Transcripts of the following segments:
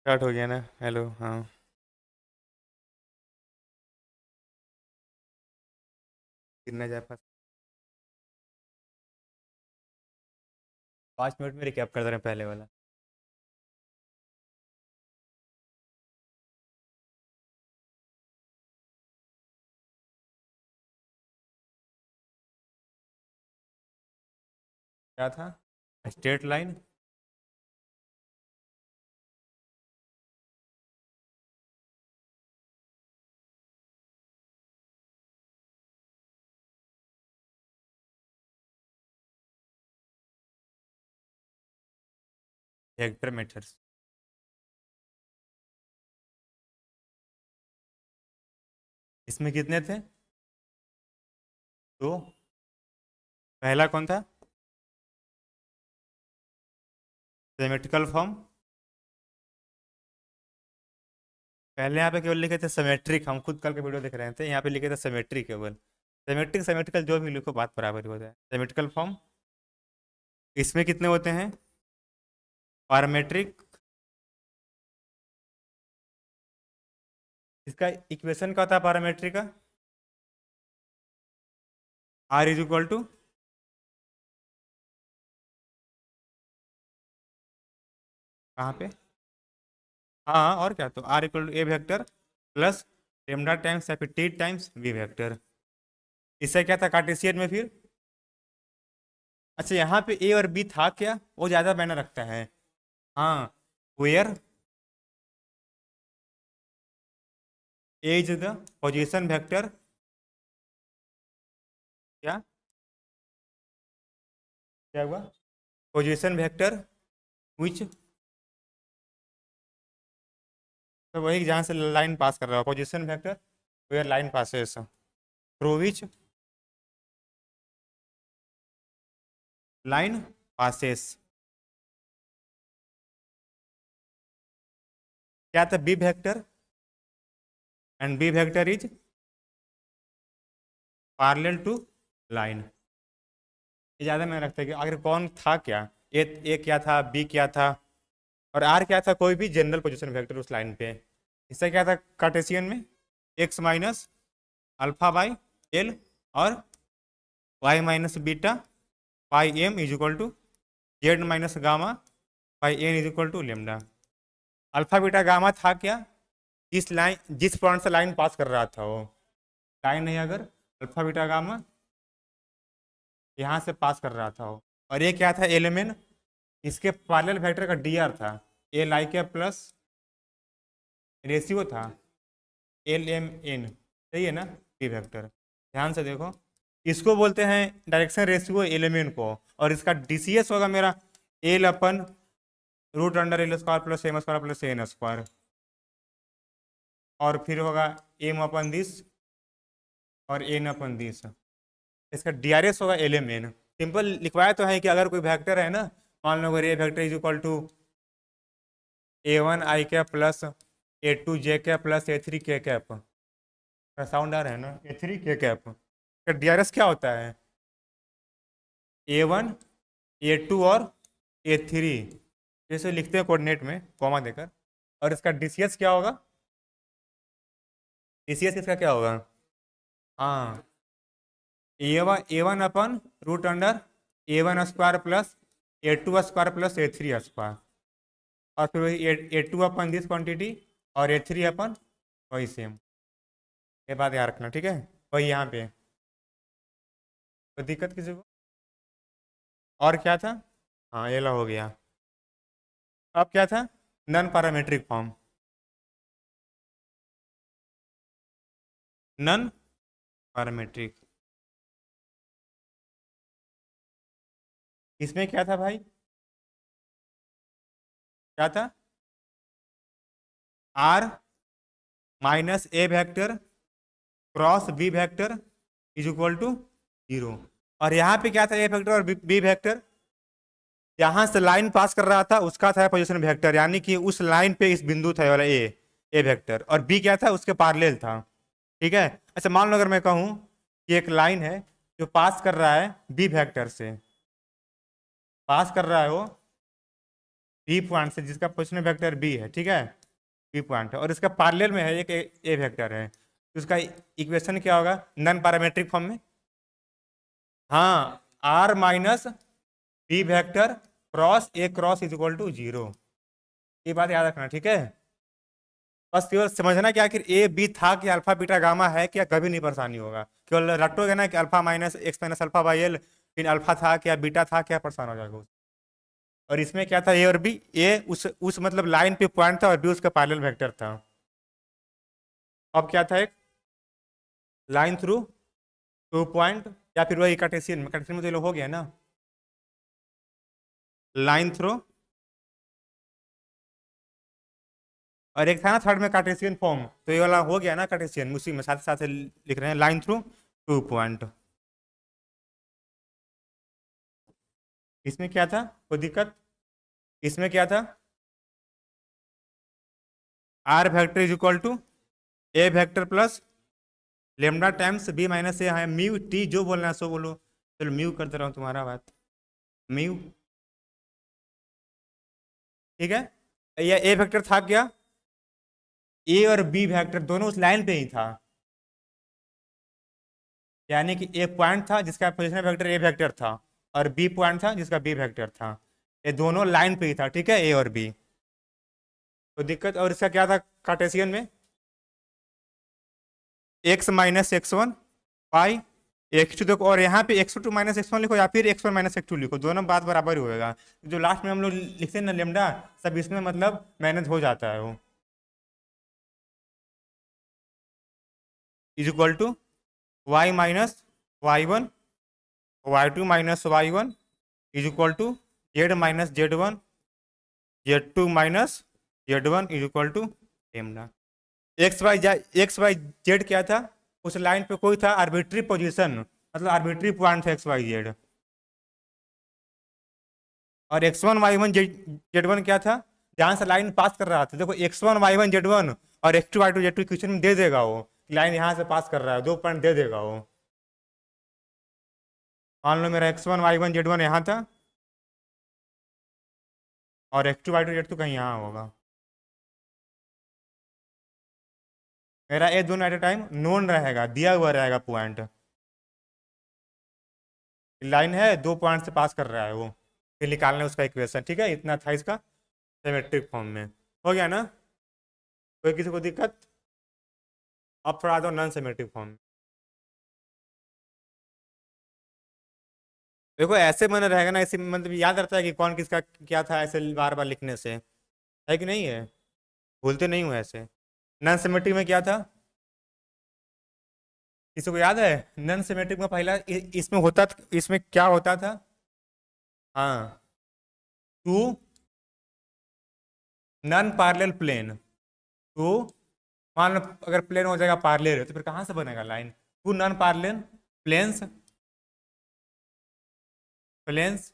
Start हो गया ना। हेलो, हाँ। कितना जाए पास? 5 मिनट में रिकैप कर दे रहे हैं पहले वाला। क्या था? Straight line. Vector methods. इसमें कितने थे? दो। पहला कौन था? Symmetrical form. पहले यहाँ पे केवल लिखे थे सिमेट्रिक, हम खुद कल के वीडियो देख रहे थे, यहाँ पे लिखे थे सिमेट्रिक केवल। सिमेट्रिक सिमेट्रिकल जो भी लिखो बात बराबर ही होता है। Symmetrical form. इसमें कितने होते हैं? पैरामेट्रिक। इसका इक्वेशन क्या होता है पैरामेट्रिक का? R is equal to. कहाँ पे? हाँ, और क्या, तो R equal to A vector plus lambda times या फिर टी टाइम्स बी वेक्टर। इससे क्या था कार्टेशियन में फिर? अच्छा, यहाँ पे ए और बी था क्या? वो ज़्यादा मायने रखता है। हाँ। Where A is the position vector. क्या? क्या हुआ? पोजीशन वेक्टर विच, तो वही जहाँ से लाइन पास कर रहा हो, position vector where line passes through which line passes. क्या था? B vector, and B vector is parallel to line. ये ज़्यादा मैंने रखता है कि आखिर कौन था क्या। ए क्या था, बी क्या था, और आर क्या था? कोई भी जनरल पोजीशन वेक्टर उस लाइन पे। इससे क्या था कार्टेशियन में? X minus alpha by l और y minus beta by m is equal to Z minus gamma by n is equal to lambda. Alpha beta gamma था क्या? जिस पॉइंट से लाइन पास कर रहा था वो लाइन है, अगर अल्फा बीटा गामा यहाँ से पास कर रहा था वो। और ये क्या था? एलिमेंट। इसके पैरेलल वेक्टर का डी आर था। ए लाई के प्लस रेशियो था एल एम एन। सही है ना? P vector. ध्यान से देखो, इसको बोलते हैं डायरेक्शन रेशियो एलिमेंट को, और इसका डीसीएस होगा मेरा L upon root under L square plus M square plus N square, और फिर होगा एम अपन दिस और एन अपन दिस। इसका डीआरएस होगा एल एम एन। सिंपल लिखवाया तो है कि अगर कोई वेक्टर है ना, मान लो अगर a vector is equal to a one i cap plus a two j cap plus a three k cap. Sound आ रहा है ना? ए थ्री के कैप का डीआरएस क्या होता है? ए वन ए टू और ए थ्री, जैसे लिखते हैं कोऑर्डिनेट में कॉमा देकर। और इसका डीसीएस क्या होगा? डीसीएस इसका क्या होगा? हाँ, a one upon root under a one square plus a two square plus a three square, और फिर वही a two upon this quantity और ए थ्री अपन वही सेम। ये बात याद रखना, ठीक है? वही यहाँ पे कोई दिक्कत किसी को? और क्या था? हाँ, ये ला हो गया। अब क्या था? Non parametric form. Non parametric. इसमें क्या था भाई? क्या था? R minus A vector cross B vector is equal to zero. और यहाँ पे क्या था? ए वेक्टर और बी वेक्टर जहां से लाइन पास कर रहा था उसका था पोजीशन वेक्टर, यानी कि उस लाइन पे इस बिंदु था ये वाला ए वेक्टर, और बी क्या था? उसके पैरेलल था। ठीक है? अच्छा, मान लो अगर मैं कहूँ कि एक लाइन है जो पास कर रहा है बी वेक्टर से, पास कर रहा है वो बी पॉइंट से जिसका पोजिशन वेक्टर बी है, ठीक है, बी पॉइंट है और इसका पैरेलल में है एक ए वेक्टर है, तो उसका इक्वेशन क्या होगा नॉन पैरामेट्रिक फॉर्म में? हाँ, R minus B vector cross is equal to 0। ये बात याद रखना, ठीक है। बस केवल समझना कि आखिर ए बी था कि अल्फा बीटा गामा है क्या, कभी नहीं परेशानी होगा। केवल रटोगे ना कि alpha minus x minus alpha by L, फिर अल्फा था क्या बीटा था क्या, परेशान हो जाएगा। और इसमें क्या था, ए और बी, ए उस मतलब लाइन पे पॉइंट था और बी उसका पैरेलल वेक्टर था। अब क्या था, एक लाइन थ्रू टू पॉइंट, या फिर वही कार्टेशियन में तो ये लोग हो गया ना, लाइन थ्रू, और एक था ना थर्ड में कार्टेशियन फॉर्म, तो ये वाला हो गया ना कार्टेशियन, उसी में साथ साथ लिख रहे हैं लाइन थ्रू टू पॉइंट। इसमें क्या था, कोई दिक्कत? इसमें क्या था, r vector is equal to A vector plus lambda times B minus a है, म्यू टी जो बोलना है सो बोलो, चलो म्यू कर दे रहा हूँ तुम्हारा बात, म्यू, ठीक है। या ए वेक्टर था क्या, ए और बी वेक्टर दोनों उस लाइन पे ही था, यानी कि एक पॉइंट था जिसका पोजिशन वेक्टर ए वेक्टर था और बी पॉइंट था जिसका बी वेक्टर था, ये दोनों लाइन पे ही था, ठीक है, ए और बी। तो दिक्कत, और इसका क्या था कार्टेशियन में, x minus X one by X two, देखो और यहाँ पे X two minus X one लिखो या फिर X one minus X two लिखो, दोनों बात बराबर ही होगा। जो लास्ट में हम लोग लिखते हैं ना लेमडा, सब इसमें मतलब मैनेज हो जाता है वो, is equal to Y minus Y one, Y two minus Y one is equal to Z minus Z one, Z two minus Z one is equal to lambda. X Y Z क्या था, उस line पे कोई था arbitrary position, मतलब arbitrary point था X Y Z, और X one Y one Z one क्या था, जहां से लाइन पास कर रहा था। देखो x one Y one Z one और x two Y two Z two question में दे देगा वो, लाइन यहाँ से पास कर रहा है, 2 पॉइंट दे देगा वो। मान लो मेरा X one Y one Z one यहाँ था और x two Y two Z two कहीं यहाँ होगा, मेरा ए दोनों एट ए टाइम नोन रहेगा, दिया हुआ रहेगा पॉइंट, लाइन है 2 पॉइंट से पास कर रहा है वो, फिर निकालना है उसका इक्वेशन, ठीक है। इतना था इसका सिमेट्रिक फॉर्म में, हो गया ना, कोई किसी को दिक्कत? अब थोड़ा आ जाओ नॉन सिमेट्रिक फॉर्म में। देखो ऐसे मन रहेगा ना, ऐसे मतलब याद रहता है कि कौन किसका क्या था, ऐसे बार बार लिखने से, है कि नहीं है, भूलते नहीं हो ऐसे। नॉन सिमेट्रिक में क्या था, किसी को याद है? नॉन सिमेट्रिक में पहला इसमें होता, इसमें क्या होता था, हाँ, two non parallel plane, two, मान लो अगर प्लेन हो जाएगा पैरेलल है तो फिर कहाँ से बनेगा line, two non parallel planes, planes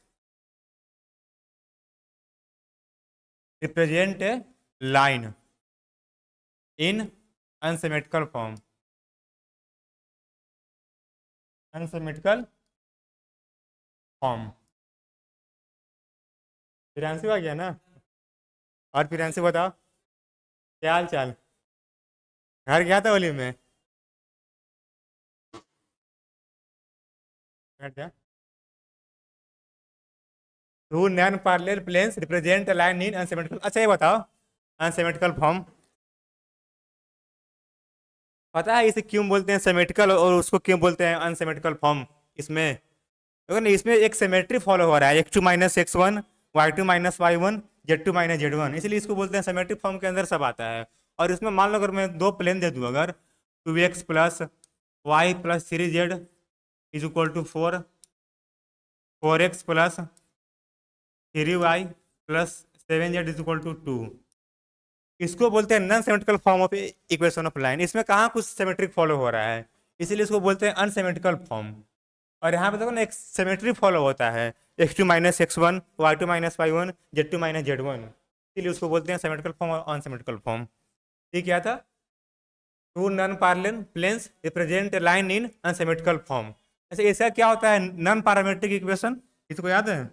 represent a line in unsymmetrical form, unsymmetrical form. फिर आंसर आ गया ना, और फिर आंसर बताओ, क्या हाल चाल, घर गया था होली में, बैठ जा। Two non parallel planes represent a line in unsymmetrical, अच्छा ये बताओ अनसिमेट्रिकल फॉर्म, पता है इसे क्यों बोलते हैं सिमेट्रिकल और उसको क्यों बोलते हैं अनसिमेट्रिकल फॉर्म? इसमें देखो ना, इसमें एक सिमेट्री फॉलो हो रहा है, X two minus X one, Y two minus Y one, Z two minus Z one, इसलिए इसको बोलते हैं सिमेट्रिक फॉर्म के अंदर सब आता है। और इसमें मान लो अगर मैं दो प्लेन दे दूँ, अगर 2x plus Y plus 3z is equal to 4, 4x plus 3y plus 7z is equal to 2, इसको बोलते हैं non symmetrical form of equation of line. इसमें कहाँ कुछ सिमेट्रिक फॉलो हो रहा है, इसीलिए इसको बोलते हैं अनसिमेट्रिकल फॉर्म। और यहाँ पे देखो ना एक सिमेट्री फॉलो होता है, X two minus X one, Y two minus Y one, Z two minus Z one, इसीलिए उसको बोलते हैं सिमेट्रिकल फॉर्म और अनसिमेट्रिकल फॉर्म। ये क्या था, two non parallel planes represent a line in unsymmetrical form. ऐसे ऐसा क्या होता है नॉन पैरामेट्रिक इक्वेशन, इसको याद है?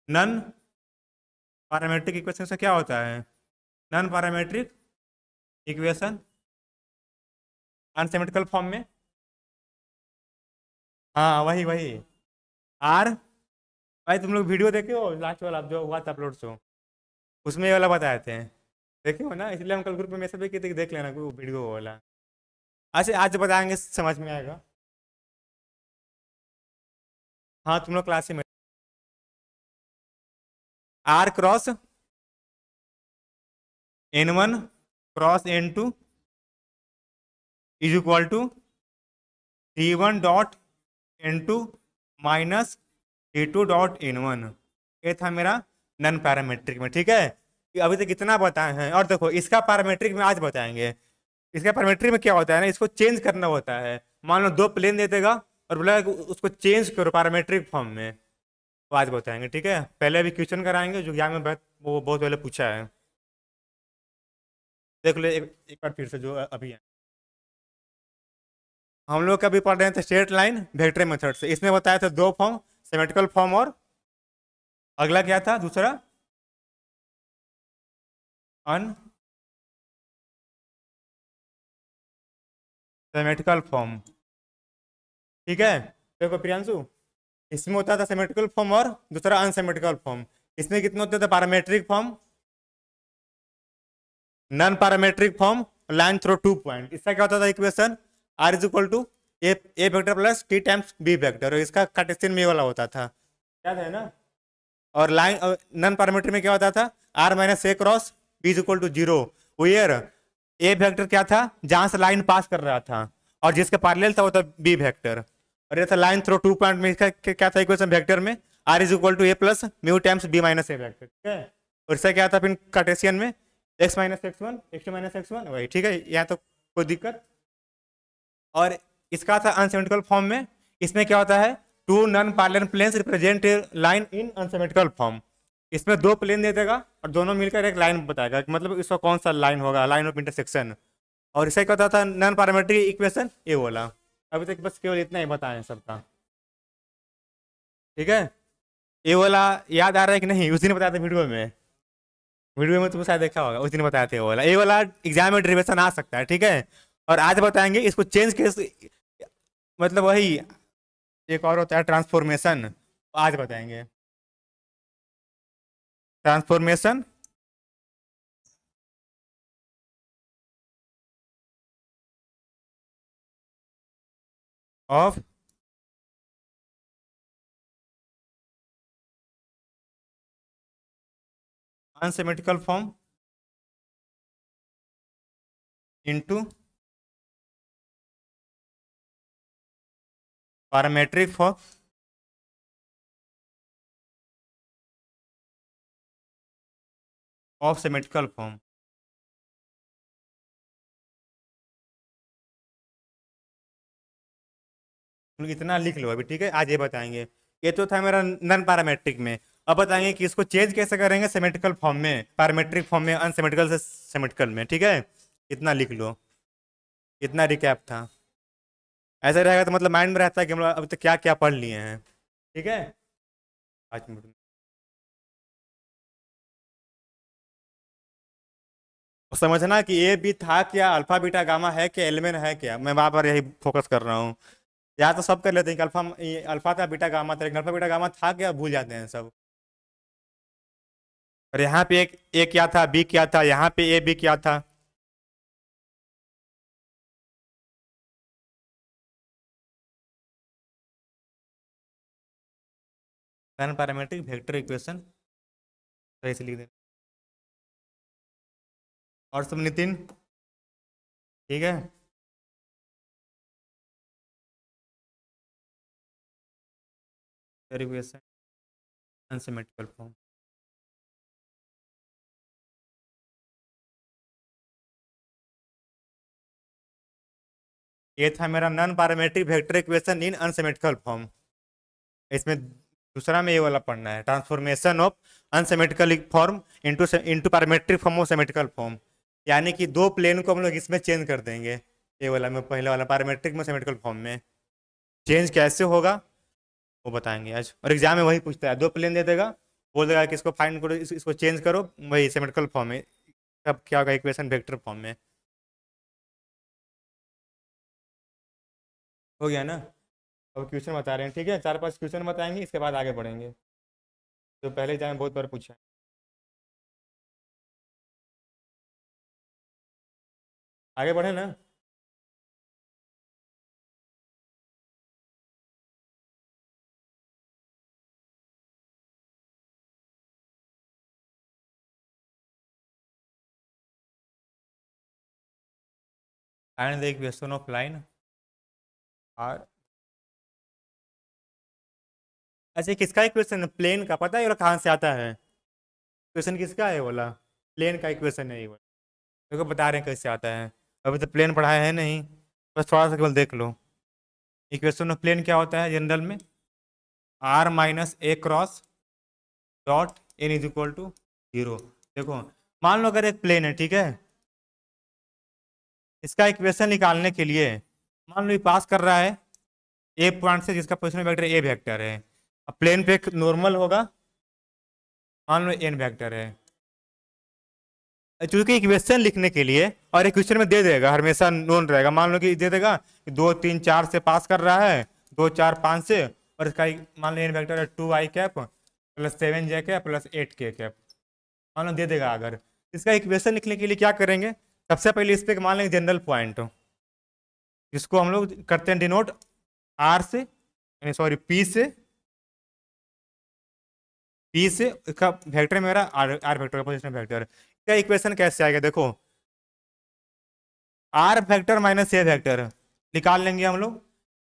नन पैरामेट्रिक इक्वेशन से क्या होता है? Non parametric equation unsymmetrical form में। हाँ वही वही। आर, भाई तुम लोग वीडियो देखे हो लास्ट वाला जो हुआ था अपलोड शो, उसमें ये वाला बताए थे, देखे हो ना? इसलिए हम कल ग्रुप में मैसेज भी किए थे कि देख लेना वो वीडियो वाला। अच्छा आज बताएंगे, समझ में आएगा। हाँ तुम लोग क्लास में। R cross N1 cross N2 is equal to T1 dot N2 minus T2 dot N1। ये था मेरा नन पैरामेट्रिक में, ठीक है? ये अभी तक इतना बताए हैं, और देखो इसका पैरामेट्रिक में आज बताएंगे। इसका पैरामेट्रिक में क्या होता है ना, इसको चेंज करना होता है। मान लो दो प्लेन दे देगा और बोला कि उसको चेंज करो पैरामेट्रिक फॉर्म में, तो आज बताएंगे, ठीक है? पहले अभी क्वेश्चन कराएंगे जो एग्जाम में वो बहुत पहले पूछा है, देख लो एक बार फिर से जो अभी है। हम लोग कभी पढ़ रहे थे स्ट्रेट लाइन वेक्टर मेथड से, इसमें बताया था दो फॉर्म, सिमेट्रिकल फॉर्म और अगला क्या था दूसरा? अन सिमेट्रिकल फॉर्म, ठीक है? देखो प्रियांशु, इसमें होता था सिमेट्रिकल फॉर्म और दूसरा अनसिमेट्रिकल फॉर्म। इसमें कितने होते थे? Parametric form, non parametric form, line through 2 point. इसका क्या होता था equation? R is equal to A vector plus T times B vector, और इसका कार्टेशियन में ये वाला होता था, याद है ना? और लाइन नॉन पैरामेट्रिक में क्या होता था? R minus A cross B is equal to 0, where A vector क्या था? जहां से लाइन पास कर रहा था, और जिसके पैरेलल था वो था बी वेक्टर। और ये था लाइन थ्रो 2 पॉइंट में, इसका क्या था इक्वेशन वेक्टर में? R is equal to A plus mu times B minus A vector, ठीक है? और इसका क्या था फिर कार्टेशियन में? X minus X one, X two minus X one, वही, ठीक है? यहाँ तो कोई दिक्कत। और इसका था अनसिमेट्रिकल फॉर्म में, इसमें क्या होता है? Two non parallel planes represent line in unsymmetrical form. इसमें दो प्लेन दे देगा और दोनों मिलकर एक लाइन बताएगा, मतलब इसका कौन सा लाइन होगा, लाइन ऑफ इंटरसेक्शन। और इससे क्या होता था? नॉन पैरामेट्रिक इक्वेशन ये बोला। अभी तक बस केवल इतना ही बताएं सबका, ठीक है? ये वाला याद आ रहा है कि नहीं? उस दिन बताया था वीडियो में, वीडियो में तुमने शायद देखा होगा, उस दिन बताया था ये वाला एग्जाम में डेरिवेशन आ सकता है, ठीक है? और आज बताएंगे इसको चेंज कैसे, मतलब वही एक और होता है ट्रांसफॉर्मेशन, आज बताएंगे transformation of unsymmetrical form into parametric form of symmetrical form. इतना लिख लो अभी, ठीक है? आज ये बताएंगे। ये तो था मेरा नॉन पैरामेट्रिक में। अब बताएंगे कि इसको चेंज कैसे करेंगे सिमेट्रिकल फॉर्म में, पैरामेट्रिक फॉर्म में, अनसिमेट्रिकल से सिमेट्रिकल में, ठीक है? इतना लिख लो, इतना रिकैप था। ऐसा रहेगा तो मतलब माइंड में रहता है कि हम लोग अभी तक क्या क्या पढ़ लिए हैं, ठीक है? 5 मिनट में समझना कि ए बी था क्या, अल्फा बीटा गामा है क्या, एलिमेंट है क्या, मैं वहां पर यही फोकस कर रहा हूँ। या तो सब कर लेते हैं कि अल्फा था बीटा गामा था, लेकिन अल्फा बीटा गामा था क्या भूल जाते हैं सब। और यहाँ पे एक ए क्या था, बी क्या था, यहाँ पे ए बी क्या था। नॉन पैरामेट्रिक वेक्टर इक्वेशन सही से लिख दे। और सब नितिन, ठीक है? इक्वेशन अनसिमेट्रिकल फॉर्म, ये था मेरा non parametric vector equation in unsymmetrical form. इसमें दूसरा में ये वाला पढ़ना है, transformation of unsymmetrical form into into parametric form of symmetrical form. यानी कि दो प्लेन को हम लोग इसमें चेंज कर देंगे, ये वाला में, पहले वाला पैरामेट्रिक में सिमेट्रिकल फॉर्म में चेंज कैसे होगा वो बताएंगे आज। और एग्जाम में वही पूछता है, दो प्लेन दे देगा, बोल देगा कि इसको फाइंड करो, इसको चेंज करो, वही सिमेट्रिकल फॉर्म में, तब क्या होगा, इक्वेशन वेक्टर फॉर्म में। हो गया ना। अब क्वेश्चन बता रहे हैं, ठीक है, 4-5 क्वेश्चन बताएंगे, इसके बाद आगे बढ़ेंगे। तो पहले एग्जाम में बहुत बार पूछा है। आगे बढ़े ना। Find the equation of line और अच्छा, किसका इक्वेशन है, प्लेन का, पता है ये वाला कहाँ से आता है, इक्वेशन किसका है, ये वाला प्लेन का इक्वेशन है ये वाला। देखो बता रहे हैं कैसे आता है, अभी तो प्लेन पढ़ाया है नहीं, बस थोड़ा सा केवल देख लो। इक्वेशन ऑफ प्लेन क्या होता है जनरल में, R minus A cross dot N is equal to 0। देखो मान लो अगर एक प्लेन है, ठीक है, इसका इक्वेशन निकालने के लिए मान लो ये पास कर रहा है ए पॉइंट से, जिसका पोजिशन वेक्टर ए वेक्टर है। अब प्लेन पे एक नॉर्मल होगा, मान लो एन वेक्टर है। चूंकि इक्वेशन लिखने के लिए और इक्वेशन में दे देगा, हमेशा नोन रहेगा, मान लो कि दे देगा कि 2 3 4 से पास कर रहा है, 2 4 5 से, और इसका मान लो एन वेक्टर है 2i cap plus 7j cap plus 8k cap, मान लो दे देगा। अगर इसका इक्वेशन लिखने के लिए क्या करेंगे, सबसे पहले इस पे मान लेंगे जनरल पॉइंट, जिसको हम लोग करते हैं डिनोट आर से, यानी सॉरी पी से इसका वेक्टर मेरा आर वेक्टर का पोजिशन वेक्टर। क्या इक्वेशन कैसे आएगा, देखो आर वेक्टर माइनस ए वेक्टर निकाल लेंगे हम लोग,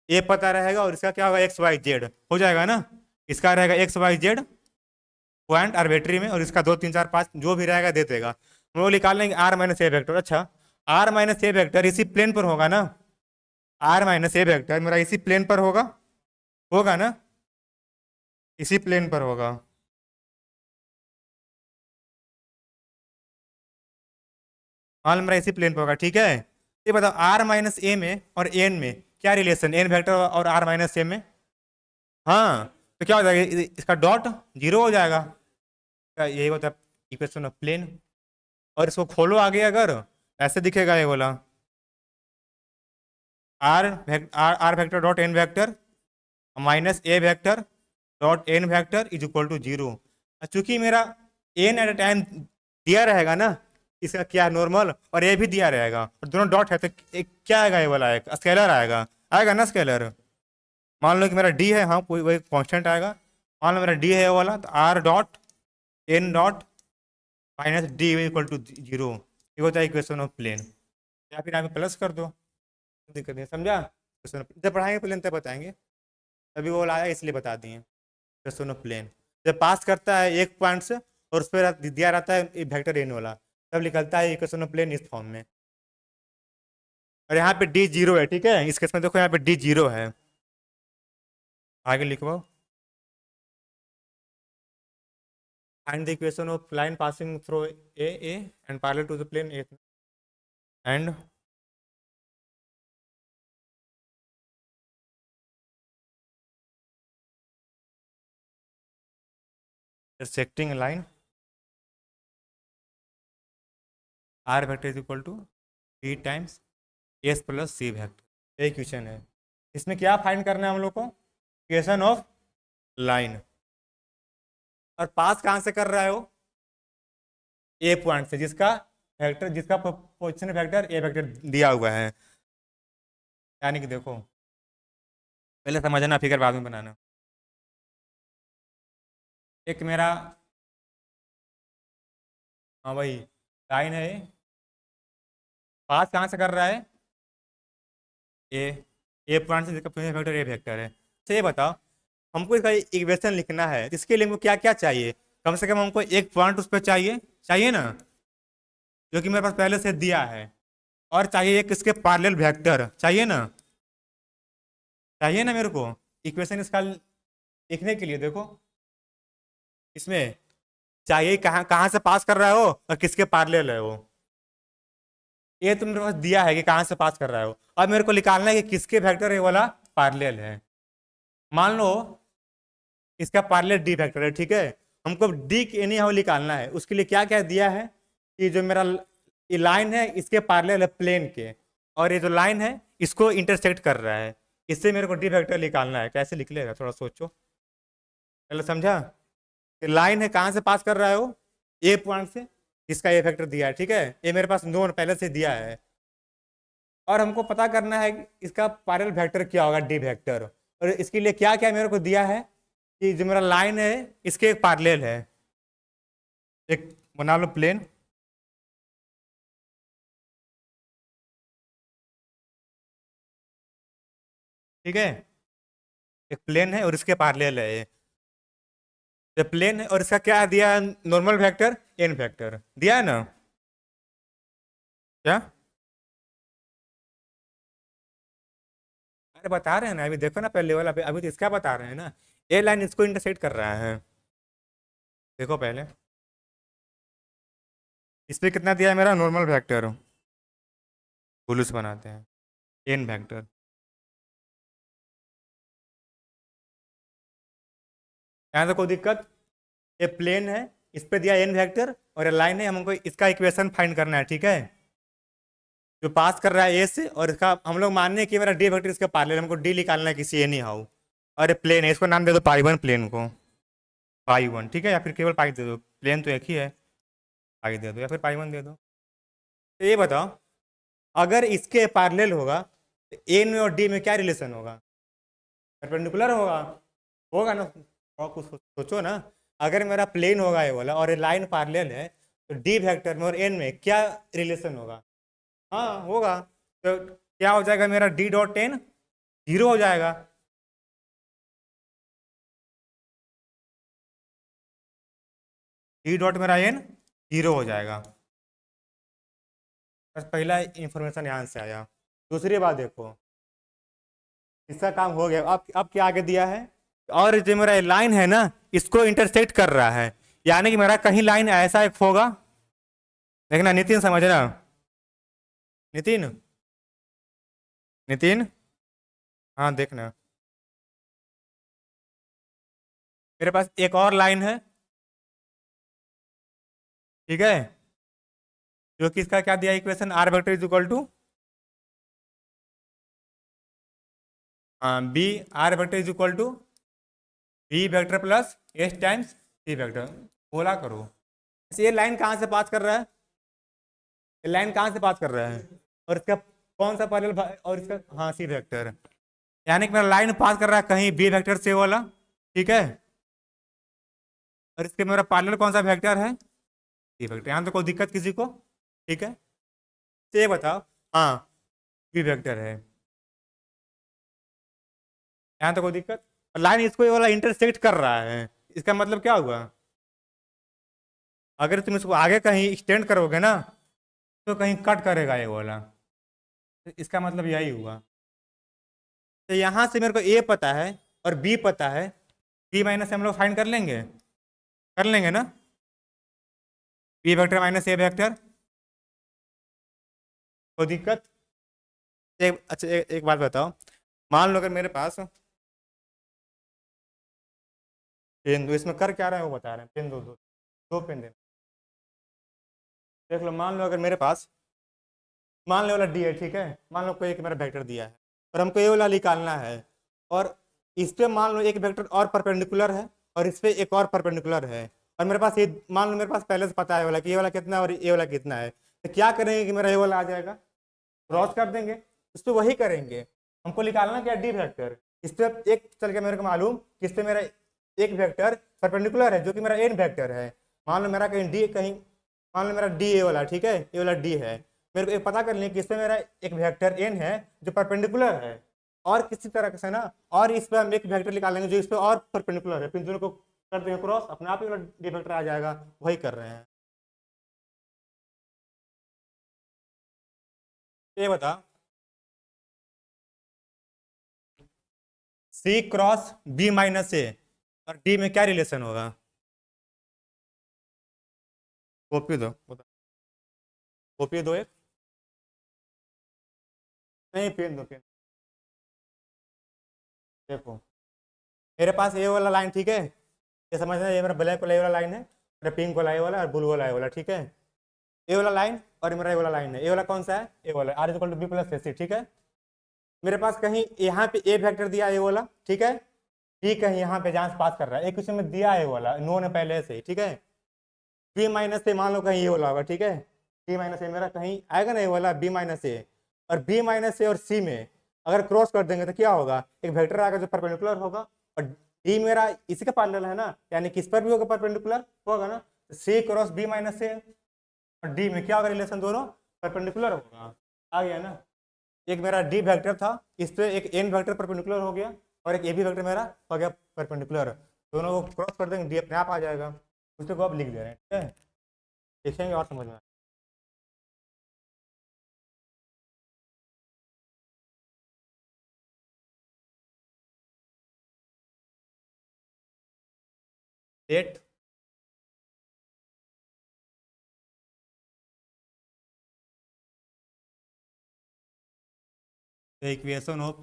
ए पता रहेगा और इसका क्या होगा एक्स वाई जेड हो जाएगा ना, इसका रहेगा X Y Z point arbitrary में, और इसका 2 3 4 5 जो भी रहेगा दे देगा। हम लोग निकाल लेंगे आर माइनस ए वेक्टर। अच्छा, आर माइनस ए वेक्टर इसी प्लेन पर होगा ना, आर माइनस ए वेक्टर मेरा इसी प्लेन पर होगा, होगा ना, इसी प्लेन पर होगा। मान लो मेरा इसी प्लेन पर होगा, ठीक है। ये बताओ आर माइनस ए में और एन में क्या रिलेशन, एन वेक्टर और आर माइनस ए में, हाँ, तो क्या हो जाएगा, इसका डॉट 0 हो जाएगा। यही होता है इक्वेशन ऑफ प्लेन। और इसको खोलो आगे, अगर ऐसे दिखेगा ये बोला R vector dot N vector minus A vector dot N vector is equal to 0। चूंकि मेरा एन एट ए टाइम दिया रहेगा ना, इसका क्या नॉर्मल और ये भी दिया रहेगा, और दोनों डॉट है, तो एक क्या आएगा, ये वाला एक स्केलर आएगा, आएगा ना स्केलर। मान लो कि मेरा डी है, हाँ कोई वही कांस्टेंट आएगा, मान लो मेरा डी है ये वाला, तो R dot N dot minus D equal to 0, ये होता है इक्वेशन ऑफ प्लेन। या फिर आप प्लस कर दो, दिक्कत नहीं, समझा। जब पढ़ाएंगे प्लेन तब बताएंगे, अभी वो आया इसलिए बता दिए। इक्वेशन ऑफ प्लेन जब पास करता है एक पॉइंट से और उस पर दिया रहता है वेक्टर एन वाला, तब निकलता है इक्वेशन ऑफ प्लेन इस फॉर्म में। और यहाँ पे डी 0 है, ठीक है, इस केस में देखो यहाँ पे डी 0 है। आगे लिखो, find the equation of line passing through A and parallel to the plane A and intersecting a line R vector is equal to B times S plus C vector। एक question है, इसमें क्या find करना है हम लोग को, equation of line. और पास कहाँ से कर रहा है वो, ए पॉइंट से, जिसका वेक्टर, जिसका पोजीशन वेक्टर ए वेक्टर दिया हुआ है। यानी कि देखो पहले समझना, फिगर बाद में बनाना। एक मेरा, हाँ भाई लाइन है, पास कहाँ से कर रहा है, ए पॉइंट से, जिसका पोजीशन वेक्टर ए वेक्टर है। तो ये बताओ हमको इसका इक्वेशन लिखना है, इसके लिए हमको क्या क्या चाहिए, कम से कम हमको एक पॉइंट उस पर चाहिए, चाहिए ना, जो कि मेरे पास पहले से दिया है, और चाहिए एक इसके पैरेलल वेक्टर, चाहिए ना, चाहिए ना मेरे को इक्वेशन इसका लिखने के लिए। देखो इसमें चाहिए कहाँ कहाँ से पास कर रहा है वो और किसके पैरेलल है वो, ये तो मेरे पास दिया है कि कहाँ से पास कर रहा है वो। अब मेरे को निकालना है कि किसके वेक्टर ये वाला पैरेलल है। मान लो इसका पैरेलल डी वेक्टर है, ठीक है, हमको डी के एनी हाउ निकालना है। उसके लिए क्या क्या दिया है कि जो मेरा ये लाइन है इसके पैरेलल है प्लेन के, और ये जो लाइन है इसको इंटरसेक्ट कर रहा है। इससे मेरे को डी वेक्टर निकालना है। कैसे निकलेगा थोड़ा सोचो, पहले समझा? लाइन है कहाँ से पास कर रहा है वो, ए पॉइंट से, इसका ए वेक्टर दिया है, ठीक है। ये मेरे पास नोन पहले से दिया है, और हमको पता करना है कि इसका पैरेलल वेक्टर क्या होगा, डी वेक्टर। और इसके लिए क्या क्या मेरे को दिया है कि जो मेरा लाइन है इसके एक पैरेलल है, एक बना लो प्लेन, ठीक है। एक प्लेन है और इसके पैरेलल है ये प्लेन है, और इसका क्या दिया है, नॉर्मल वेक्टर एन वेक्टर दिया है ना। क्या? अरे बता रहे हैं ना, अभी देखो ना पहले वाला, अभी तो इसका बता रहे हैं ना। ए लाइन इसको इंटरसेक्ट कर रहा है, देखो पहले इस पे कितना दिया है मेरा नॉर्मल वेक्टर, जुलूस बनाते हैं एन वेक्टर। यहाँ तो कोई दिक्कत, ये प्लेन है, इस पे दिया एन वेक्टर, और ये लाइन है, हमको इसका इक्वेशन फाइंड करना है, ठीक है। जो पास कर रहा है ए से, और इसका हम लोग मानने हैं कि मेरा डी वेक्टर इसका पैरेलल, हमको डी निकालना है किसी एनी हाउ। और ये प्लेन है, इसको नाम दे दो पाई वन, प्लेन को पाई वन, ठीक है, या फिर केवल पाई दे दो, प्लेन तो एक ही है, पाई दे दो या फिर पाई वन दे दो। तो ये बताओ, अगर इसके पैरेलल होगा तो ए में और डी में क्या रिलेशन होगा, परपेंडिकुलर होगा, होगा ना। और कुछ सोचो ना, अगर मेरा प्लेन होगा ये वाला और ये लाइन पैरेलल है, तो डी वेक्टर में और एन में क्या रिलेशन होगा, हाँ होगा। तो क्या हो जाएगा मेरा डी डॉट एन, जीरो हो जाएगा। डी डॉट मेरा एन जीरो हो जाएगा। बस पहला इंफॉर्मेशन यहाँ से आया। दूसरी बात देखो, इसका काम हो गया। अब क्या आगे दिया है, और जो मेरा लाइन है ना इसको इंटरसेक्ट कर रहा है, यानी कि मेरा कहीं लाइन ऐसा एक होगा, देखना नितिन, समझना नितिन, नितिन, हाँ देखना, मेरे पास एक और लाइन है, ठीक है, जो कि इसका क्या दिया equation, are vector is equal to B, R vector is equal to B vector plus S times C vector. बोला करो, ये लाइन कहाँ से पास कर रहा है, ये लाइन कहाँ से पास कर रहा है, और इसका कौन सा पैरेलल, और इसका हाँ सी वेक्टर, यानी कि मेरा लाइन पास कर रहा है कहीं बी वेक्टर से वाला, ठीक है। और इसके मेरा पैरेलल कौन सा वेक्टर है, सी वेक्टर। यहाँ तो कोई दिक्कत किसी को, ठीक है। तो ये बताओ, हाँ बी वेक्टर है, यहाँ तो कोई दिक्कत। लाइन इसको ये वाला इंटरसेक्ट कर रहा है, इसका मतलब क्या हुआ, अगर तुम इसको आगे कहीं एक्सटेंड करोगे ना तो कहीं कट करेगा ये वाला, तो इसका मतलब यही हुआ। तो यहाँ से मेरे को ए पता है और बी पता है, बी माइनस हम लोग फाइंड कर लेंगे ना, बी वेक्टर माइनस ए वेक्टर, कोई दिक्कत। अच्छा एक बात बताओ, मान लो अगर मेरे पास पेन दो, इसमें कर क्या रहे हैं वो बता रहे हैं, पेन दो, दो पेन दे, देख लो। मान लो अगर मेरे पास, मान लो वाला डी है, ठीक है, मान लो कोई एक मेरा वेक्टर दिया है और हमको ये वाला निकालना है, और इस पे मान लो एक वेक्टर और परपेंडिकुलर है और इस पे एक और परपेंडिकुलर है, और मेरे पास ये मान लो मेरे पास पहले से पता है वाला कि ये वाला कितना है और ये वाला कितना है, तो क्या करेंगे कि मेरा ये वाला आ जाएगा, क्रॉस कर देंगे, इस पर वही करेंगे। हमको निकालना क्या, डी वेक्टर। इस पर एक चल के मेरे को मालूम कि इस पे मेरा एक वेक्टर परपेंडिकुलर है जो कि मेरा एन वेक्टर है। मान लो मेरा कहीं डी, कहीं मान लो मेरा डी ए वाला, ठीक है, ये वाला डी है, मेरे को एक पता कर लें कि इसमें मेरा एक वेक्टर एन है जो परपेंडिकुलर है, और किसी तरह से ना, और इस पर हम एक वेक्टर निकालेंगे जो इस पर और परपेंडिकुलर है, फिर दोनों को कर देंगे क्रॉस, अपने आप ही वाला डी वेक्टर आ जाएगा। वही कर रहे हैं। ये बता, सी क्रॉस बी माइनस ए और डी में क्या रिलेशन होगा, कॉपी दो, बता, कॉपी दो एक, नहीं पेन दो, पेन। देखो मेरे पास ये वाला लाइन, ठीक है, ये समझना, ये मेरा ब्लैक वाला ये वाला लाइन है, मेरा पिंक वाला ये वाला और ब्लू वाला ये वाला, ठीक है। ये वाला लाइन और ये मेरा ये वाला लाइन है, ये वाला कौन सा है, ये वाला r equal to b plus c, ठीक है। मेरे पास कहीं यहाँ पे ए वेक्टर दिया ये वाला, ठीक है, बी कहीं यहाँ पे जहाँ से पास कर रहा है, एक क्वेश्चन में दिया है वाला नो ने पहले से, ठीक है। बी माइनस ए मान लो कहीं ये वाला होगा, ठीक है, बी माइनस ए मेरा कहीं आएगा ना ये वाला बी माइनस ए, और बी माइनस ए और सी में अगर क्रॉस कर देंगे तो क्या होगा, एक वेक्टर आएगा जो परपेंडिकुलर होगा, और डी मेरा इसी का पैरेलल है ना, यानी किस पर भी होगा, परपेंडिकुलर होगा ना, सी क्रॉस बी माइनस ए और डी में क्या होगा रिलेशन, दोनों परपेंडिकुलर होगा। आ गया ना, एक मेरा डी वेक्टर था, इस पे एक एन वेक्टर परपेंडिकुलर हो गया और एक ए बी वेक्टर मेरा हो गया परपेंडिकुलर, दोनों को क्रॉस कर देंगे डी अपने आप आ जाएगा, उसको आप लिख दे रहे हैं, ठीक है। देखेंगे और समझ में। At the equation of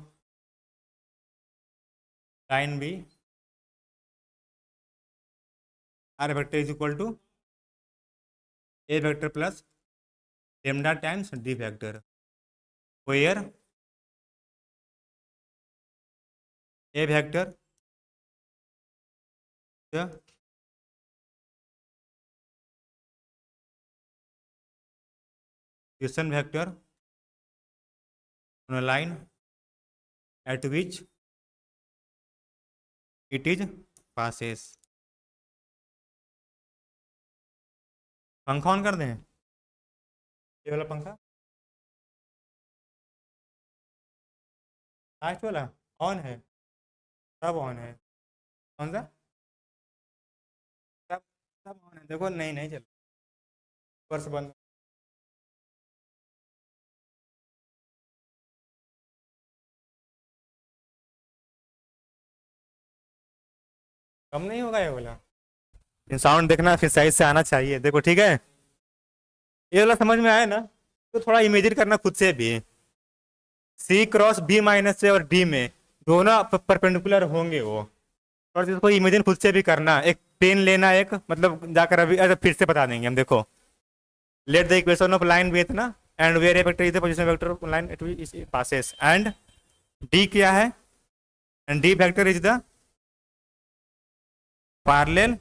line B r vector is equal to a vector plus lambda times d vector, where a vector the position vector on a line at which it is passes। पंखा on कर दें, ये वाला पंखा last वाला on है, सब on है, कौन सा, सब सब ऑन है, देखो नहीं नहीं चल, ऊपर से बंद, कम नहीं होगा ये वाला, साउंड देखना फिर साइज से आना चाहिए, देखो ठीक है। ये वाला समझ में आया ना, तो थोड़ा इमेजिन करना खुद से भी, सी क्रॉस बी माइनस से और डी में दोनों परपेंडिकुलर होंगे वो, और इसको इमेजिन खुद से भी करना, एक पेन लेना, एक मतलब जाकर अभी फिर से बता देंगे हम, देखो let the equation of line with ना and where A vector is the position vector of line at which it passes, and d क्या है, and d vector is the parallel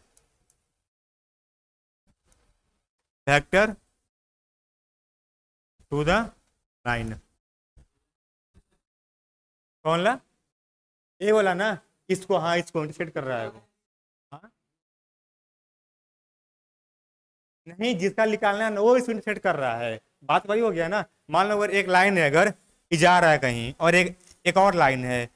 vector to the line. कौन ला, ये बोला ना, इसको, हाँ इसको इंटरसेक्ट कर रहा है वो, हाँ नहीं जिसका निकालना है ना वो इसको इंटरसेक्ट कर रहा है, बात वही हो गया ना। मान लो अगर एक लाइन है, अगर ये जा रहा है कहीं और एक और लाइन है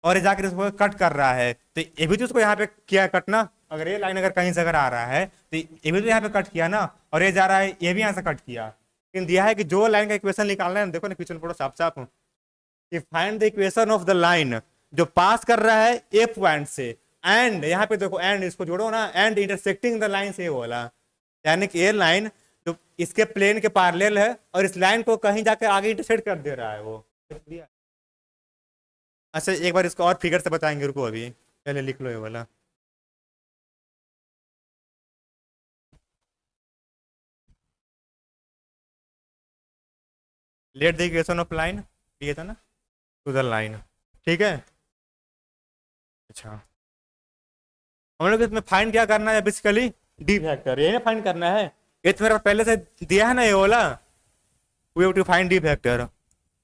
और ये जाकर इसको कट कर रहा है, तो ये भी तो उसको यहाँ पे किया कटना, अगर ये लाइन अगर कहीं से अगर आ रहा है तो ये भी तो यहाँ पे कट किया ना, और ये जा रहा है ये भी यहाँ से कट किया, लेकिन दिया है कि जो लाइन का इक्वेशन निकालना है, देखो ना क्वेश्चन पढ़ो साफ साफ, कि find the equation of the line जो पास कर रहा है ए पॉइंट से, एंड यहाँ पे देखो एंड इसको जोड़ो ना, एंड इंटरसेक्टिंग द लाइन से बोला, यानी कि ये लाइन जो इसके प्लेन के पैरेलल है और इस लाइन को कहीं जाकर आगे इंटरसेक्ट कर दे रहा है वो। अच्छा एक बार इसको और फिगर से बताएंगे, रुको अभी पहले लिख लो ये वाला, late the equation of line दिया था ना टू द लाइन, ठीक है। अच्छा हम लोग इसमें फाइंड क्या करना है, बेसिकली डी फैक्टर, यही ना फाइंड करना है, ये तो मेरा पहले से दिया है ना ये वाला, we have to find the factor,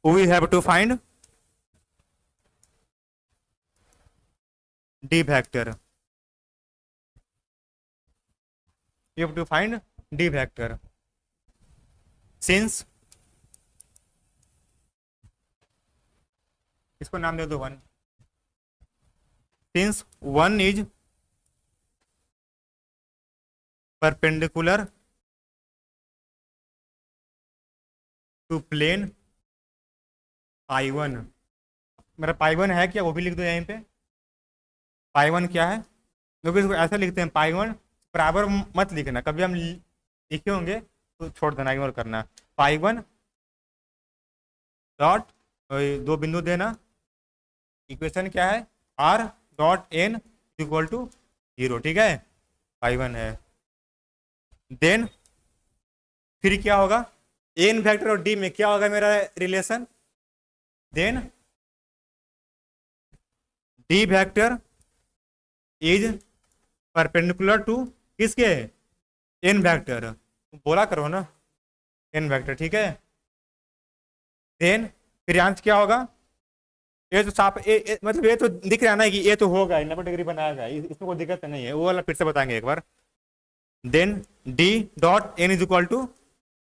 we have to find the factor, you have to find d vector since, इसको नाम दे दो 1, since 1 is perpendicular to plane pi1, मेरा pi1 है क्या, वो भी लिख दो यहीं पे, pi1 क्या है, क्योंकि इसको ऐसा लिखते हैं pi1 बराबर मत लिखना, कभी हम लिखे होंगे तो छोड़ देना, इग्नोर करना, pi1 डॉट 2 बिंदु देना, इक्वेशन क्या है r dot n equal to 0, ठीक है, y1 है। देन फिर क्या होगा, एन वेक्टर और डी में क्या होगा मेरा relation, then d vector is perpendicular to किसके, एन वेक्टर, बोला करो ना, एन वेक्टर, ठीक है। देन फिर यहाँ क्या होगा, ये तो साफ मतलब ये तो दिख रहा है ना कि ये तो होगा 90 डिग्री बनाएगा, इसमें कोई दिक्कत नहीं है, वो वाला फिर से बताएंगे एक बार। Then d dot N is equal to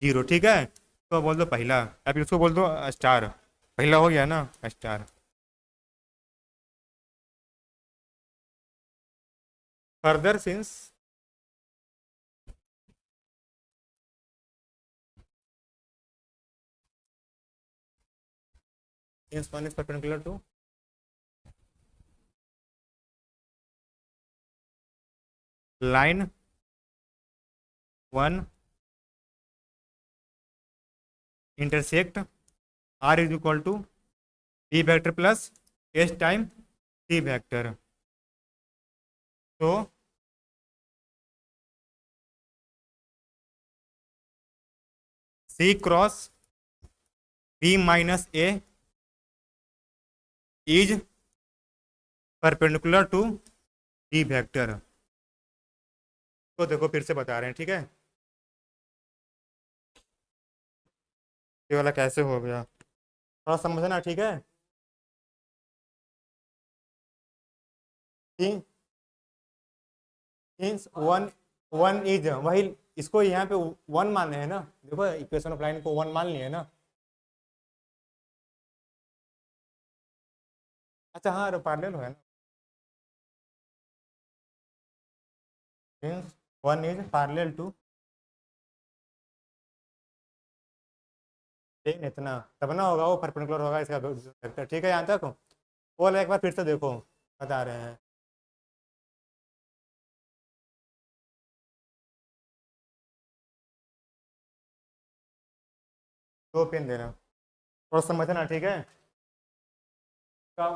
0, ठीक है, तो बोल दो पहला, अब इसको बोल दो स्टार, पहला हो गया ना star. Further since one is perpendicular to line 1 intersect r is equal to b vector plus s time c vector, तो c cross b minus a is perpendicular to d vector. तो देखो फिर से बता रहे हैं, ठीक है, ये वाला कैसे हो गया थोड़ा समझना, ठीक है। वन वन इज वही, इसको यहाँ पे वन माने है ना, देखो इक्वेशन ऑफ लाइन को वन मान लिए ना। अच्छा हाँ, पैरेलल है ना, means one is parallel to, इतना तब ना होगा वो परपेंडिकुलर होगा इसका वेक्टर, ठीक है, यहाँ तक वो एक बार फिर से देखो, बता रहे हैं। दो पेन देना, थोड़ा समझना, ठीक है। हो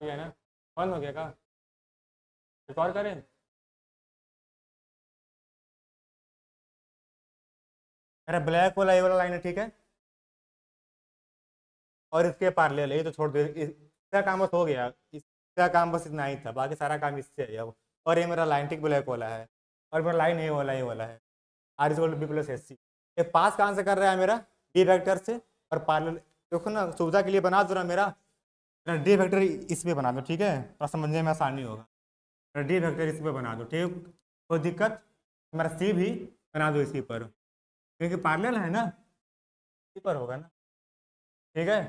गया ना, बंद हो गया का, रिकॉर्ड करें, मेरा ब्लैक वाला ये वाला लाइन है, ठीक है, और इसके पार्लल ये तो छोड़ दो, इसका काम बस हो गया, इसका काम बस इतना ही था, बाकी सारा काम इससे है अब। और ये मेरा लाइन टिक ब्लैक वाला है, और मेरा लाइन ये वाला है, r is b plus s c. ये पास कहाँ से कर रहा है मेरा, डी वेक्टर से, और पार्लल देखो ना, सुविधा के लिए बना दो ना मेरा डी वेक्टर इसमें बना दो, ठीक है, थोड़ा समझने में आसानी होगा, मेरा डी वेक्टर इस पर बना दो, ठीक, कोई दिक्कत, मेरा सी भी बना दो इसी पर, क्योंकि पार्लल है ना, इसी पर होगा ना, ठीक है।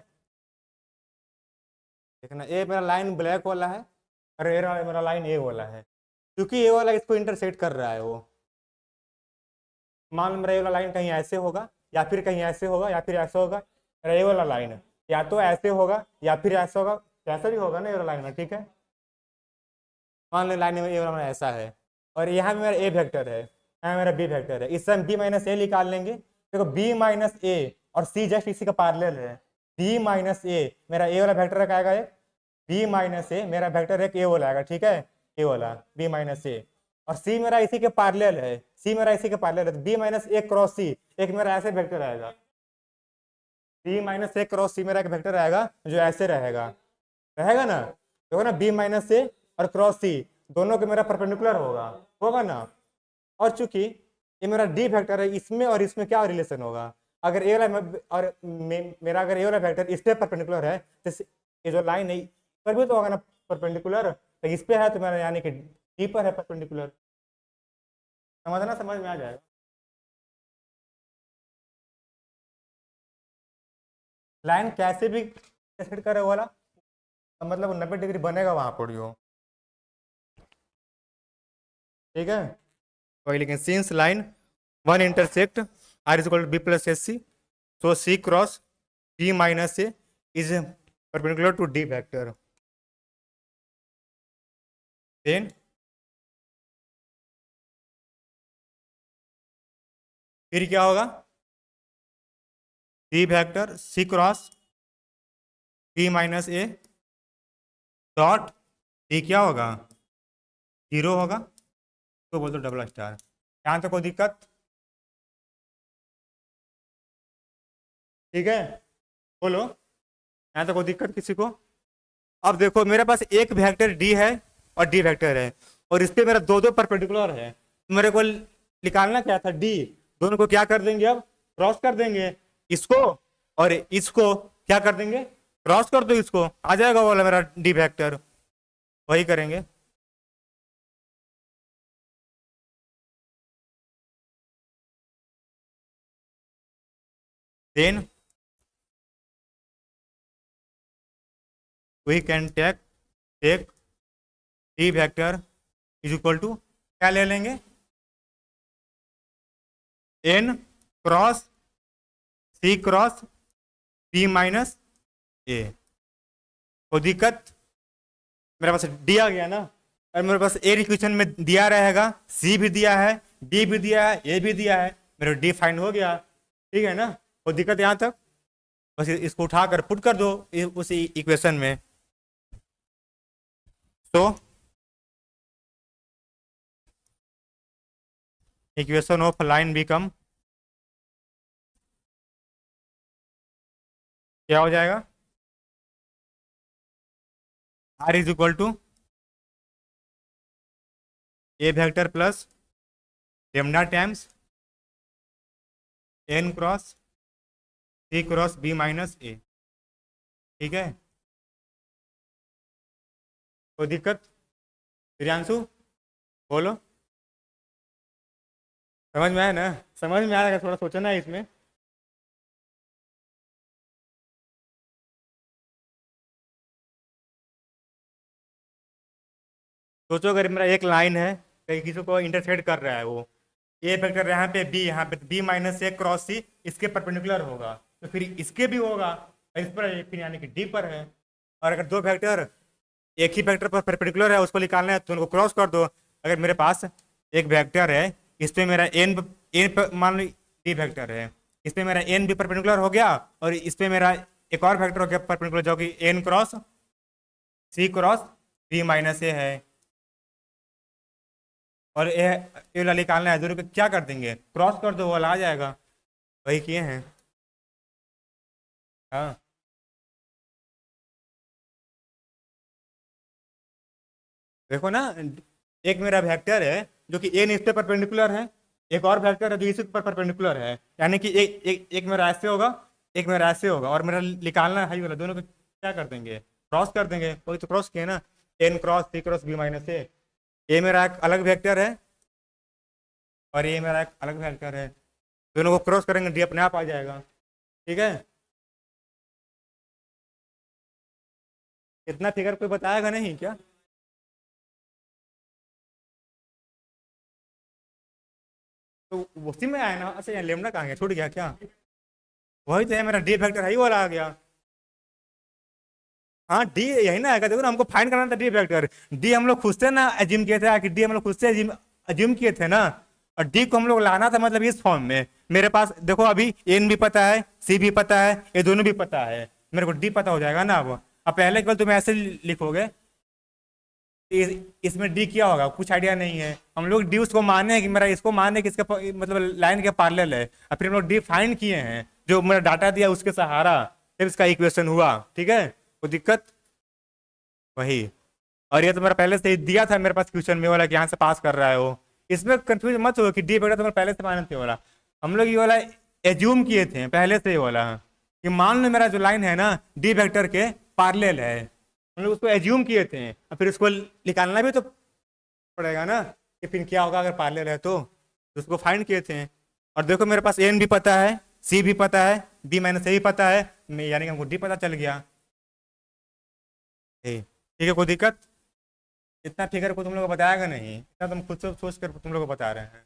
देखना ये मेरा लाइन ब्लैक वाला है, और ये मेरा लाइन ए वाला है, क्योंकि ये वाला इसको इंटरसेक्ट कर रहा है वो, मान लो मेरा ये वाला लाइन कहीं ऐसे होगा, या फिर कहीं ऐसे होगा, या फिर ऐसे होगा, मेरा ये वाला लाइन या तो ऐसे होगा या फिर ऐसा होगा, कैसा भी होगा ना ये वाला लाइन में, ठीक है। मान लो लाइन में ये वाला ऐसा है, और यहाँ पे मेरा ए वेक्टर है, यहाँ मेरा बी वेक्टर है, इससे हम बी माइनस ए निकाल लेंगे, देखो बी माइनस ए और सी जस्ट इसी का पैरेलल है, बी माइनस ए मेरा ए वाला वेक्टर का आएगा, एक बी माइनस ए मेरा वेक्टर एक ए वाला आएगा, ठीक है, ए वाला बी माइनस ए, और सी मेरा इसी के पैरेलल है, सी मेरा इसी के पैरेलल है, तो बी माइनस ए क्रॉस सी एक मेरा ऐसे वेक्टर आएगा, बी माइनस ए क्रॉस सी मेरा एक वेक्टर आएगा जो ऐसे रहेगा, रहेगा ना, देखो ना बी माइनस ए और क्रॉस सी दोनों के मेरा परपेंडिकुलर होगा, होगा ना। और चूंकि ये मेरा डी वेक्टर है, इसमें और इसमें क्या रिलेशन होगा, अगर ए वाला और मेरा अगर ए वाला वेक्टर इस पे परपेंडिकुलर है, तो ये जो लाइन है पर भी तो होगा ना परपेंडिकुलर, तो इस पे है तो मेरा यानी कि डी पर है परपेंडिकुलर, समझना, समझ में आ जाएगा। लाइन कैसे भी सेट करे वाला, मतलब 90 डिग्री बनेगा वहां पर जो, ठीक है, वही, लेकिन since line one intersect r is equal to b plus s c, so c cross b minus a is perpendicular to d vector, then फिर क्या होगा, d vector c cross b minus a dot d क्या होगा, 0 होगा, तो बोल दो double star. यहाँ तक कोई दिक्कत? ठीक है, बोलो, यहाँ तक कोई दिक्कत किसी को? अब देखो मेरे पास एक वेक्टर डी है और डी वेक्टर है, और इस पे मेरा दो दो परपेंडिकुलर है। मेरे को निकालना क्या था, डी। दोनों को क्या कर देंगे, अब क्रॉस कर देंगे, इसको और इसको क्या कर देंगे, क्रॉस कर दो, इसको आ जाएगा वो वाला मेरा डी वेक्टर, वही करेंगे। Then we can take d vector is equal to क्या ले लेंगे, n cross c cross b minus a. कोई दिक्कत? मेरे पास डी आ गया ना, और मेरे पास ए इक्वेशन में दिया रहेगा, सी भी दिया है, डी भी दिया है, ए भी दिया है, मेरा डी फाइंड हो गया। ठीक है ना, कोई दिक्कत यहाँ तक? बस इसको उठाकर पुट कर दो उसी इक्वेशन में। तो इक्वेशन ऑफ लाइन बिकम क्या हो जाएगा, r is equal to A vector plus lambda times n cross c cross b minus a. ठीक है, कोई दिक्कत? प्रियांशु बोलो, समझ में आया ना? समझ में आएगा, थोड़ा सोचना है इसमें। सोचो अगर मेरा एक लाइन है, कहीं किसी को इंटरसेक्ट कर रहा है, वो ए वेक्टर यहाँ पे बी माइनस ए क्रॉस सी इसके परपेंडिकुलर होगा, तो फिर इसके भी होगा, इस पर फिर यानी कि डी पर है। और अगर दो वेक्टर एक ही वेक्टर पर परपेंडिकुलर है, उसको निकालना है तो उनको क्रॉस कर दो। अगर मेरे पास एक वेक्टर है, इस पे मेरा एन एन मान लो डी वेक्टर है, इस पे मेरा एन भी परपेंडिकुलर हो गया, और इस पे मेरा एक और वेक्टर हो गया परपेंडिकुलर, जो कि N cross c cross b minus a है। और ये वाला निकालना है, दोनों को क्या कर देंगे, क्रॉस कर दो, वो वाला आ जाएगा। वही किए हैं। हाँ, देखो ना, एक मेरा वेक्टर है जो कि एन इस पे परपेंडिकुलर है, एक और वेक्टर है जो इसी पर परपेंडिकुलर है, यानी कि एक मेरा ऐसे होगा, एक मेरा ऐसे होगा, और मेरा निकालना है वाला, दोनों को क्या कर देंगे, क्रॉस कर देंगे। वही तो क्रॉस किए ना, N cross c cross b minus ए। ये मेरा एक अलग वेक्टर है और ये मेरा एक अलग वेक्टर है, दोनों को क्रॉस करेंगे, डी अपने आप आ जाएगा। ठीक है, इतना फिगर कोई बताएगा नहीं क्या? तो उसी में आया ना। अच्छा, यहाँ लेमडा कहाँ गया, छूट गया क्या? वही तो है, मेरा डी वेक्टर है ही वाला आ गया। हाँ, डी यही ना आएगा, देखो ना, हमको फाइंड करना था डी वेक्टर। डी हम लोग खुद से ना एज्यूम किए थे कि डी हम लोग खुद से एज्यूम किए थे ना, और डी को हम लोग लाना था, मतलब इस फॉर्म में। मेरे पास देखो अभी एन भी पता है, सी भी पता है, ये दोनों भी पता है, मेरे को डी पता हो जाएगा ना। अब पहले केवल तुम ऐसे लिखोगे, इसमें डी क्या होगा कुछ आइडिया नहीं है। हम लोग डी उसको माने हैं कि मेरा इसको माने कि इसका मतलब लाइन के पैरेलल है, और फिर हम लोग डी फाइंड किए हैं, जो मेरा डाटा दिया उसके सहारा, फिर इसका इक्वेशन हुआ। ठीक है, कोई दिक्कत? वही। और ये तो मेरा पहले से ही दिया था मेरे पास क्वेश्चन में वाला कि यहाँ से पास कर रहा है वो, इसमें कंफ्यूज मत हो कि डी बेटा तो पहले से माने थे वाला। हम लोग ये वाला एज्यूम किए थे पहले से, ये वाला कि मान लो मेरा जो लाइन है ना डी वेक्टर के पैरेलल है, हम लोग उसको एज्यूम किए थे, और फिर उसको निकालना भी तो पड़ेगा ना कि फिर क्या होगा अगर पैरेलल है तो उसको फाइंड किए थे। और देखो मेरे पास एन भी पता है, सी भी पता है, बी माइनस ए भी पता है, यानी कि हमको डी पता चल गया। ठीक है, कोई दिक्कत? इतना फिगर को तुम लोग को बताएगा नहीं, इतना तुम खुद से सोच कर तुम लोग को बता रहे हैं।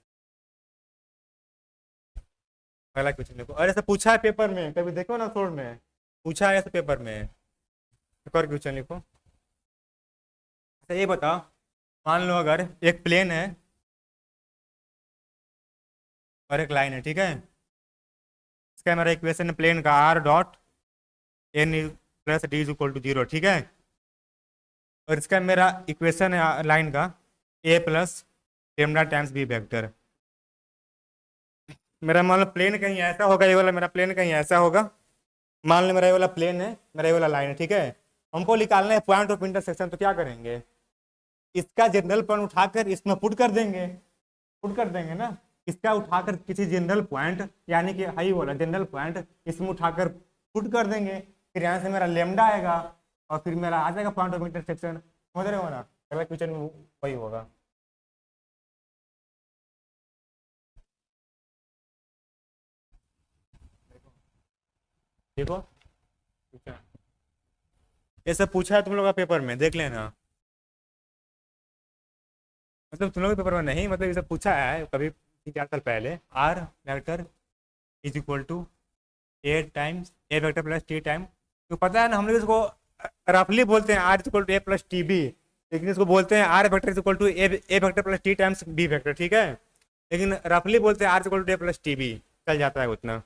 पहला क्वेश्चन देखो, और ऐसा पूछा है पेपर में, कभी देखो ना थोड़ में पूछा है ऐसे पेपर में। एक और क्वेश्चन लिखो। अच्छा ये बताओ, मान लो अगर एक प्लेन है और एक लाइन है, ठीक है, इसका मेरा इक्वेशन प्लेन का r dot n plus d is equal to 0, ठीक है। और इसका मेरा इक्वेशन है लाइन का a plus lambda times B vector. मेरा मान लो प्लेन कहीं ऐसा होगा, ये वाला मेरा प्लेन कहीं ऐसा होगा, मान लो मेरा ये वाला प्लेन है, मेरा ये वाला लाइन है, ठीक है। हमको निकालना है पॉइंट ऑफ इंटरसेक्शन, तो क्या करेंगे, इसका जनरल पॉइंट उठाकर इसमें पुट कर देंगे, पुट कर देंगे ना, इसका उठाकर किसी जनरल पॉइंट यानी कि हाई वाला जनरल पॉइंट इसमें उठाकर पुट कर देंगे, फिर यहाँ से मेरा लेमडा आएगा और फिर मेरा आ जाएगा पॉइंट ऑफ इंटरसेक्शन। समझ रहे हो ना, पहला क्वेश्चन में वही होगा। देखो ये सब पूछा है तुम लोग का पेपर में, देख लेना। मतलब तुम लोग के पेपर में नहीं, मतलब ये सब पूछा है कभी 3-4 साल पहले। R vector is equal to a times a vector plus t time, तो पता है ना हम लोग इसको रफली बोलते हैं r is equal to A plus t b, लेकिन इसको बोलते हैं r vector is equal to A vector plus T times B vector, ठीक है। लेकिन रफली बोलते हैं r is equal to A plus t b, चल जाता है उतना।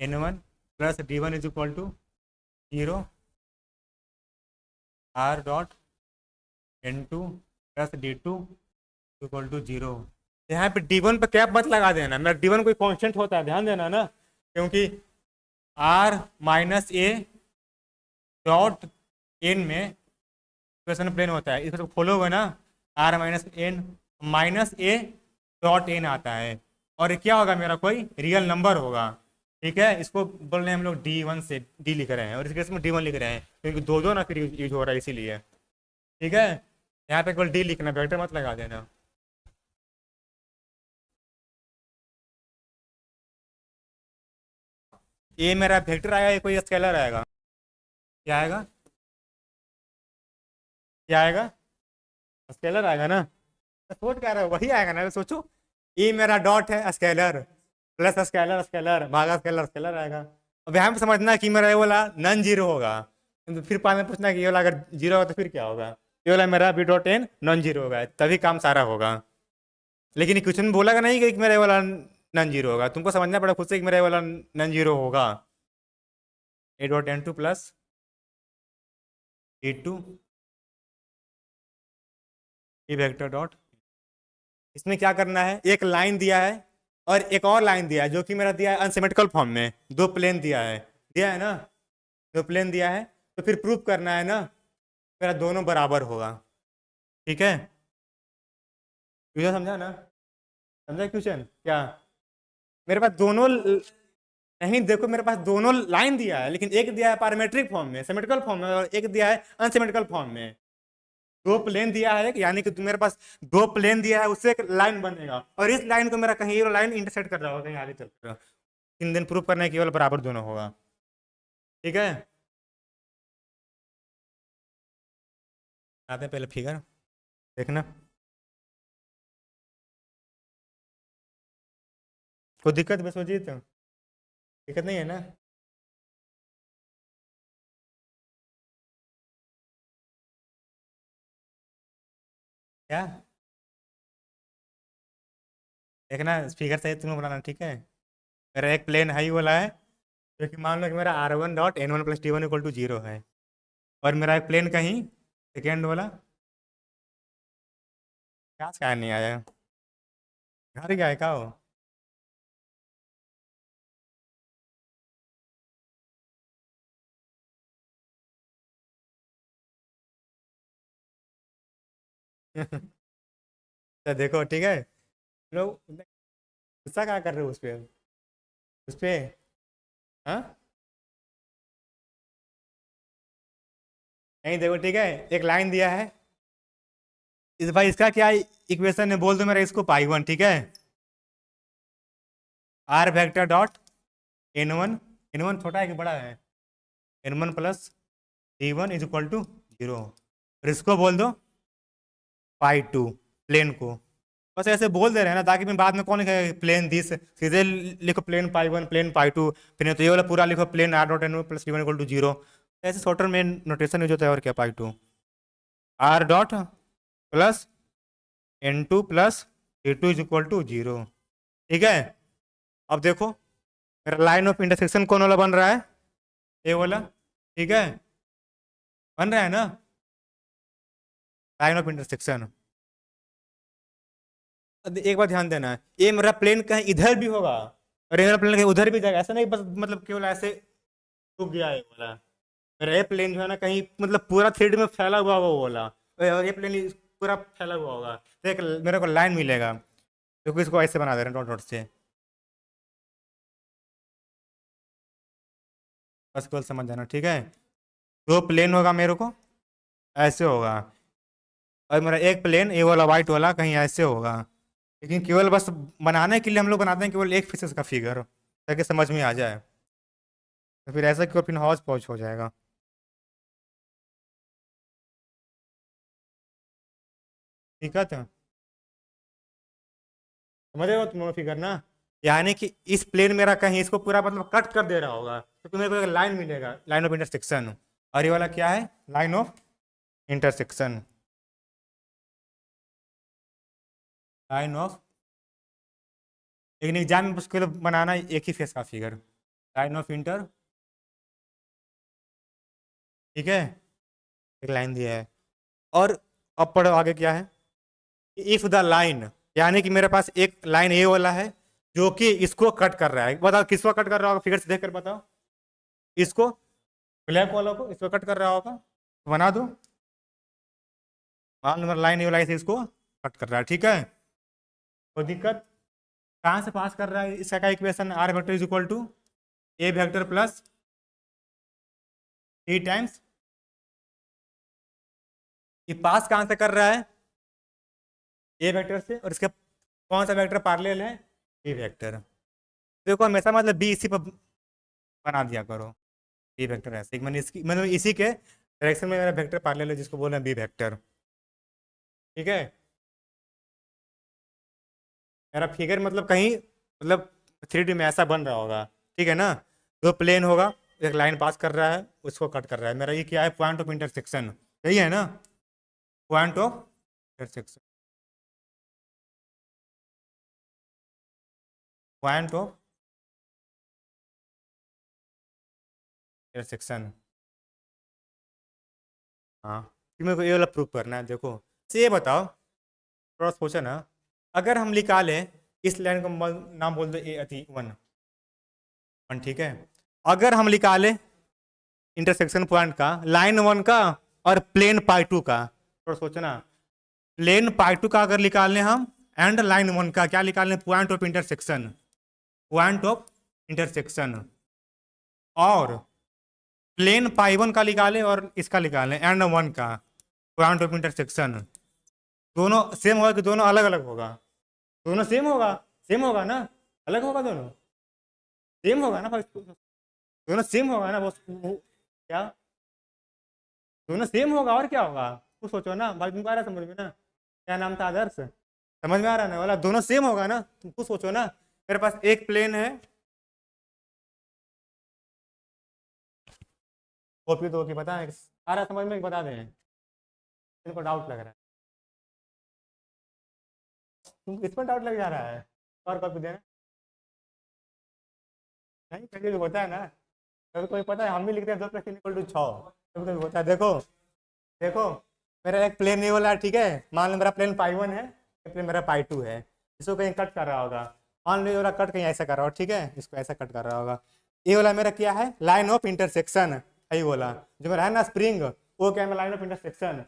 n1 plus d1 is equal to 0 r dot n2 plus d2 equal to 0। यहाँ पे d1 पे कैप मत लगा देना, मेरा d1 कोई कांस्टेंट होता है, ध्यान देना ना, क्योंकि r minus a dot n में इक्वेशन प्लेन होता है, इसको फॉलो हुआ ना, r minus a dot n आता है, और ये क्या होगा, मेरा कोई रियल नंबर होगा, ठीक है। इसको बोल रहे हैं हम लोग D1 से D लिख रहे हैं, और इस केस में D1 लिख रहे हैं क्योंकि दो दो ना फिर यूज हो रहा है इसीलिए, ठीक है। यहाँ पे केवल D लिखना, वेक्टर मत लगा देना। ये मेरा वेक्टर आएगा, ये कोई स्केलर आएगा, क्या आएगा, क्या आएगा, स्केलर आएगा ना, सोच क्या रहा है, वही आएगा ना, सोचो। ये मेरा डॉट है, स्केलर प्लस स्केलर स्केलर भागा स्केलर स्केलर आएगा। अब यहाँ पे समझना कि मेरा ये वाला नॉन जीरो होगा, तो फिर बाद में पूछना कि ये वाला अगर जीरो होगा तो फिर क्या होगा, ये वाला मेरा b dot n non zero होगा, तभी काम सारा होगा। लेकिन क्वेश्चन में बोला नहीं कि मेरा ये वाला नॉन जीरो होगा, तुमको समझना पड़ा खुद से कि मेरा ये वाला नॉन जीरो होगा। A dot n two plus a two e vector dot, इसमें क्या करना है, एक लाइन दिया है और एक और लाइन दिया है जो कि मेरा दिया है अनसिमेट्रिकल फॉर्म में, दो प्लेन दिया है ना, दो प्लेन दिया है, तो फिर प्रूफ करना है ना मेरा दोनों बराबर होगा, ठीक है। क्वेश्चन समझा ना, समझा क्वेश्चन क्या, मेरे पास दोनों नहीं, देखो मेरे पास दोनों लाइन दिया है, लेकिन एक दिया है पैरामेट्रिक फॉर्म में सिमेट्रिकल फॉर्म में, और एक दिया है अनसिमेट्रिकल फॉर्म में। दो प्लेन दिया है यानी कि मेरे पास दो प्लेन दिया है, उससे एक लाइन बनेगा, और इस लाइन को मेरा कहीं ये लाइन इंटरसेक्ट कर रहा होगा कहीं आगे चलकर, 3 दिन प्रूफ करना है केवल बराबर दोनों होगा, ठीक है। आते हैं पहले फिगर देखना, कोई दिक्कत विश्वजीत, दिक्कत नहीं है ना। क्या देखना, फिगर सही तुम्हें बनाना, ठीक है। मेरा एक प्लेन हाई वाला है, जो कि मान लो कि मेरा r1 dot n1 plus t1 equal to 0 है, और मेरा एक प्लेन कहीं सेकेंड वाला, क्या नहीं आया, घर गया है क्या हो तो देखो, ठीक है, लोग गुस्सा क्या कर रहे हो उस पे, उस पे, हाँ नहीं, देखो ठीक है, एक लाइन दिया है, इस भाई इसका क्या इक्वेशन है बोल दो मेरा, इसको पाई 1, ठीक है। R vector dot n one छोटा है कि बड़ा है, n1 plus d1 is equal to 0, और इसको बोल दो पाई 2, प्लेन को। बस ऐसे बोल दे रहे हैं ना, ताकि मैं बाद में कौन लिखे प्लेन दिस, सीधे लिखो प्लेन पाई 1 प्लेन पाई 2, फिर नहीं तो ये वाला पूरा लिखो plane r dot n plus d1 equal to 0, ऐसे शॉर्टर में नोटेशन यूज होता है, और क्या pi 2 r dot plus n2 plus A2 is equal to 0। ठीक है, अब देखो मेरा लाइन ऑफ इंटरसेक्शन कौन वाला बन रहा है, ए वाला। ठीक है, बन रहा है ना लाइन ऑफ इंटरसेक्शन। एक बार ध्यान देना, ये मेरा प्लेन कहीं इधर भी होगा और ये मेरा प्लेन कहीं उधर भी जाएगा, ऐसा नहीं बस मतलब केवल ऐसे रुक गया है ये वाला। मेरा ये प्लेन जो है ना कहीं मतलब पूरा 3D में फैला हुआ होगा वो वाला, और ये प्लेन पूरा फैला हुआ होगा, तो एक मेरे को लाइन मिलेगा। देखो इसको ऐसे बना दे रहे हैं डॉट डॉट से, बस केवल समझ जाना। ठीक है, दो प्लेन होगा मेरे को ऐसे होगा, और मेरा एक प्लेन ये वाला वाइट वाला कहीं ऐसे होगा। लेकिन केवल बस बनाने के लिए हम लोग बनाते हैं केवल एक फेसेस का फिगर, ताकि समझ में आ जाए। तो फिर ऐसा क्यों, फिर हौच पौच हो जाएगा। ठीक है, तो समझ रहे हो तुम लोग फिगर ना, यानी कि इस प्लेन मेरा कहीं इसको पूरा मतलब कट कर दे रहा होगा, तो तुम्हें को एक लाइन मिलेगा, लाइन ऑफ इंटरसेक्शन। और ये वाला क्या है, line of intersection, line of. लेकिन एग्जाम में उसके लिए बनाना एक ही फेस का फिगर, लाइन ऑफ इंटर। ठीक है, एक लाइन दिया है। और अब पढ़ो आगे क्या है, इफ द लाइन, यानी कि मेरे पास एक लाइन ए वाला है जो कि इसको कट कर रहा है। बताओ किसको कट कर रहा होगा, फिगर से देख कर बताओ। इसको, ब्लैक वाला को इसको कट कर रहा होगा, बना दो। मान लो लाइन ए वाला से इसको कट कर रहा है। ठीक है, कोई दिक्कत, कहाँ से पास कर रहा है इसका का equation, are vector is equal to A vector plus T times, ये पास कहाँ से कर रहा है, ए वेक्टर से, और इसके कौन सा वेक्टर पैरेलल है, बी वेक्टर। देखो हमेशा मतलब बी इसी पर बना दिया करो, बी वेक्टर ऐसे मैंने इसी के डायरेक्शन में मेरा वेक्टर पैरेलल है जिसको बोल रहे हैं बी वेक्टर। ठीक है, मेरा फिगर मतलब कहीं मतलब 3D में ऐसा बन रहा होगा। ठीक है ना, दो प्लेन होगा, एक लाइन पास कर रहा है उसको कट कर रहा है, मेरा ये क्या है, पॉइंट ऑफ इंटरसेक्शन। सही है ना, point of intersection, point of intersection. हाँ, फिर मेरे को ये वाला प्रूफ करना है। देखो तो ये बताओ, थोड़ा सोचा ना, अगर हम निकालें इस लाइन को नाम बोल दो ए अति वन वन। ठीक है, अगर हम निकालें इंटरसेक्शन पॉइंट का लाइन वन का और प्लेन पाई टू का, थोड़ा सोचना, प्लेन पाई टू का अगर निकालने हम एंड लाइन वन का क्या निकालने, point of intersection, point of intersection. और प्लेन पाई वन का निकालें और इसका निकालें एंड वन का पॉइंट ऑफ इंटरसेक्शन, दोनों सेम होगा कि दोनों अलग अलग होगा, दोनों सेम होगा, सेम होगा ना, अलग होगा, दोनों सेम होगा ना भाई, दोनों सेम होगा ना क्या, दोनों सेम होगा और क्या होगा, कुछ सोचो ना भाई, तुमको आ रहा है समझ में ना, क्या नाम था, आदर्श, समझ में आ रहा है ना, वाला दोनों सेम होगा ना, तुम कुछ सोचो ना। मेरे पास एक प्लेन है, कॉपी दो की बता, आ रहा है समझ में, बता दें, इनको डाउट लग रहा है, तुमको इस पर डाउट लग जा रहा है, और कॉपी देना, नहीं कभी भी होता है ना, कभी कोई पता है, हम भी लिखते हैं 2+3=6, कभी कभी होता है। देखो देखो, मेरा एक प्लेन ये वाला है। ठीक है, मान लो मेरा प्लेन पाई वन है, एक प्लेन मेरा पाई टू है, इसको कहीं कट कर रहा होगा, मान लो ये वाला कट कहीं ऐसा कर रहा होगा। ठीक है, इसको ऐसा कट कर रहा होगा, ये वाला मेरा क्या है, लाइन ऑफ इंटरसेक्शन है, ये वाला जो मेरा है ना स्प्रिंग, वो क्या है, लाइन ऑफ इंटरसेक्शन।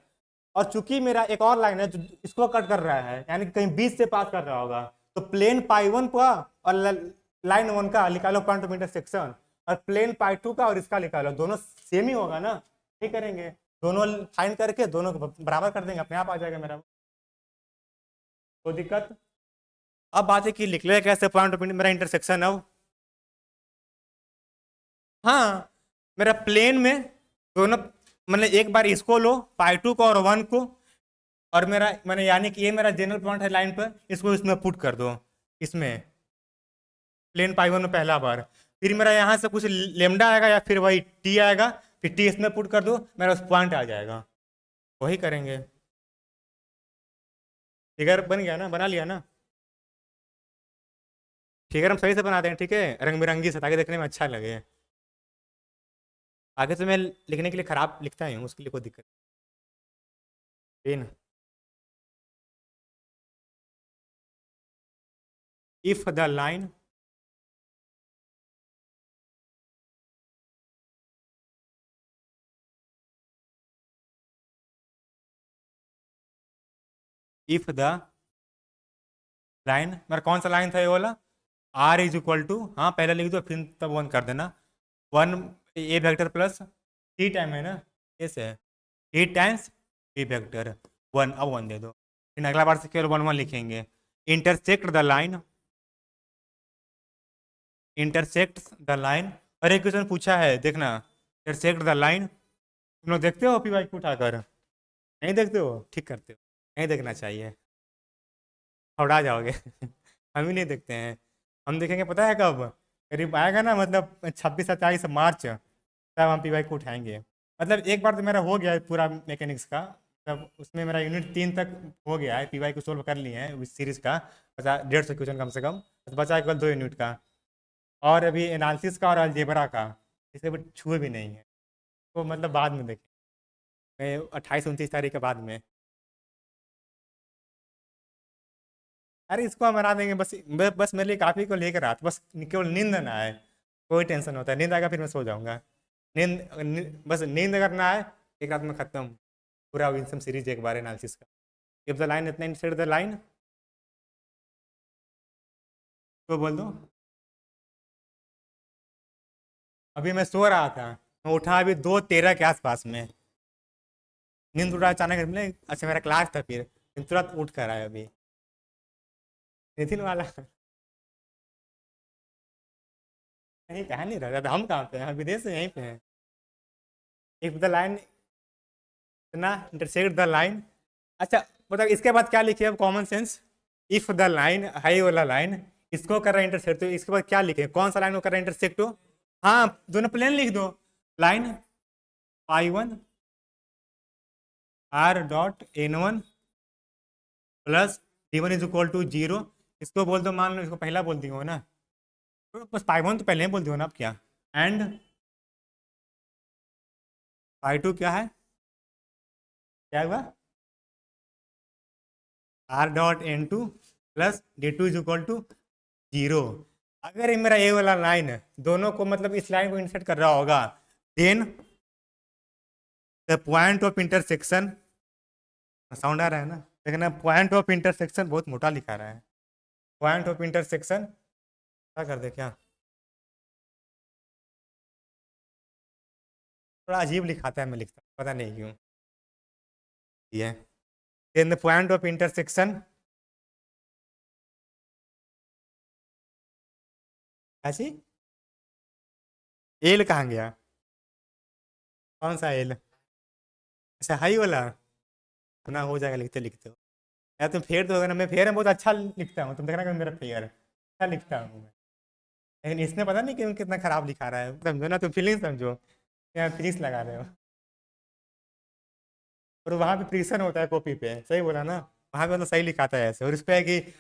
और चूंकि मेरा एक और लाइन है जो इसको कट कर रहा है, यानी कि कहीं बीच से पास कर रहा होगा, तो प्लेन पाई वन का और लाइन वन का निकालो पॉइंट ऑफ इंटरसेक्शन, और प्लेन पाई टू का और इसका निकालो, दोनों सेम ही होगा ना, ठीक करेंगे, दोनों फाइंड करके दोनों को बराबर कर देंगे, अपने आप आ जाएगा मेरा, कोई दिक्कत। अब बात है कि लिख ले कैसे पॉइंट ऑफ मेरा इंटरसेक्शन है, हाँ मेरा प्लेन में दोनों, मैंने एक बार इसको लो पाई टू को और वन को, और मेरा मैंने यानी कि ये मेरा जनरल पॉइंट है लाइन पर, इसको इसमें पुट कर दो, इसमें प्लेन पाई वन में पहला बार, फिर मेरा यहाँ से कुछ लेमडा आएगा या फिर वही टी आएगा, फिर टी इसमें पुट कर दो, मेरा उस पॉइंट आ जाएगा, वही करेंगे। फिगर बन गया ना, बना लिया ना। फिगर हम सही से बनाते हैं, ठीक है, रंग बिरंगी से, ताकि देखने में अच्छा लगे। आगे तो मैं लिखने के लिए खराब लिखता ही हूँ, उसके लिए कोई दिक्कत नहीं। If the line if the line, मेरा कौन सा लाइन था ये वाला, आर इज इक्वल टू, हाँ पहले लिख दो फिर तब वन कर देना, one a vector plus t time है ना, ऐसे है t times B vector one, अब वन दे दो, फिर अगला बार से केवल वन वन लिखेंगे। Intersect the line, intersect the line, और एक क्वेश्चन पूछा है देखना, इंटरसेक्ट द लाइन, तुम लोग देखते हो पी वाई को उठाकर, नहीं देखते हो, ठीक करते हो, नहीं देखना चाहिए, हवड़ा जाओगे हम ही नहीं देखते हैं। हम देखेंगे पता है कब, करीब आएगा ना, मतलब 26-27 मार्च, तब हम पी वाई को उठाएंगे। मतलब एक बार तो मेरा हो गया है पूरा मैकेनिक्स का, मतलब उसमें मेरा यूनिट 3 तक हो गया है, पी वाई को सोल्व कर लिए हैं उस सीरीज का, 150 क्वेश्चन कम से कम, बस बचा है केवल 2 यूनिट का, और अभी एनालिसिस का और अलजेब्रा का, इसे भी छुए भी नहीं है, तो मतलब बाद में देखें, 28-29 तारीख के बाद में। अरे इसको हम बना देंगे, बस बस मेरे लिए काफ़ी को लेकर आता, बस केवल नींद ना आए, कोई टेंशन होता है, नींद आएगा फिर मैं सो जाऊंगा। बस नींद अगर ना आए, एक रात में खत्म पूरा विंसम सीरीज एक बार एनालिसिस का। इफ द लाइन, इतना इंसर्ट द लाइन, तो बोल दो। अभी मैं सो रहा था, मैं उठा अभी 2:13 के आसपास में, नींद उठा अचानक, अच्छा मेरा क्लास था, फिर तुरंत उठ कर आया अभी, नितिन वाला कहीं कहा नहीं रहता था, हम कहाँ पे हैं, हम विदेश से यहीं पे हैं। इफ द लाइन, इतना इंटरसेक्ट द लाइन, अच्छा मतलब इसके बाद क्या लिखे अब, common sense, if the line high वाला लाइन इसको कर रहा है इंटरसेक्ट, तो इसके बाद क्या लिखे, कौन सा लाइन को कर रहा है इंटरसेक्ट हो, हाँ दोनों प्लेन लिख दो, line I1 r dot N1 plus D1 is equal to 0, इसको बोल दो, मान लो इसको पहला बोल दी हो ना, तो बस पाई 1 तो पहले ही बोल दियो ना, अब क्या, एंड पाई 2 क्या है, क्या हुआ, r dot N2 plus D2 is equal to 0। अगर ये मेरा ए वाला लाइन है, दोनों को मतलब इस लाइन को इंसर्ट कर रहा होगा, then the point of intersection, sound आ रहा है ना, देखना पॉइंट ऑफ इंटरसेक्शन बहुत मोटा लिखा रहा है, पॉइंट ऑफ इंटरसेक्शन क्या कर दे क्या, थोड़ा अजीब लिखाता है, मैं लिखता पता नहीं क्यों ये, then the point of intersection, ऐसी एल कहाँ गया, कौन सा एल, अच्छा हाई वाला, ना हो जाएगा लिखते लिखते हो, या तुम फेयर तो होगा ना, मैं फेयर में बहुत अच्छा लिखता हूँ, तुम देखना कि मेरा फेयर अच्छा लिखता हूँ मैं, लेकिन इसने पता नहीं क्यों कितना खराब लिखा रहा है, समझो ना, तुम फीलिंग समझो, या फिनिश लगा रहे हो, और वहाँ पे फ्रिक्शन होता है कॉपी पे, सही बोला ना, वहाँ पे मतलब सही लिखाता है ऐसे, और इस पे है कि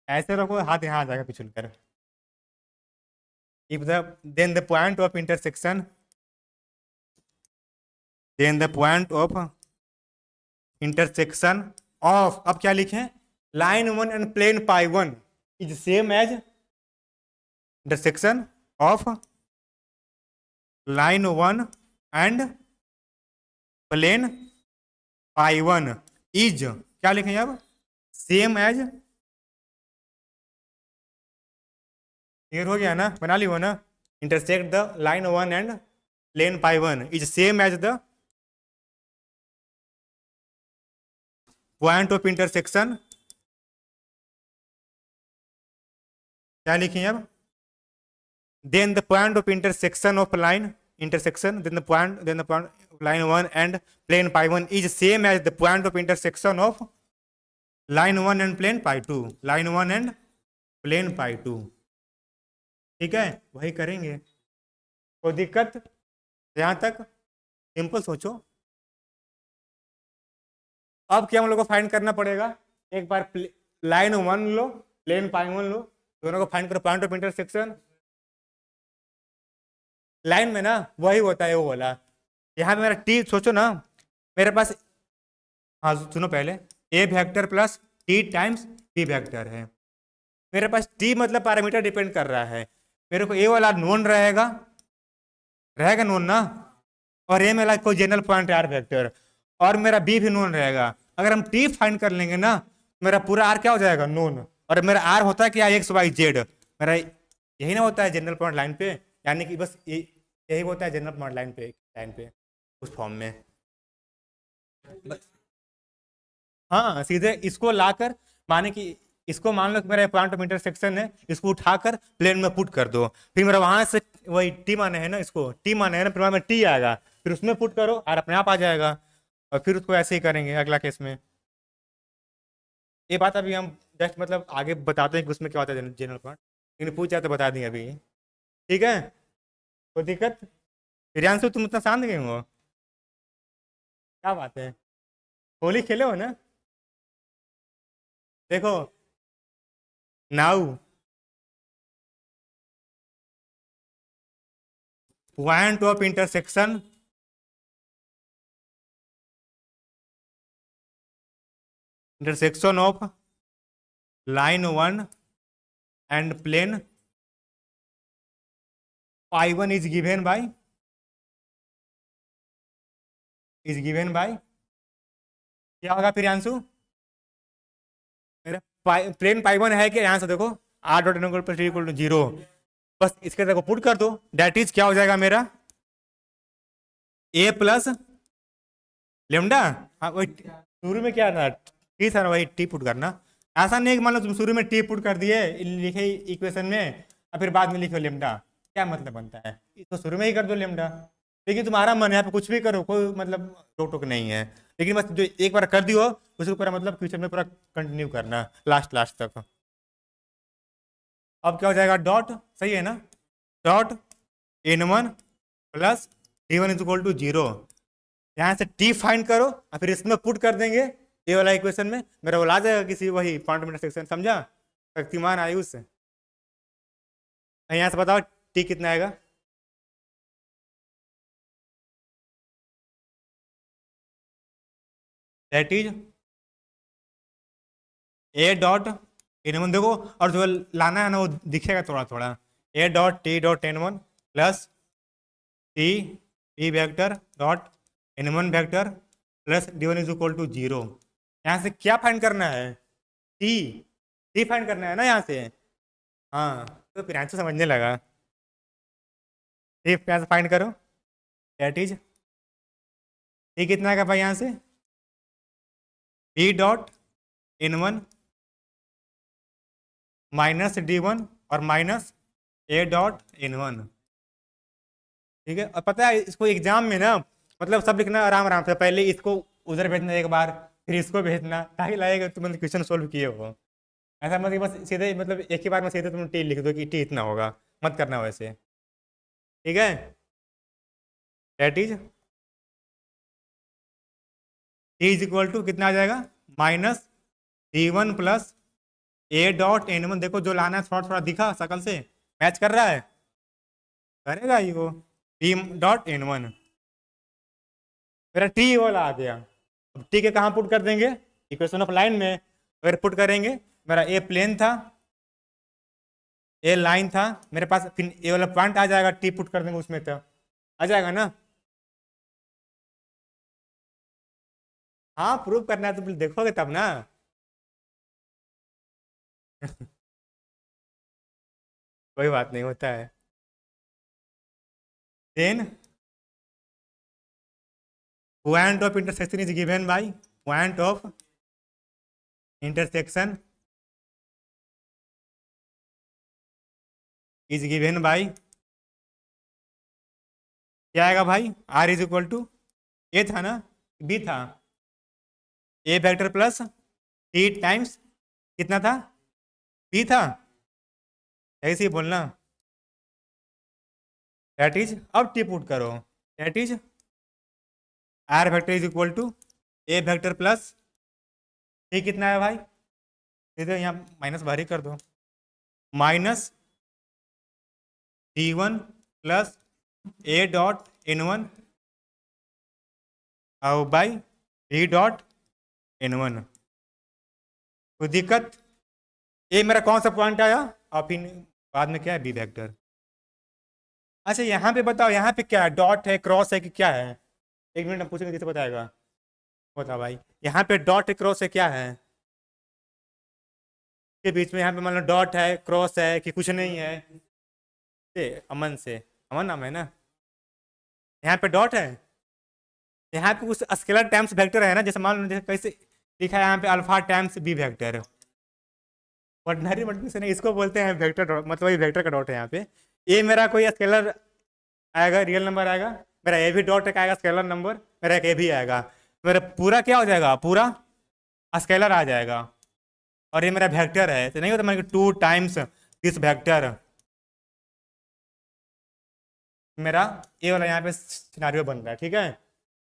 ऐसे रखो हाथ यहाँ आ जाएगा पिछुल कर, if the then the point of intersection, then the point of intersection of, अब क्या लिखें, line 1 and plane pi 1 is same as intersection of line 1 and plane pi 1 is, क्या लिखें अब, सेम एज, क्लियर हो गया ना, बना लियो ना, intersect the line 1 and plane pi 1 is same as the point of intersection, क्या लिखें अब, then the point of intersection of line intersection, then the point line 1 and plane pi 1 is same as the point of intersection of line 1 and plane pi 2, line 1 and plane pi 2, ठीक है, वही करेंगे, कोई दिक्कत यहाँ तक, simple सोचो। अब क्या हम लोग को फाइंड करना पड़ेगा, एक बार लाइन 1 लो, प्लेन पाई 1 लो, दोनों को फाइंड करो, पॉइंट ऑफ इंटरसेक्शन लाइन में ना वही होता है वो वाला। यहाँ पे मेरा टी सोचो ना, मेरे पास, हाँ सुनो पहले, a vector plus T times B vector है। मेरे पास टी मतलब पैरामीटर डिपेंड कर रहा है, मेरे को ए वाला नोन रहेगा, रहेगा नोन ना, और ए मेरा कोई जनरल पॉइंट है आर वेक्टर, और मेरा बी भी नोन रहेगा। अगर हम टी फाइंड कर लेंगे ना, मेरा पूरा आर क्या हो जाएगा, नोन। और मेरा आर होता है क्या, एक्स वाई जेड, मेरा यही ना होता है जनरल पॉइंट लाइन पे, यानी कि बस यही होता है जनरल पॉइंट लाइन पे उस फॉर्म में। हाँ सीधे इसको लाकर, माने कि इसको मान लो कि मेरा पॉइंट ऑफ इंटरसेक्शन है, इसको उठाकर प्लेन में पुट कर दो, फिर मेरा वहां से वही टी माने है ना, इसको टी माने है ना, फिर वहां में टी आएगा, फिर उसमें पुट करो और अपने आप आ जाएगा। और फिर उसको ऐसे ही करेंगे अगला केस में। ये बात अभी हम जस्ट मतलब आगे बताते हैं कि उसमें क्या होता है जनरल पॉइंट, लेकिन पूछ जाए तो बता देंगे अभी। ठीक है, कोई दिक्कत? प्रियांशु तुम इतना शांत गए हो, क्या बात है, होली खेले हो ना? देखो now point of intersection of line one and plane pi one is given by क्या होगा प्रियांशु? मेरा प्लेन पाई वन है कि यहाँ से देखो r dot equal to zero, बस इसके देखो पुट कर दो, डेट इज क्या हो जाएगा मेरा, ए प्लस लेमडा। हाँ वही शुरू में क्या था, टी था ना, वही टी पुट करना। ऐसा नहीं है कि मान लो तुम शुरू में टी पुट कर दिए लिखे इक्वेशन में, और फिर बाद में लिखो लेमडा, क्या मतलब बनता है, इसको शुरू में ही कर दो लेमडा। लेकिन तुम्हारा मन है, यहाँ पे कुछ भी करो, कोई मतलब रोक टोक नहीं है, लेकिन बस जो एक बार कर दियो उसको पूरा मतलब फ्यूचर में पूरा कंटिन्यू करना लास्ट लास्ट तक। अब क्या हो जाएगा, डॉट, सही है ना, dot n one plus d one is equal to zero, यहाँ से टी फाइंड करो और फिर इसमें पुट कर देंगे ये वाला इक्वेशन में, मेरा वो ला जाएगा किसी वही पॉइंट ऑफ इंटरसेक्शन, समझा, शक्तिमान आयुष। यहाँ से बताओ टी कितना आएगा, that is a dot n one, देखो और जो लाना है ना वो दिखेगा थोड़ा थोड़ा, a dot t dot n one plus t t vector dot n one vector plus d one is equal to zero. यहाँ से क्या फाइंड करना है, टी, टी फाइंड करना है ना यहाँ से। हाँ तो फिर आंसर समझने लगा, टी यहाँ से फाइंड करो, दैट इज टी कितना का भाई यहाँ से, t dot n one minus d one और minus a dot n one. ठीक है, और पता है इसको एग्जाम में ना मतलब सब लिखना आराम आराम से, पहले इसको उधर भेजना एक बार, फिर इसको भेजना, ताकि लगेगा तुम मतलब क्वेश्चन सोल्व किए हो। ऐसा मतलब बस सीधे मतलब एक ही बार में सीधे तुम टी लिख दो कि टी इतना होगा, मत करना वैसे। ठीक है, that is t is equal to कितना आ जाएगा, minus d one plus a dot n one, देखो जो लाना है थोड़ा थोड़ा दिखा शकल से, मैच कर रहा है, करेगा ये वो, टी डॉट एन वन, मेरा टी वाला आ गया। अब टी के कहाँ पुट कर देंगे, इक्वेशन ऑफ लाइन में, अगर पुट करेंगे, मेरा ए प्लेन था, ए लाइन था मेरे पास, फिर ए वाला पॉइंट आ जाएगा, टी पुट कर देंगे उसमें तो आ जाएगा ना। हाँ प्रूव करना है तो देखोगे तब ना। कोई बात नहीं, होता है। Then point of intersection is given by, point of intersection is given by, क्या आएगा भाई, r is equal to, a था ना, बी था, ए वेक्टर प्लस टी टाइम्स कितना था, बी था, ऐसे ही बोलना, दैट इज, अब टी पुट करो, that is r vector is equal to A vector plus t कितना है भाई, सीधे यहाँ माइनस बाहर ही कर दो, minus D1 plus A dot N1 और बाई B डॉट N1। कोई दिक्कत? ये मेरा कौन सा पॉइंट आया? और फिर बाद में क्या है? B vector. अच्छा यहाँ पे बताओ, यहाँ पे क्या है? डॉट है, क्रॉस है कि क्या है? एक मिनट हम पूछेंगे, किसे बताएगा? बता भाई, यहाँ पे डॉट है, क्रॉस है, क्या है के बीच में? यहाँ पे मान लो डॉट है, क्रॉस है कि कुछ नहीं है? ये अमन से, अमन नाम है ना? यहाँ पे डॉट है, यहाँ पे कुछ स्केलर टाइम्स वेक्टर है ना? जैसे मान लो, जैसे कैसे लिखा है यहाँ पे, alpha times B vector. Ordinary multiplication है, इसको बोलते हैं वेक्टर डॉट, मतलब ये वेक्टर का डॉट है यहाँ पे। ये मेरा कोई स्केलर आएगा, रियल नंबर आएगा, मेरा ए भी डॉट एक आएगा स्केलर नंबर, मेरा एक ए भी आएगा, मेरा पूरा क्या हो जाएगा? पूरा स्केलर आ जाएगा। और ये मेरा वेक्टर है, तो नहीं होता मतलब 2 टाइम्स दिस वेक्टर। मेरा ए वाला यहाँ पे सिनारियो बन रहा है, ठीक है?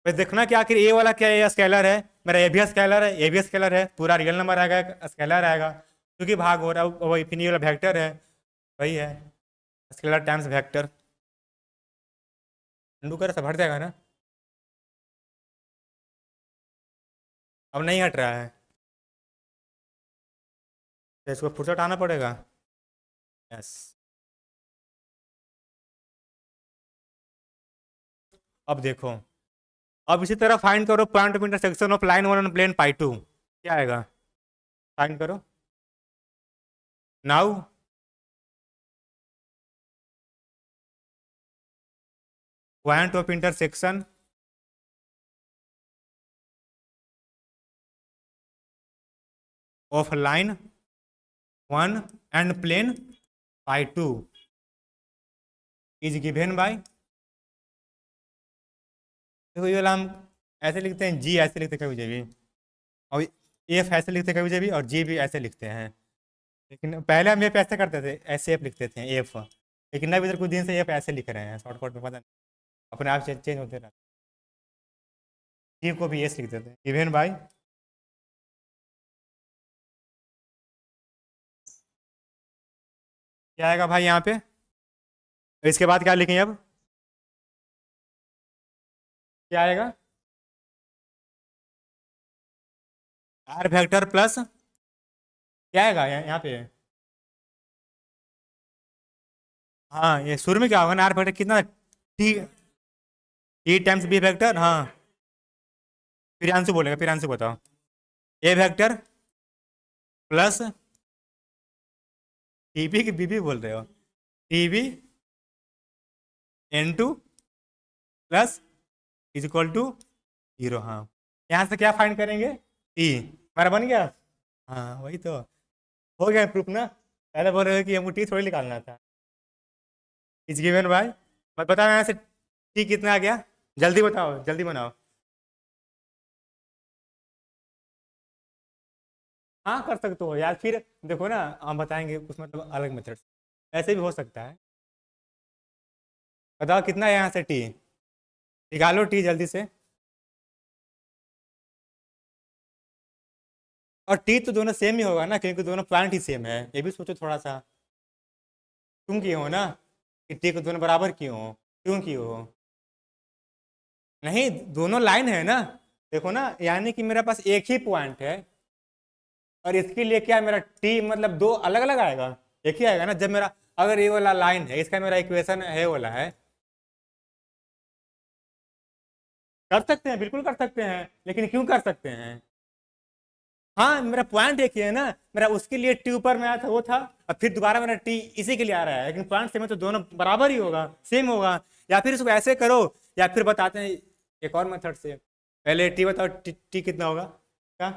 बस देखना कि आखिर ए वाला क्या है? स्केलर है, मेरा ए भी स्केलर है, ए भी स्केलर है, पूरा रियल नंबर आएगा, स्केलर आएगा, क्योंकि भाग हो रहा है वही, फिर ये वाला वेक्टर है, वही है स्केलर टाइम्स वेक्टर। अंडू कर सब हट जाएगा ना? अब नहीं हट रहा है, तो इसको फुर्सत आना पड़ेगा। यस। अब देखो, अब इसी तरह फाइंड करो point of intersection of line 1 and plane pi 2। क्या आएगा? फाइंड करो now. Point of intersection of line 1 and plane pi 2 is given by, देखो ये वाला हम ऐसे लिखते हैं, जी ऐसे लिखते हैं कभी भी, और एफ ऐसे लिखते हैं कभी भी, और जी भी ऐसे लिखते हैं। लेकिन पहले हम एफ ऐसे करते थे, ऐसे एफ लिखते थे एफ, लेकिन अब इधर कुछ दिन से एफ ऐसे लिख रहे हैं शॉर्टकट में, पता नहीं अपने आप चेंज होते रहते। जी को भी एस लिख देते हैं, गिवन बाय क्या आएगा भाई यहाँ पे? इसके बाद क्या लिखेंगे अब? क्या आएगा? आर वेक्टर प्लस क्या आएगा यहाँ पे? हाँ, ये शुरू में क्या होगा ना? आर वेक्टर कितना? T, t times B vector. हाँ, प्रियांशु बोलेगा, प्रियांशु बताओ। ए वेक्टर प्लस टीबी की बीबी बोल रहे हो? T b N2 plus is equal to 0। हाँ, यहाँ से क्या फाइंड करेंगे? टी। हमारा बन गया। हाँ वही तो, हो गया प्रूफ ना? पहले बोल रहे हो कि हमको टी थोड़ी निकालना था। इज गिवन बाय, मैं बताओ यहाँ से टी कितना आ गया? जल्दी बताओ, जल्दी बनाओ। हाँ कर सकते हो यार, फिर देखो ना, हम बताएंगे कुछ मतलब अलग मेथड, ऐसे भी हो सकता है। बताओ कितना है यहाँ से टी? निकालो टी जल्दी से। और टी तो दोनों सेम ही होगा ना, क्योंकि दोनों प्लांट ही सेम है, ये भी सोचो थोड़ा सा। तुम किए हो ना कि टी को दोनों बराबर किए हो? क्यों किए हो? नहीं, दोनों लाइन है ना, देखो ना, यानी कि मेरे पास एक ही पॉइंट है, और इसके लिए क्या मेरा टी मतलब दो अलग अलग आएगा? एक ही आएगा ना? जब मेरा, अगर ये वाला लाइन है, इसका मेरा इक्वेशन है वाला है, कर सकते हैं, बिल्कुल कर सकते हैं, लेकिन क्यों कर सकते हैं? हाँ, मेरा पॉइंट एक ही है ना, मेरा उसके लिए टी ऊपर में आया था वो था, और फिर दोबारा मेरा टी इसी के लिए आ रहा है, लेकिन पॉइंट सेम है तो दोनों बराबर ही होगा, सेम होगा। या फिर इसको ऐसे करो, या फिर बताते हैं एक और मेथड से। पहले टी बताओ, टी कितना होगा? क्या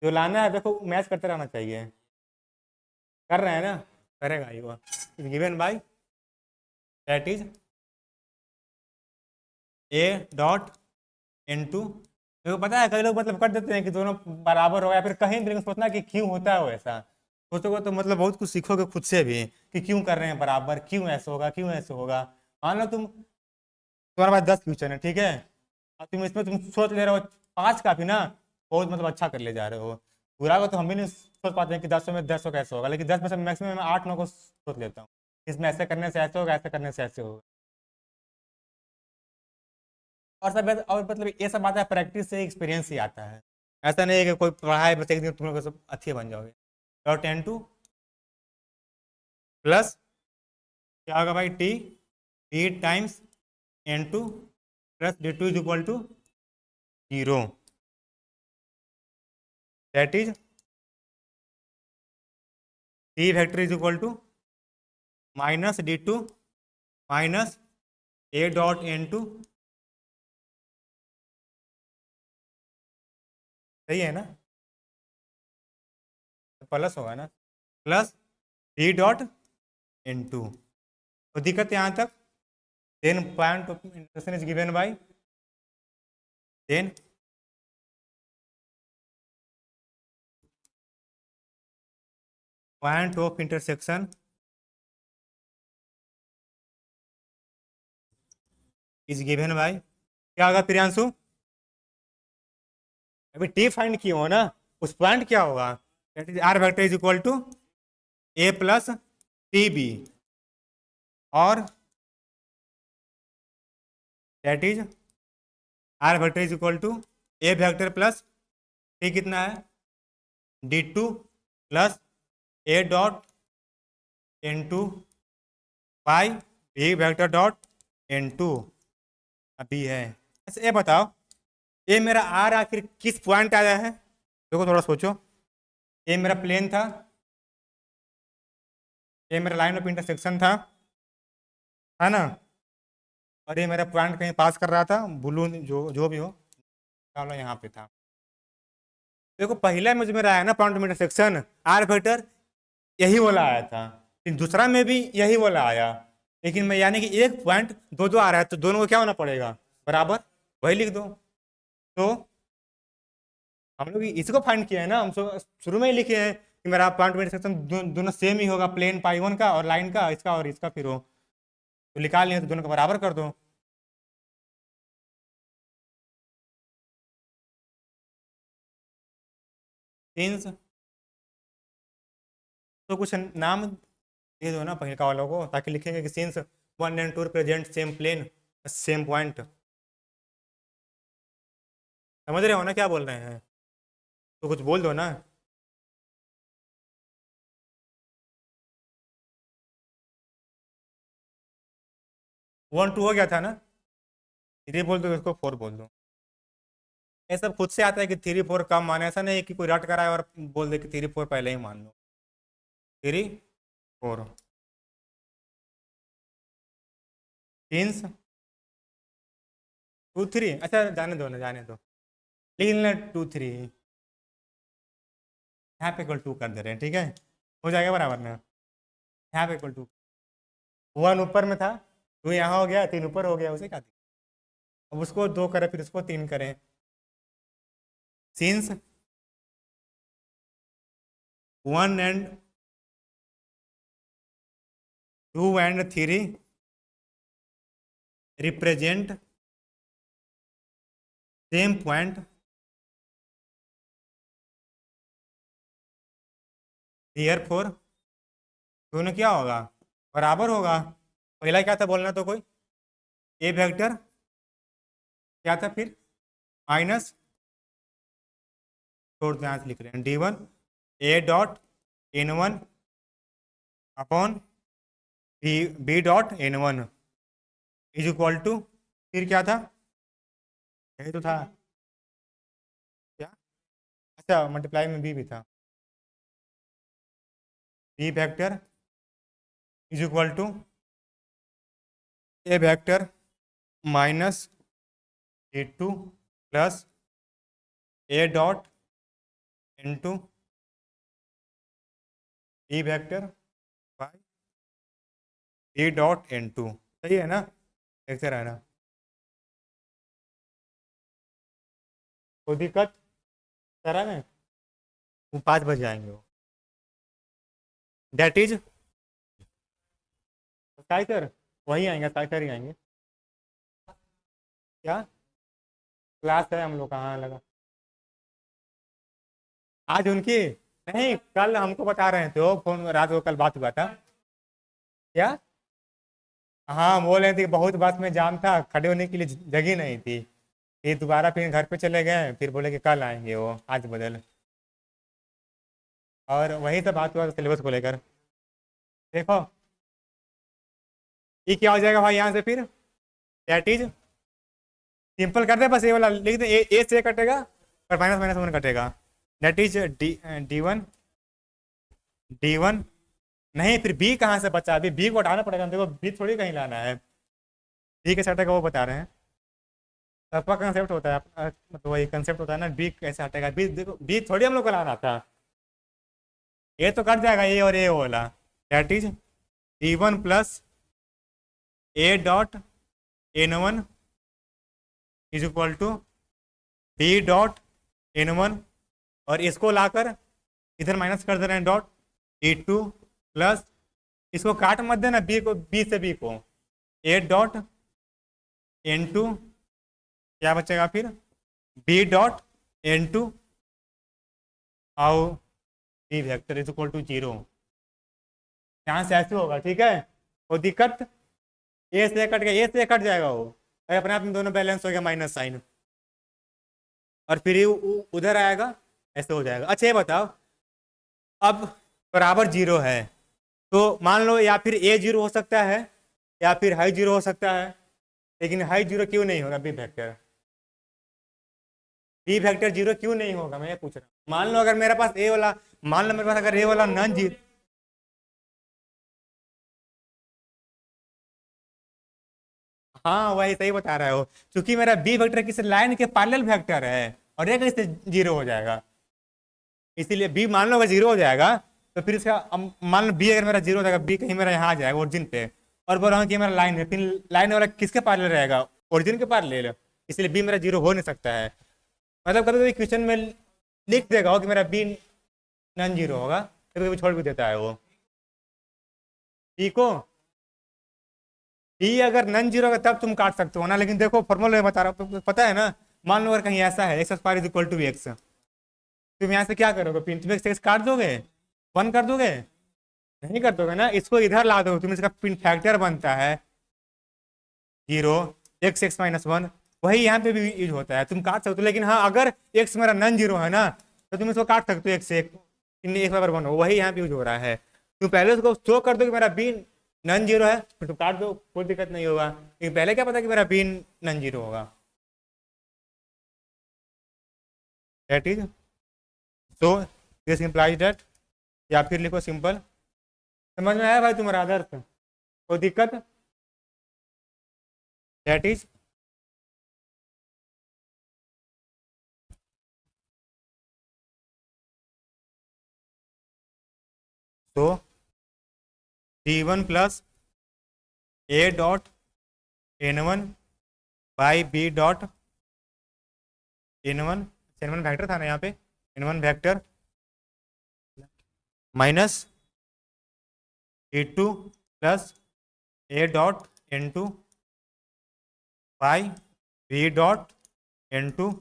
जो लाना है, देखो मैच करते रहना चाहिए। कर रहे हैं ना? करेगा ही वो। Given by that is a dot N2। देखो पता है, कई लोग मतलब कर देते हैं कि दोनों बराबर हो, या फिर कहीं भी, लेकिन सोचना कि क्यों होता है वैसा। सोचोगे तो मतलब बहुत कुछ सीखोगे खुद से भी, कि क्यों कर रहे हैं बराबर, क्यों ऐसे होगा, क्यों ऐसे होगा। मान लो तुम्हारे पास 10 क्वेश्चन है, ठीक है, और तुम सोच ले रहे हो 5 का भी ना, बहुत मतलब अच्छा कर ले जा रहे हो। बुरा को तो हम भी नहीं सोच पाते हैं कि 10 में 10 कैसे होगा, लेकिन 10 में से मैक्सिमम मैं 8-9 को सोच लेता हूँ, इसमें ऐसे करने से ऐसे होगा, ऐसे करने से ऐसे होगा। और सब और मतलब ये सब आता है प्रैक्टिस से, एक्सपीरियंस ही आता है। ऐसा नहीं है कि कोई पढ़ा है बस एक दिन तुम लोग सब अच्छे बन जाओगे। और 10 टू प्लस क्या होगा भाई, t times n2 plus d2 is equal to 0, that is t vector is equal to minus d2 minus a dot n2। सही है ना, तो प्लस होगा ना, प्लस d डॉट n2। तो दिक्कत यहाँ तक, then point of intersection is given by, then point of intersection is given by, क्या होगा प्रियांशु? अभी टी फाइंड किए हो ना, उस पॉइंट क्या होगा, that is r vector is equal to A plus t b, और that is r vector is equal to A vector plus t कितना है, d2 plus a dot n2 by b vector dot n2 अभी है। अच्छा ये बताओ, ये मेरा आर आखिर किस पॉइंट आया है? देखो थोड़ा सोचो, ये मेरा प्लेन था, ये मेरा लाइन ऑफ इंटरसेक्शन था, है ना, और ये मेरा पॉइंट कहीं पास कर रहा था, ब्लू जो जो भी हो, चलो यहाँ पे था। देखो पहले में जो मेरा आया ना point of intersection r vector, यही वाला आया था, लेकिन दूसरा में भी यही वाला आया, लेकिन मैं यानी कि एक पॉइंट दो दो आ रहा है, तो दोनों को क्या होना पड़ेगा, बराबर, वही लिख दो। तो हम लोग इसको फाइंड किया है ना, हम शुरू में ही लिखे हैं कि मेरा पॉइंट ऑफ इंटरसेक्शन दोनों सेम ही होगा, प्लेन पाई वन का और लाइन का, इसका और इसका, फिर हो तो निकाल लिया, तो दोनों को बराबर कर दो। सिंस, तो कुछ नाम दे दो ना पहले का वालों को, ताकि लिखेंगे कि since 1 and 2 represent same plane same point. समझ रहे हो ना क्या बोल रहे हैं, तो कुछ बोल दो ना। 1 2 हो गया था ना, 3 बोल दो, इसको 4 बोल दो। ये सब खुद से आता है कि 3 4 कम माने, ऐसा नहीं है कि कोई रट कराए और बोल दे कि 3 4 पहले ही मान लो। 3 4 सिंस 2 3, अच्छा जाने दो ना, जाने दो, लेकिन 2 3 यहाँ पे इक्वल 2 कर दे रहे हैं, ठीक है, हो जाएगा बराबर ना, यहाँ पे इक्वल 2, 1 ऊपर में था, 2 यहाँ हो गया, 3 ऊपर हो गया, उसे क्या दिक्कत? अब उसको 2 करें, फिर उसको 3 करें, since 1 and 2 and 3 represent same point, therefore दोनों क्या होगा, बराबर होगा। पहला क्या था बोलना, तो कोई ए वेक्टर क्या था, फिर माइनस, छोड़ यहाँ से लिख रहे हैं, d1 a dot n1 upon b dot n1 is equal to, फिर क्या था, यही तो था क्या, अच्छा मल्टीप्लाई में बी भी था, B vector is equal to A vector minus d2 plus a dot n2 b vector by b dot n2। सही है ना, देखते रहना, कोई दिक्कत तरह में, वो 5 बजे आएंगे वो, डेट इज साई सर, वही आएंगे, साई सर ही आएंगे। क्या क्लास है हम लोग, कहाँ लगा आज उनकी? नहीं, कल हमको बता रहे थे वो, फोन रात को कल बात हुआ था। क्या? हाँ, बोल रहे थे कि बहुत बस में जाम था, खड़े होने के लिए जगह नहीं थी। फिर दोबारा फिर घर पे चले गए, फिर बोले कि कल आएंगे वो, आज बदल। और वही सब बात हुआ सिलेबस को लेकर। देखो, ये क्या हो जाएगा भाई यहाँ से फिर? दैट इज सिंपल कर दे, बस ये वाला लिख दे, ए से कटेगा और माइनस माइनस वन कटेगा। That is D one. नहीं, फिर बी कहाँ से बचा? अभी बी को हटाना पड़ेगा, देखो बी थोड़ी कहीं लाना है। बी कैसे हटेगा वो बता रहे हैं। सबका कंसेप्ट होता है मतलब वही कंसेप्ट होता है ना, बी कैसे हटेगा? बी देखो, बी थोड़ी हम लोग को लाना था। ए तो कट जाएगा, ए और ए वाला। That is d one plus a dot n1 is equal to d dot n1, और इसको लाकर इधर माइनस कर दे रहे हैं, डॉट डी2 प्लस, इसको काट मत देना, बी को, बी से बी को, ए डॉट n2, क्या बचेगा फिर? बी डॉट n2 और B vector is equal to 0। यहाँ से ऐसे होगा, ठीक है? वो दिक्कत, ए से कट गया, ए से कट जाएगा वो, अरे अपने आप में दोनों बैलेंस हो गया, माइनस साइन, और फिर ये उधर आएगा, ऐसे हो जाएगा। अच्छा ये बताओ, अब बराबर 0 है, तो मान लो या फिर ए 0 हो सकता है या फिर हाई 0 हो सकता है, लेकिन हाई 0 क्यों नहीं होगा? बी वेक्टर, बी वेक्टर 0 क्यों नहीं होगा, मैं ये पूछ रहा हूँ। मान लो अगर मेरे पास ए वाला, मान लो मेरे पास अगर ए वाला नॉन जीरो, हाँ वही सही बता रहे हो, क्योंकि मेरा बी वेक्टर किसी लाइन के पैरेलल वेक्टर है, और ये कैसे 0 हो जाएगा? इसीलिए बी मान लो अगर 0 हो जाएगा, तो फिर इसका मान लो बी अगर मेरा 0 हो जाएगा, बी कहीं मेरा यहाँ आ जाएगा ओरिजिन पे, और बोल रहा हूँ कि मेरा लाइन है, फिर लाइन वाला किसके पैरेलल रहेगा? ओरिजिन के पैरेलल, इसलिए बी मेरा 0 हो नहीं सकता है। मतलब कभी कभी क्वेश्चन में लिख देगा हो कि मेरा बी नॉन जीरो होगा, कभी कभी छोड़ भी देता है वो। ठीक हो? बी अगर नॉन जीरो होगा तब तुम काट सकते हो ना, लेकिन देखो फॉर्मूला में बता रहा हूँ, तुमको पता है ना। मान लो अगर कहीं ऐसा है, x square is equal to x, तुम यहाँ से क्या करोगे? पिन तुम एक्स काट दोगे, 1 कर दोगे? नहीं कर दोगे ना, इसको इधर ला दोगे तुम, इसका पिन फैक्टर बनता है 0, एक्स एक्स माइनस 1, वही यहाँ पे भी यूज होता है, तुम काट सकते हो। लेकिन हाँ, अगर एक्स मेरा नॉन जीरो है ना, तो तुम इसको काट सकते हो, एक्स से एक बराबर 1 हो, वही यहाँ पे यूज हो रहा है। तुम पहले उसको शो कर दो कि मेरा बी नॉन जीरो है, फिर तुम काट दो, कोई दिक्कत नहीं होगा, लेकिन पहले क्या पता कि मेरा बी नॉन जीरो होगा। That is so this implies that, या फिर लिखो सिंपल। समझ में आया भाई तुम्हारा आदर्श? कोई दिक्कत? That is so d one plus a dot n1 by b dot n1 vector था ना यहाँ पे, n1 vector minus e2 plus a dot n2 by b dot n2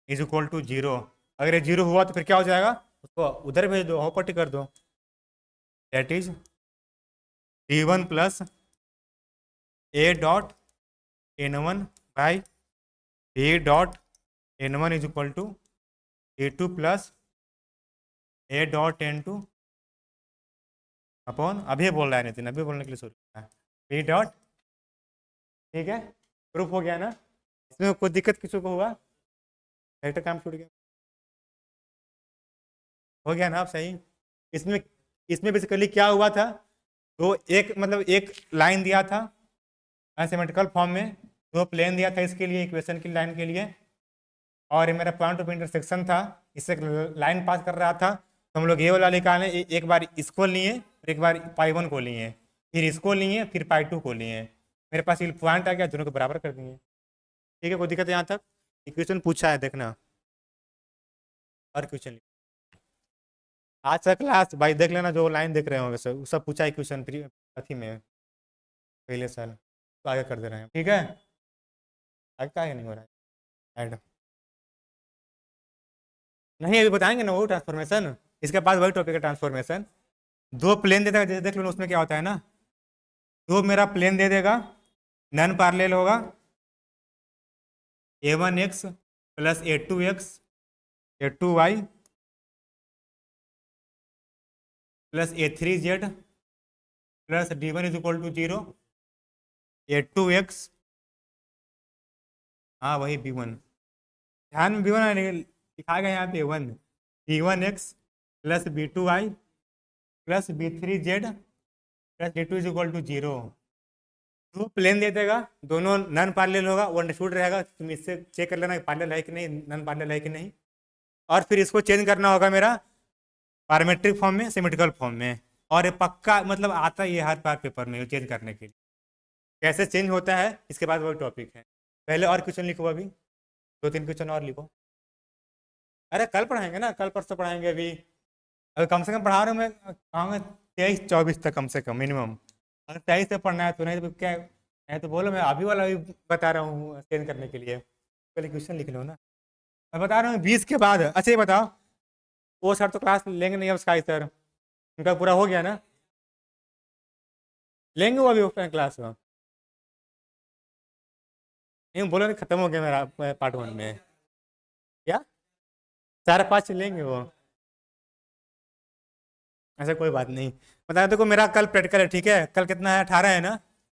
is equal to 0। अगर ये 0 हुआ तो फिर क्या हो जाएगा? उसको उधर भेज दो, पट्टी कर दो। That is d1 plus a dot n1 by b dot n1 is equal to e2 plus a dot n2 upon, अभी बोल रहा है नितिन, अभी बोलने के लिए शुरू किया है, बी डॉट। ठीक है, प्रूफ हो गया ना? इसमें कोई दिक्कत किसी को हुआ? वेक्टर काम छूट गया, हो गया ना? आप सही। इसमें इसमें बेसिकली क्या हुआ था, तो एक मतलब एक लाइन दिया था असिमेट्रिकल फॉर्म में, दो प्लेन दिया था इसके लिए, इक्वेशन की लाइन के लिए, और ये मेरा पॉइंट ऑफ इंटरसेक्शन था, इससे लाइन पास कर रहा था, तो हम लोग ये वाला निकालें, एक बार इसको लिए, फिर एक बार पाई 1 को लिए, फिर इसको लिए, फिर पाई 2 को लिए, मेरे पास ये पॉइंट आ गया, दोनों को बराबर कर दिए। ठीक है, कोई दिक्कत है यहाँ तक? इक्वेशन पूछा है, देखना, और क्वेश्चन आज का क्लास भाई देख लेना, जो लाइन देख रहे होंगे सब सब पूछा है क्वेश्चन अथी में, पहले साल, तो आगे कर दे रहे हैं। ठीक है, आगे का नहीं हो रहा है ऐड। नहीं अभी बताएंगे ना वो ट्रांसफॉर्मेशन, इसके बाद वही टॉपिक है ट्रांसफॉर्मेशन। दो प्लेन दे देगा, जैसे देख लो उसमें क्या होता है ना, दो मेरा प्लेन दे देगा, नन पैरेलल होगा, a1x plus a2x a2y plus a3z plus d1 is equal to 0, a2x, हाँ वही b1, ध्यान में b1 लिखा गया यहाँ पे a1, b1x plus b2y plus b3z plus d2 is equal to 0। दो प्लेन दे देगा, दोनों नन पैरेलल होगा, वो अंडरस्टूड रहेगा, तुम इससे चेक कर लेना पैरेलल है कि नहीं, नन पैरेलल है कि नहीं। और फिर इसको चेंज करना होगा मेरा पैरामेट्रिक फॉर्म में, सिमेट्रिकल फॉर्म में। और ये पक्का मतलब आता ही है हर बार पेपर में चेंज करने के लिए, कैसे चेंज होता है इसके बाद वो टॉपिक है। पहले और क्वेश्चन लिखो, अभी दो तीन क्वेश्चन और लिखो। अरे कल पढ़ाएंगे ना, कल परसों पढ़ाएंगे, अभी अगर कम से कम पढ़ा रहा हूँ मैं, कहूँगा 23-24 तक कम से कम मिनिमम। अगर 23 से पढ़ना है तो, नहीं तो क्या है तो बोलो, मैं अभी वाला भी बता रहा हूँ चेंज करने के लिए, पहले क्वेश्चन लिख लो ना। मैं बता रहा हूँ 20 के बाद। अच्छा ये बताओ, वो सर तो क्लास लेंगे नहीं अब, स्काई सर उनका पूरा हो गया ना, लेंगे वो अभी ऑफलाइन क्लास में? नहीं बोलो नहीं, खत्म हो गया मेरा पार्ट 1 में, क्या 4-5 लेंगे वो? ऐसा कोई बात नहीं। बता देखो मेरा कल प्रैक्टिकल है, ठीक है, कल कितना है, 18 है ना,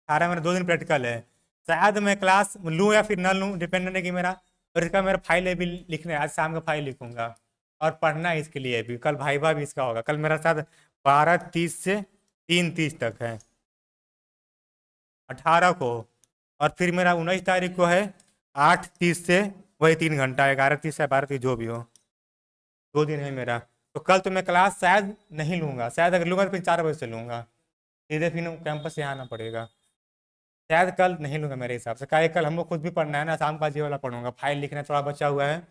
18 मेरा 2 दिन प्रैक्टिकल है। शायद मैं क्लास लूँ या फिर ना लूँ, डिपेंडेंट है कि मेरा, और इसका मेरा फाइल अभी लिखना है, आज शाम का फाइल लिखूंगा। और पढ़ना है इसके लिए भी, कल भाईवा भी इसका होगा, कल मेरा शायद 12:30 से 3:30 तक है, 18 को। और फिर मेरा 19 तारीख को है 8:30 से, वही 3 घंटा, 11:30 से 12:30 जो भी हो, 2 दिन है मेरा। तो कल तो मैं क्लास शायद नहीं लूँगा, शायद अगर लूँगा तो फिर 4 बजे से लूँगा, सीधे फिर कैंपस से आना पड़ेगा। शायद कल नहीं लूँगा मेरे हिसाब से, काहे कल हमको खुद भी पढ़ना है ना, शाम का जी वाला पढ़ूंगा, फाइल लिखना थोड़ा बचा हुआ है,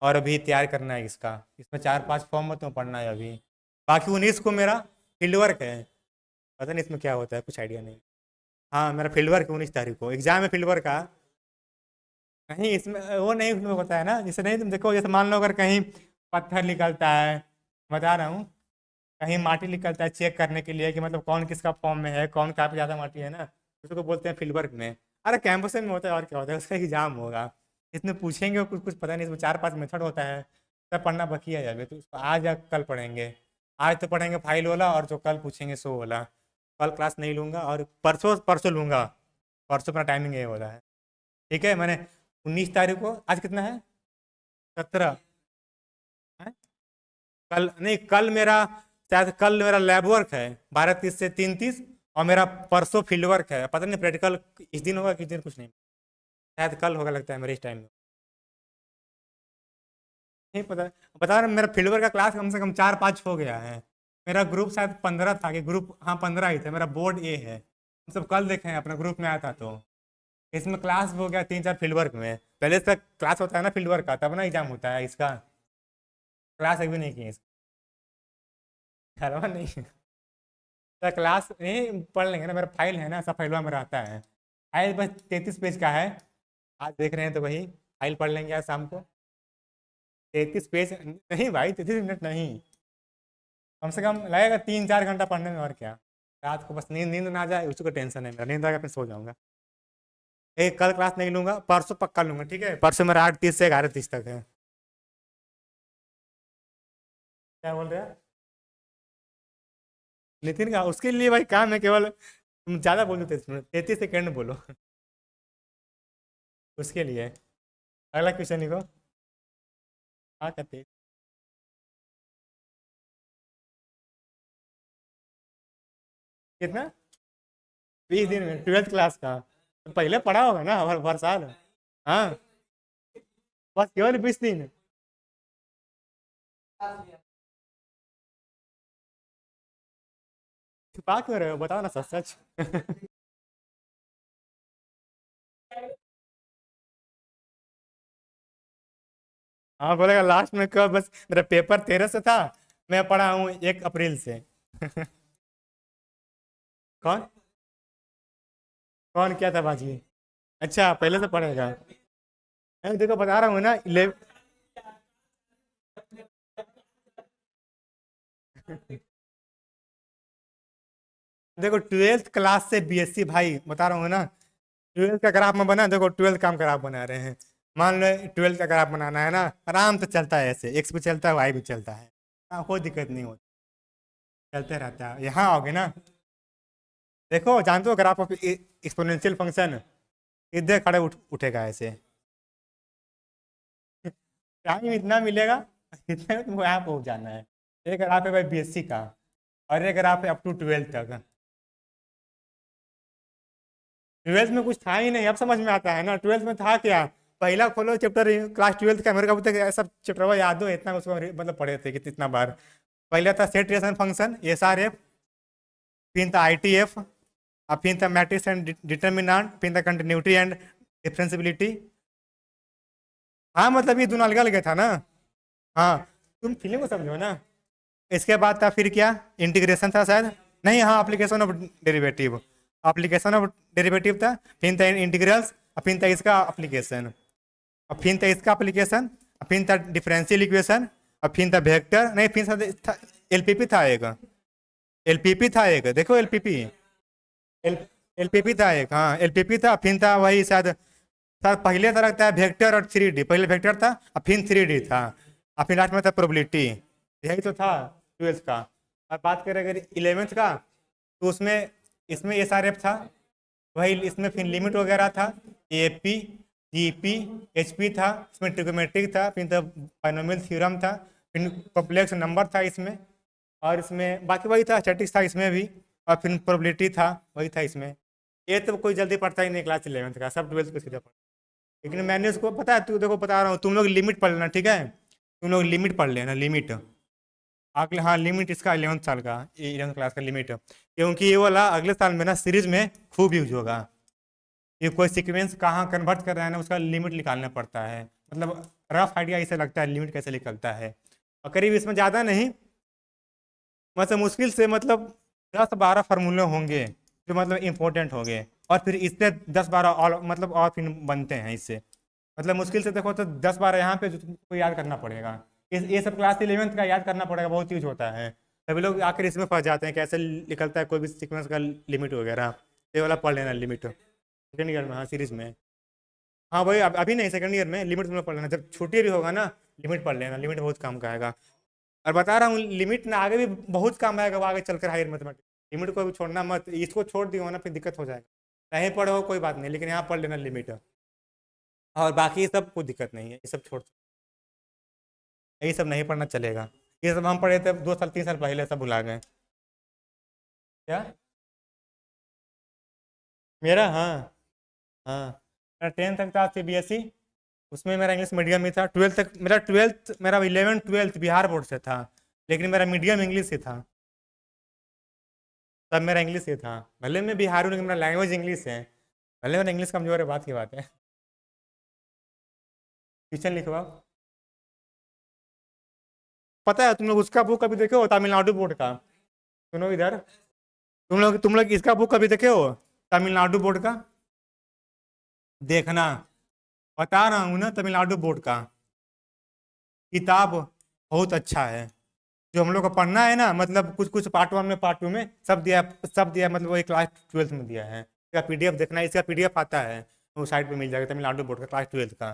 और अभी तैयार करना है इसका, इसमें 4-5 फॉर्म में तो पढ़ना है अभी। बाकी 19 को मेरा फील्ड वर्क है, पता नहीं इसमें क्या होता है, कुछ आइडिया नहीं। हाँ मेरा फील्ड वर्क 19 तारीख को एग्जाम है फील्ड वर्क का। नहीं इसमें वो नहीं उसमें होता है ना, जैसे नहीं तुम देखो, जैसे मान लो अगर कहीं पत्थर निकलता है, बता रहा हूँ, कहीं माटी निकलता है, चेक करने के लिए कि मतलब कौन किसका फॉर्म में है, कौन कहाँ पे ज़्यादा माटी है ना, उसको बोलते हैं फील्ड वर्क में। अरे कैंपस में होता है, और क्या होता है, उसका एग्जाम होगा, इसमें पूछेंगे कुछ कुछ पता नहीं, इसमें 4-5 मेथड होता है, सब पढ़ना बाकी है अभी, तो उसको आज या कल पढ़ेंगे। आज तो पढ़ेंगे फाइल वाला, और जो कल पूछेंगे सो वाला। कल क्लास नहीं लूँगा, और परसों परसों लूँगा, परसों अपना टाइमिंग ये वाला है, ठीक है। मैंने 19 तारीख को, आज कितना है, 17 है, कल नहीं, कल मेरा शायद कल मेरा लैब वर्क है 12:30 से 3:30, और मेरा परसों फील्ड वर्क है, पता नहीं प्रैक्टिकल इस दिन होगा किस दिन, कुछ नहीं, शायद कल होगा लगता है मेरे इस टाइम में, नहीं पता। बता रहा हूँ, मेरा फील्ड वर्क का क्लास कम से कम 4-5 हो गया है। मेरा ग्रुप शायद 15 था, कि ग्रुप, हाँ 15 ही थे, मेरा बोर्ड ए है, हम सब कल देखे हैं, अपना ग्रुप में आया था, तो इसमें क्लास भी हो गया 3-4 फील्ड वर्क में, पहले से क्लास होता है ना फील्ड वर्क का, तब ना एग्जाम होता है इसका, क्लास अभी नहीं की करवा नहीं तो क्लास नहीं पढ़ लेंगे ना, मेरा फाइल है ना, सब फाइलवा में रहता है। फाइल बस 33 पेज का है, आज देख रहे हैं तो वही फाइल पढ़ लेंगे आज शाम को। 33 पेज नहीं भाई, 33 मिनट नहीं, कम से कम लगेगा 3-4 घंटा पढ़ने में, और क्या। रात को बस नींद नींद ना आ जाए उसको टेंशन है, मेरा नींद आएगा फिर सो जाऊंगा। एक कल क्लास नहीं लूंगा, परसों पक्का लूंगा, ठीक है, परसों मेरा 8:30 से 11:30 तक है। क्या बोल रहे हैं नितिन का, उसके लिए भाई काम है केवल, तुम ज़्यादा बोलो, 33 मिनट, 33 सेकेंड बोलो उसके लिए। अगला क्वेश्चन लिखो, हाँ करते, कितना, 20 दिन में 12th क्लास का, तो पहले पढ़ा होगा ना हर साल, हाँ बस केवल 20 दिन। छुपा क्यों रहे हो, बताओ ना सच सच हाँ बोलेगा लास्ट में कब, बस मेरा पेपर 13 से था, मैं पढ़ा हूँ 1 अप्रैल से कौन, कौन क्या था बाजी, अच्छा पहले से पढ़ेगा। देखो बता रहा हूँ ना, देखो 12th क्लास से बीएससी भाई बता रहा हूँ ना। 12th का ग्राफ में बना, देखो 12th का हम ग्राफ बना रहे हैं। मान लो 12th का ग्राफ बनाना है ना, आराम से चलता है, ऐसे एक्स भी चलता है वाई भी चलता है। हाँ, कोई दिक्कत नहीं होती, चलते रहता है। यहाँ आओगे ना, देखो जानते हो ग्राफ ऑफ एक्सपोनेंशियल फंक्शन, इधर खड़े उठेगा ऐसे। टाइम इतना मिलेगा, इतने में तुमको यहाँ पहुंच जाना है। एक ग्राफ है भाई बीएससी का, और एक ग्राफ है अप टू 12th तक। 12th में कुछ था ही नहीं, अब समझ में आता है ना। 12th में था क्या, पहला खोलो चैप्टर क्लास 12th का, मेरे को अभी तक सब चैप्टर याद हो, इतना उसको मतलब पढ़े थे कितना बार। पहला था सेट रिलेशन फंक्शन SRF, फिर था ITF, अब फिर था मैट्रिक्स एंड डिटर्मिनेंट, फिर था कंटिन्यूटी एंड डिफरेंशियबिलिटी। हाँ मतलब ये दोनों अलग अलग था ना। हाँ, तुम फीलिंग को समझो ना। इसके बाद था फिर क्या, इंटीग्रेशन था शायद, नहीं हाँ application of derivative, application of derivative था। फिर था इंटीग्रल्स, और फिर था इसका एप्लीकेशन, और फिर था इसका एप्लीकेशन, और फिर था डिफरेंशियल इक्वेशन, और फिर था वेक्टर, नहीं फिर था LPP था एक, LPP था एक, देखो LPP, एल LPP था एक, हाँ LPP था। फिर था वही शायद, सर पहले था लगता है वेक्टर और 3D, पहले वेक्टर था और फिर 3D था, और फिर लास्ट में था प्रोबेबिलिटी। यही तो था 12th का। और बात करें अगर 11th का, तो उसमें इसमें SRF था, वही इसमें फिर लिमिट वगैरह था, AP GP HP था, इसमें ट्रिग्नोमेट्रिक था, फिर तो बाइनोमियल थ्योरम था, फिर कॉम्प्लेक्स नंबर था इसमें, और इसमें बाकी वही था, स्टैटिक्स था इसमें भी, और फिर प्रोबेबिलिटी था, वही था इसमें। ये तो कोई जल्दी पढ़ता ही नहीं क्लास 11th का, सब 12th को सीधा पढ़ता। लेकिन मैंने उसको पता है, तू देखो बता रहा हूँ, तुम लोग लिमिट पढ़ लेना ठीक है, तुम लोग लिमिट पढ़ लेना, लिमिट अगले, हाँ लिमिट इसका 11th साल का, 11th क्लास का लिमिट, क्योंकि ये वाला अगले साल में ना सीरीज में खूब यूज होगा। ये कोई सीक्वेंस कहाँ कन्वर्ट कर रहा है ना, उसका लिमिट निकालना पड़ता है, मतलब रफ आइडिया इसे लगता है लिमिट कैसे निकलता है। और करीब इसमें ज़्यादा नहीं, मतलब मुश्किल से मतलब 10-12 फार्मूले होंगे जो मतलब इम्पोर्टेंट होंगे, और फिर इससे 10-12 और मतलब और फिर बनते हैं इससे, मतलब मुश्किल से देखो तो 10-12 यहाँ पे जो तुमको याद करना पड़ेगा। ये सब क्लास 11th का याद करना पड़ेगा, बहुत यूज होता है। सभी लोग आखिर इसमें फंस जाते हैं, कैसे निकलता है कोई भी सीक्वेंस का लिमिट वगैरह। ये वाला पढ़ लेना लिमिट, सेकेंड ईयर में, हाँ सीरीज में। हाँ भाई अभी नहीं, सेकंड ईयर में लिमिट तुम्हें पढ़ लेना, जब छुट्टी भी होगा ना लिमिट पढ़ लेना, लिमिट बहुत काम का आएगा। और बता रहा हूँ लिमिट ना आगे भी बहुत काम आएगा, वो आगे चलकर हायर मैथमेटिक्स। लिमिट को भी छोड़ना मत, इसको छोड़ दियो ना फिर दिक्कत हो जाएगा। नहीं पढ़ो कोई बात नहीं, लेकिन यहाँ पढ़ लेना लिमिट, और बाकी सब कोई दिक्कत नहीं है, ये सब छोड़, यही सब नहीं पढ़ना चलेगा। ये सब हम पढ़े थे 2 साल 3 साल पहले, सब भुला गए। क्या मेरा, हाँ हाँ, मेरा 10th तक था CBSE, उसमें मेरा इंग्लिश मीडियम ही था। 12th मेरा 11th 12th बिहार बोर्ड से था, लेकिन मेरा मीडियम इंग्लिश ही था, तब मेरा इंग्लिश ही था। भले मैं बिहारी हूँ लेकिन मेरा लैंग्वेज इंग्लिश है, भले मेरा इंग्लिश कमजोर है, बात की बात है। क्वेश्चन लिखवाओ। पता है तुम लोग उसका बुक कभी देखे हो, तमिलनाडु बोर्ड का? सुनो इधर, तुम लोग इसका बुक कभी देखे हो, तमिलनाडु बोर्ड का? देखना, बता रहा हूँ ना, तमिलनाडु बोर्ड का किताब बहुत अच्छा है। जो हम लोग को पढ़ना है ना, मतलब कुछ कुछ पार्ट 1 में पार्ट 2 में सब दिया, मतलब वो क्लास 12th में दिया है। इसका PDF देखना है, इसका PDF आता है, वो साइट पे मिल जाएगा, तमिलनाडु बोर्ड का क्लास 12th का,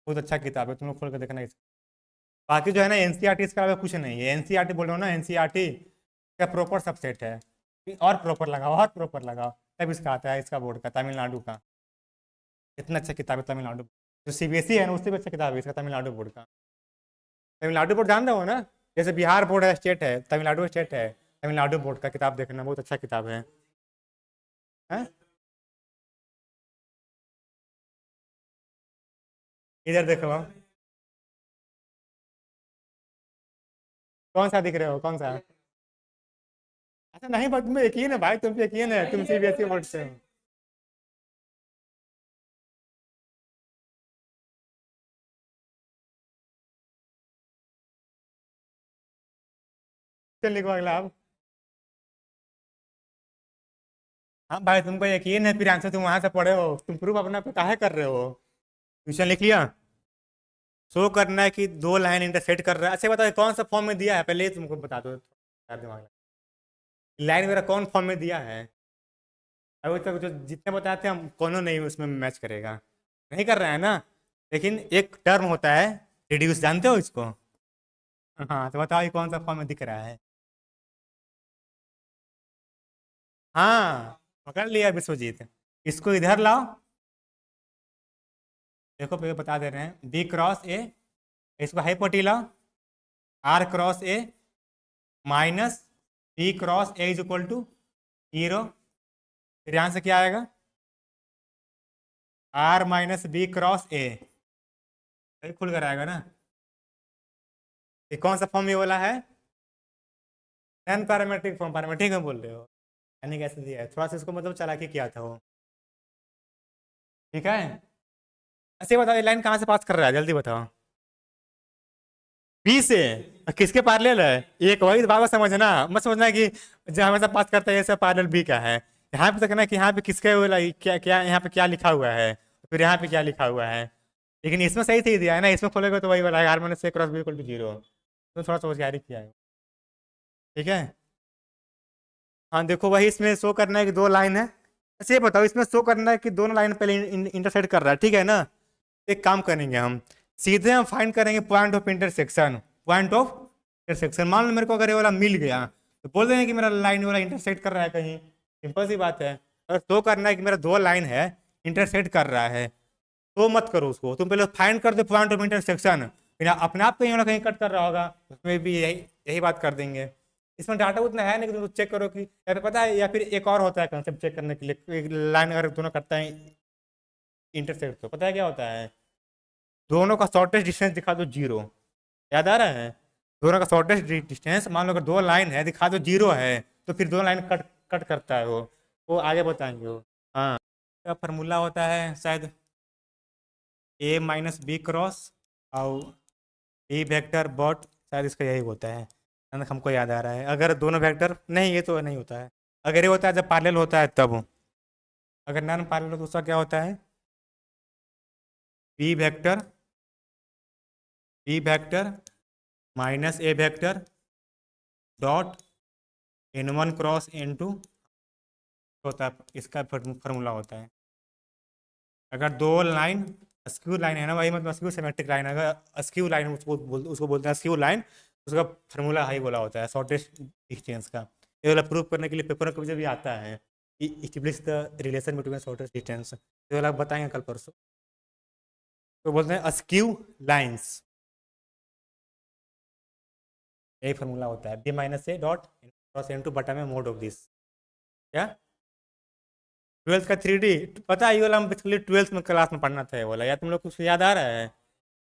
बहुत अच्छा किताब है, तुम लोग खोल कर देखना इस। बाकी जो है ना NCERT, इसके अलावा कुछ नहीं है। NCERT बोल रहे हो ना, NCERT का प्रॉपर सबसेट है, और प्रॉपर लगाओ, और प्रॉपर लगाओ, तब इसका आता है, इसका बोर्ड का, तमिलनाडु का। इतना अच्छा किताब है तमिलनाडु, जो CBSE है ना उससे भी अच्छा किताब है इसका, तमिलनाडु बोर्ड का। तमिलनाडु बोर्ड जान रहे हो ना, जैसे बिहार बोर्ड है स्टेट है, तमिलनाडु स्टेट है, तमिलनाडु बोर्ड का किताब देखना, बहुत अच्छा किताब है। हैं? इधर देखो आप, कौन सा दिख रहे हो, कौन सा? अच्छा नहीं, पर तुम्हें यकीन है भाई, तुम पे यकीन है, तुम CBSE बोर्ड से हो। चल लिखो अगला आप। हाँ भाई तुमको यकीन है, फिर आंसर तुम वहां से पढ़े हो, तुम प्रूफ अपना पे काहे कर रहे हो? क्वेश्चन लिख लिया। शो करना है कि 2 लाइन इंटरसेक्ट कर रहा है। अच्छा बताओ कौन सा फॉर्म में दिया है, पहले ये तुमको बता दो। दिमाग लगा। लाइन वगैरह कौन फॉर्म में दिया है? अभी तक जो जितने बताए थे हम कोनो नहीं उसमें मैच करेगा, नहीं कर रहा है ना। लेकिन एक टर्म होता है रिड्यूस, जानते हो इसको? हाँ तो बताओ ये कौन सा फॉर्म में दिख रहा है? हाँ पकड़ लिया विश्वजीत। इसको इधर लाओ। देखो पहले बता दे रहे हैं, बी क्रॉस ए, इसको हाइपोटी लाओ, r cross a minus b cross a is equal to 0। फिर यहाँ से क्या आएगा? R minus b cross a, खुल कर आएगा ना। ये कौन सा फॉर्म ये वाला है? नॉन पैरामेट्रिक फॉर्म, पैरामेट्रिक में बोल रहे हो, यानी कैसे दिया है, थोड़ा सा इसको मतलब चालाकी किया था वो। ठीक है, ऐसे बताओ ये लाइन कहाँ से पास कर रहा है, जल्दी बताओ। बी से। किसके पैरेलल है? एक वही बात समझना, मत समझना कि जो हमेशा पास करता है ऐसा पैरेलल बी का है। यहाँ पे देखना कि यहाँ पे किसके वाला क्या क्या, यहाँ पे क्या लिखा हुआ है, फिर यहाँ पे क्या लिखा हुआ है। लेकिन इसमें सही सही दिया है ना, इसमें खोलेगा तो वही वाला है, r minus A cross b equal to 0। तो थोड़ा सा होशियारी किया है। ठीक है, हाँ देखो वही इसमें शो करना है कि दो लाइन है। अच्छा ये बताओ, इसमें शो करना है कि दोनों लाइन पहले इंटरसेक्ट कर रहा है, ठीक है ना। एक काम करेंगे हम, सीधे हम फाइंड करेंगे point of intersection. Point of intersection मान लो मेरे को अगर ये वाला मिल गया तो बोल देंगे कि मेरा लाइन वाला इंटरसेक्ट कर रहा है कहीं, सिंपल सी बात है। अगर शो करना है कि मेरा दो लाइन है इंटरसेक्ट कर रहा है, तो मत करो उसको, तुम पहले फाइंड कर दो पॉइंट ऑफ इंटरसेक्शन, फिर अपने आप कहीं वाला कहीं कट कर रहा होगा, उसमें भी यही यही बात कर देंगे। इसमें डाटा उतना है नहीं कि तुम चेक करो कि, या फिर पता है, या फिर एक और होता है कंसेप्ट चेक करने के लिए, एक लाइन अगर दोनों करता है इंटरसेक्ट तो पता है क्या होता है, दोनों का शॉर्टेस्ट डिस्टेंस दिखा दो 0। याद आ रहा है? दोनों का शॉर्टेस्ट डिस्टेंस मान लो अगर दो लाइन है दिखा दो 0 है, तो फिर दो लाइन कट कट करता है वो आगे बताएंगे वो। हाँ, का फार्मूला होता है शायद ए माइनस बी क्रॉस और बी वेक्टर बॉट, शायद इसका यही होता है, हमको याद आ रहा है। अगर दोनों वेक्टर नहीं, ये तो नहीं होता है। अगर ये होता है जब पैरेलल होता है तब, अगर नॉन पैरेलल हो तो उसका क्या होता है? बी वेक्टर माइनस ए vector dot n1 cross n2 होता है, इसका फार्मूला होता है। अगर दो लाइन अस्क्यू लाइन है ना, वही मतलब अस्क्यू सिमेट्रिक लाइन, अगर अस्क्यू लाइन उसको बोलते हैं अस्क्यू लाइन, उसका फार्मूला हाई बोला होता है शॉर्टेस्ट डिस्टेंस का। ये वाला प्रूव करने के लिए पेपर में भी आता है, establish the relation between shortest distance, ये वाला बताएंगे कल परसों। तो बोलते हैं अस्क्यू लाइन्स, यही फार्मूला होता है, b minus a dot cross n2 बटा में मोड ऑफ दिस। क्या 12th का 3D पता है? ये वाला हम बेसिकली 12th में क्लास में पढ़ना था ये वाला, या तुम लोग कुछ याद आ रहा है?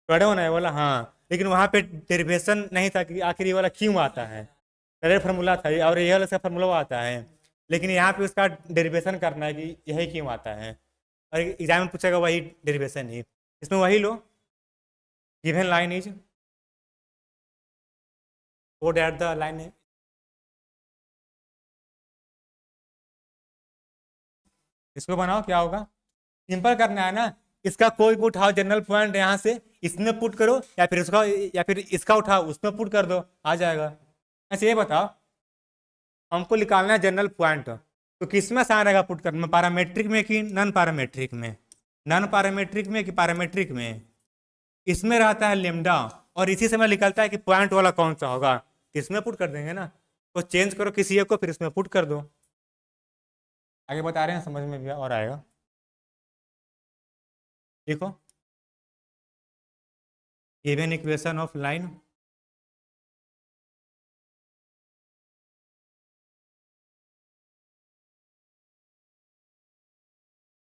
पढ़े हो ना ये वाला? हाँ, लेकिन वहाँ पे डेरिवेशन नहीं था कि आखिर ये वाला क्यों आता है, डायरेक्ट फार्मूला था और ये वाला इसका फार्मूला आता है, लेकिन यहाँ पे उसका डेरिवेशन करना है कि यही क्यों आता है, और एग्जाम में पूछेगा वही डेरिवेशन ही। इसमें वही लो, given line is code at the line है, इसको बनाओ क्या होगा, सिंपल करना है ना। इसका कोई भी उठाओ जनरल पॉइंट यहाँ से इसमें पुट करो, या फिर इसका उठाओ उसमें पुट कर दो, आ जाएगा। ऐसे ये बताओ, हमको निकालना है जनरल पॉइंट, तो किस में आसान रहेगा पुट करने में, पैरामेट्रिक में कि नॉन पैरामेट्रिक में? नॉन पैरामेट्रिक में कि पैरामेट्रिक में? इसमें रहता है लेमडा, और इसी समय निकलता है कि पॉइंट वाला कौन सा होगा, तो इसमें पुट कर देंगे ना। तो चेंज करो किसी एक को, फिर इसमें पुट कर दो। आगे बता रहे हैं, समझ में भी और आएगा। देखो, given equation of line,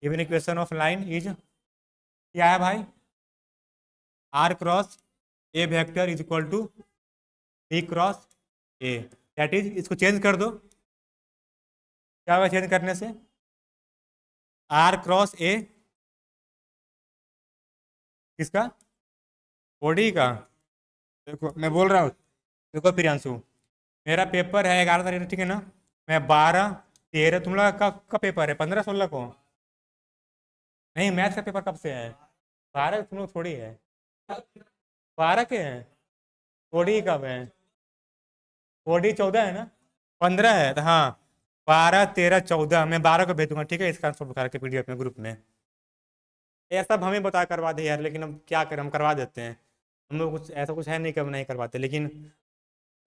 given equation of line is क्या है भाई? R cross a vector is equal to b cross a, that is, इसको चेंज कर दो, क्या होगा चेंज करने से? आर क्रॉस ए किसका? बॉडी का। देखो मैं बोल रहा हूँ, देखो प्रियांशु, मेरा पेपर है 11 तारीख, ठीक है ना। मैं 12 13, तुम लोग का पेपर है 15 16 को? नहीं, मैथ्स का पेपर कब से है? 12 तुम लोग थोड़ी है, 12 के हैं, थोड़ी कब है? OD 14 है ना, 15 है तो हाँ, 12 13 14, मैं 12 को भेज दूंगा, ठीक है, इसका सब करके PDF में ग्रुप में। ये सब हमें बता करवा दे यार, लेकिन अब क्या करें, हम करवा देते हैं। हम लोग कुछ ऐसा कुछ है नहीं कि हम नहीं करवाते, लेकिन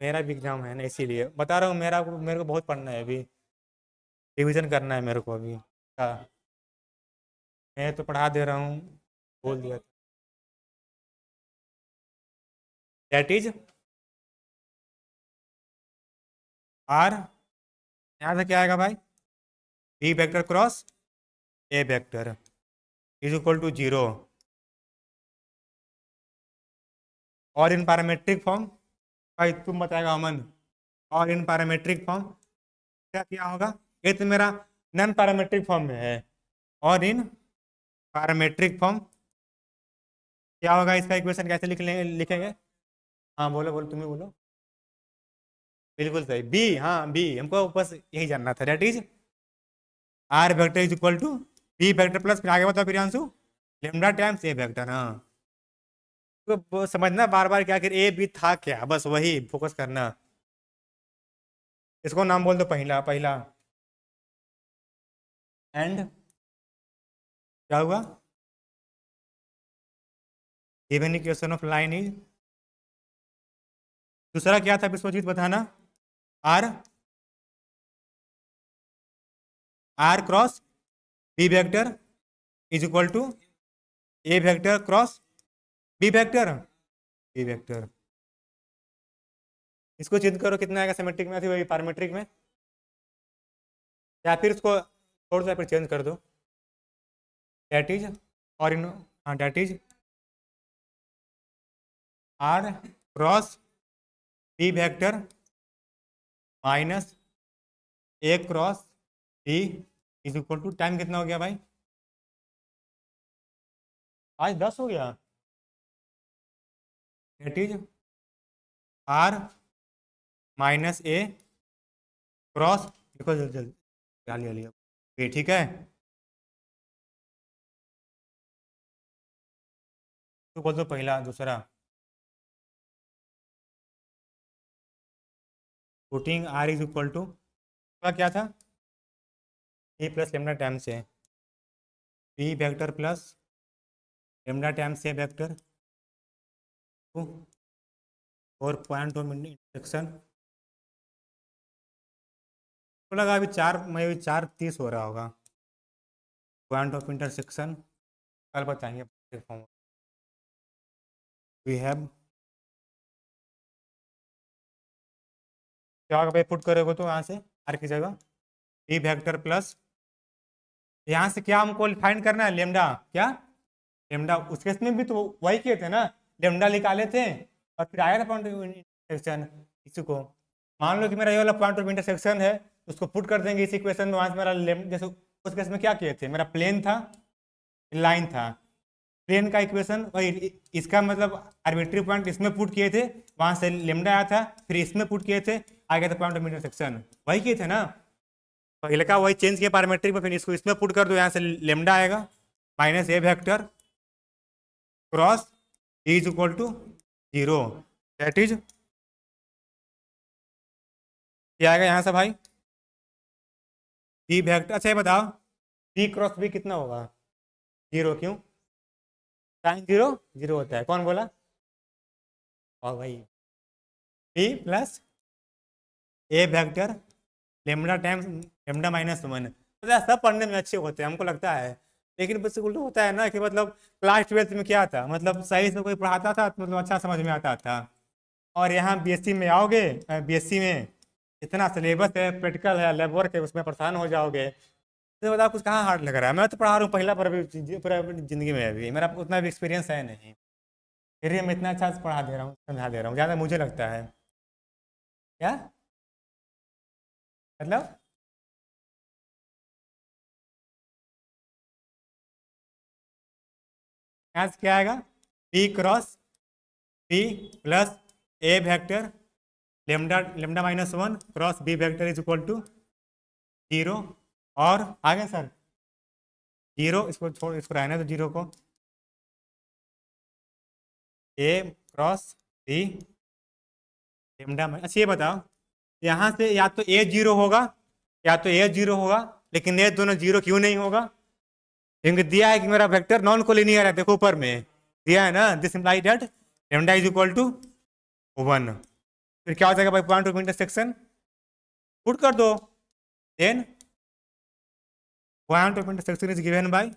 मेरा भी एग्जाम है ना, इसीलिए बता रहा हूँ, मेरे को बहुत पढ़ना है अभी, रिविजन करना है मेरे को अभी। हाँ, मैं तो पढ़ा दे रहा हूँ, बोल दिया। दैट इज आर, यहाँ से क्या आएगा भाई, b vector cross a vector is equal to 0, और इन पैरामेट्रिक फॉर्म, भाई तुम बताएगा अमन, और इन पैरामेट्रिक फॉर्म क्या क्या होगा, ये तो मेरा नॉन पैरामेट्रिक फॉर्म में है, और इन पैरामेट्रिक फॉर्म क्या होगा, इसका इक्वेशन कैसे लिखेंगे। हाँ बोलो बोलो, तुम्हें बोलो। बिल्कुल सही, बी, हाँ बी, हमको बस यही जानना था, that is r vector is equal to B vector plus, फिर आगे बताओ Priyanshu, lambda times a vector. हाँ, तो वो समझना बार बार क्या, आखिर ए बी था क्या, बस वही फोकस करना। इसको नाम बोल दो पहला पहला, एंड क्या हुआ, given equation of line is, दूसरा क्या था विश्वजीत बताना, r, r cross B vector is equal to A vector cross B vector, b vector. इसको चेंज करो, कितना आएगा सिमेट्रिक में, वही पैरामेट्रिक में, या फिर उसको छोड़ दो, या फिर चेंज कर दो, डेट इज, और इन, हाँ that is r cross B vector minus A cross B is equal to, time कितना हो गया भाई, आज 10 हो गया, that is r minus A cross, देखो जल्दी जल्दी, क्या लिया लिया ये, ठीक है, तो बोल दो पहला, दूसरा, putting r is equal to, क्या था, a plus lambda times b vector plus lambda times vector, 4 point of intersection, तो लगा अभी 4 में भी 4:30 हो रहा होगा, पॉइंट ऑफ इंटरसेक्शन कल बताएंगे, वी हैव, क्या भाई पुट करोगे तो यहाँ से आर की जगह बी वेक्टर प्लस, यहाँ से क्या हमको फाइंड करना है, लेमडा, क्या लेमडा, उस केस में भी तो वही किए थे ना, लेमडा निकाले थे, और फिर आया था पॉइंट ऑफ इंटरसेक्शन, इसी को मान लो कि मेरा ये वाला पॉइंट ऑफ इंटरसेक्शन है, उसको पुट कर देंगे इस इक्वेशन में, वहां से मेरा जैसे उस केस में क्या किए थे, मेरा प्लेन था, लाइन था, प्लेन का इक्वेशन वही, इसका मतलब आर्बिट्री पॉइंट इसमें पुट किए थे, वहां से लेमडा आया था, फिर इसमें पुट किए थे, आ गया था पॉइंट ऑफ इंटरसेक्शन, वही किए थे ना, पहले का वही चेंज किया पैरामेट्रिक में, फिर इसको इसमें पुट कर दो, यहाँ से लेमडा आएगा minus A vector cross is equal to 0, that is क्या आएगा यहाँ से भाई, बी वेक्टर, अच्छा ये बताओ बी क्रॉस बी कितना होगा, 0, क्यों, साइन 0 0 होता है, कौन बोला, और भाई B plus a vector lambda times lambda -1, मतलब सब पढ़ने में अच्छे होते हैं हमको लगता है, लेकिन बस उल्टा होता है ना कि मतलब क्लास 12th में क्या था, मतलब सही से कोई पढ़ाता था तो मतलब अच्छा समझ में आता था, और यहाँ BSc में आओगे, BSc में इतना सिलेबस है, प्रैक्टिकल है, लैब वर्क है, उसमें परेशान हो जाओगे, तो बताओ कुछ कहाँ हार्ड लग रहा है, मैं तो पढ़ा रहा हूँ पहला पर अभी पूरा जिंदगी में, अभी मेरा उतना भी एक्सपीरियंस है नहीं, फिर भी मैं इतना अच्छा से पढ़ा दे रहा हूँ, समझा दे रहा हूँ, ज़्यादा मुझे लगता है, क्या मतलब, यहाँ से क्या आएगा, b cross b plus a vector lambda lambda -1 cross B vector is equal to 0, और आगे सर 0, इसको छोड़, इसको रहने दो 0 को, ए क्रॉस बी लेमडा, अच्छा ये बताओ यहाँ से या तो ए जीरो होगा या तो ए जीरो होगा, लेकिन ये दोनों जीरो क्यों नहीं होगा? क्योंकि दिया है कि मेरा वेक्टर नॉन कोलिनियर है, देखो ऊपर में दिया है ना, this imply that lambda is equal to 1। फिर क्या हो जाएगा भाई, पॉइंट ऑफ इंटरसेक्शन पुट कर दो, then point of intersection is given by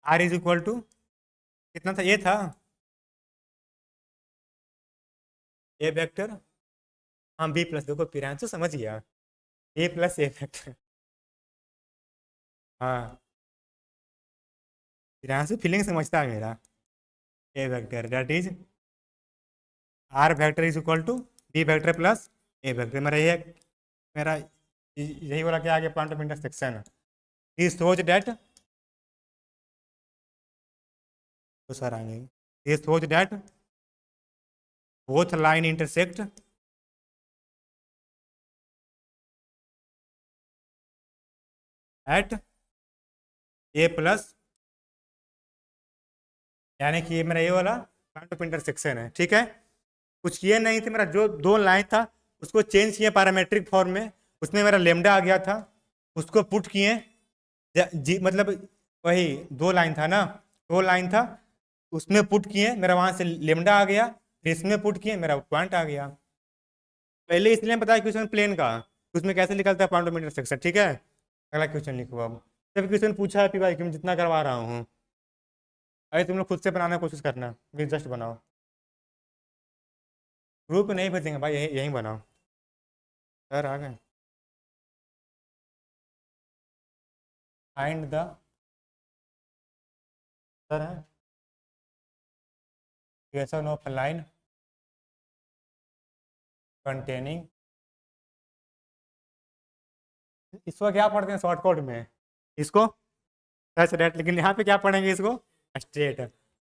r is equal to कितना था, ये था ए वेक्टर, हाँ बी प्लस, देखो प्रियांशु समझ गया, ए प्लस ए वेक्टर। हाँ प्रियांशु फीलिंग समझता है मेरा। A vector that is r vector is equal to B vector plus a vector, मेरा यही वाला क्या आ गया, point of intersection is such that, तो सर आएंगे is such that both line intersect at a plus, यानी कि ये मेरा ये वाला पॉइंट ऑफ इंटरसेक्शन है, ठीक है। कुछ किए नहीं थे, मेरा जो दो लाइन था उसको चेंज किए पैरामेट्रिक फॉर्म में, उसमें मेरा लेमडा आ गया था, उसको पुट किए जी, मतलब वही दो लाइन था ना, दो लाइन था उसमें पुट किए, मेरा वहां से लेमडा आ गया, फिर इसमें पुट किए मेरा पॉइंट आ गया। पहले इसलिए बताया क्वेश्चन प्लेन का, उसमें कैसे निकलता है पॉइंट ऑफ इंटरसेक्शन, ठीक है। अगला क्वेश्चन लिखो अब, जब क्वेश्चन पूछा है भाई कि मैं जितना करवा रहा हूँ, अरे तुम लोग खुद से बनाने की कोशिश करना, जस्ट बनाओ, ग्रुप नहीं भेजेंगे भाई, यही यहीं बनाओ। सर आ गए, फाइंड द, सर है इक्वेशन ऑफ लाइन कंटेनिंग, इसको क्या पढ़ते हैं शॉर्टकट में, इसको सच डेट, लेकिन यहाँ पे क्या पढ़ेंगे इसको स्ट्रेट।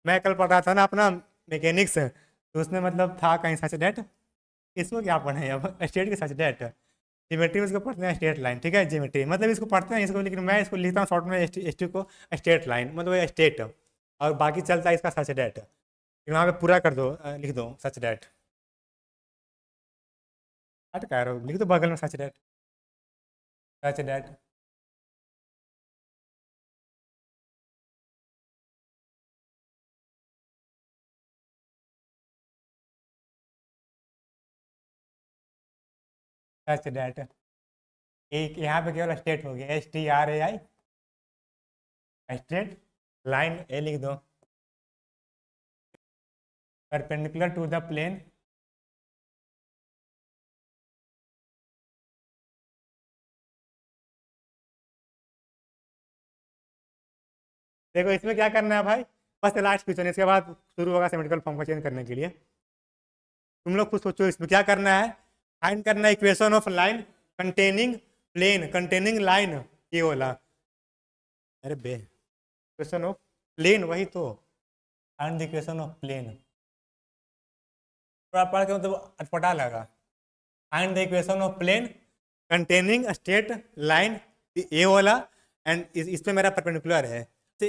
मैं कल पढ़ रहा था ना अपना मैकेनिक्स, तो उसमें मतलब था कहीं सच डेट, इसको क्या पढ़े अब स्ट्रेट की सच डेट, ज्योमेट्री में इसको पढ़ते हैं स्ट्रेट लाइन, ठीक है, ज्योमेट्री मतलब इसको पढ़ते हैं इसको, लेकिन मैं इसको लिखता हूँ शॉर्ट में एस टी को स्ट्रेट लाइन, मतलब स्ट्रेट, और बाकी चलता है इसका सच डेट, वहाँ पे पूरा कर दो, लिख दो सच डेट, हट कह रहा हूँ, लिख दो बगल में सच डेट, सच डेट सच डेट, एक यहाँ पे केवल स्ट्रेट हो गया, S T R A I, straight line, ए लिख दो, परपेंडिकुलर टू द प्लेन देखो इसमें क्या करना है भाई, बस लास्ट क्वेश्चन, इसके बाद शुरू होगा सिमेट्रिकल फॉर्म को चेंज करने के लिए। तुम लोग खुद सोचो इसमें क्या करना है, फाइंड करना है equation of line containing plane, containing line, ये वाला, अरे बे इक्वेशन ऑफ प्लेन, वही तो find the equation of plane, थोड़ा पढ़ के मतलब अटपटा लगा, find the equation of plane containing straight line, ये वाला, एंड इसमें मेरा परपेंडिकुलर है, तो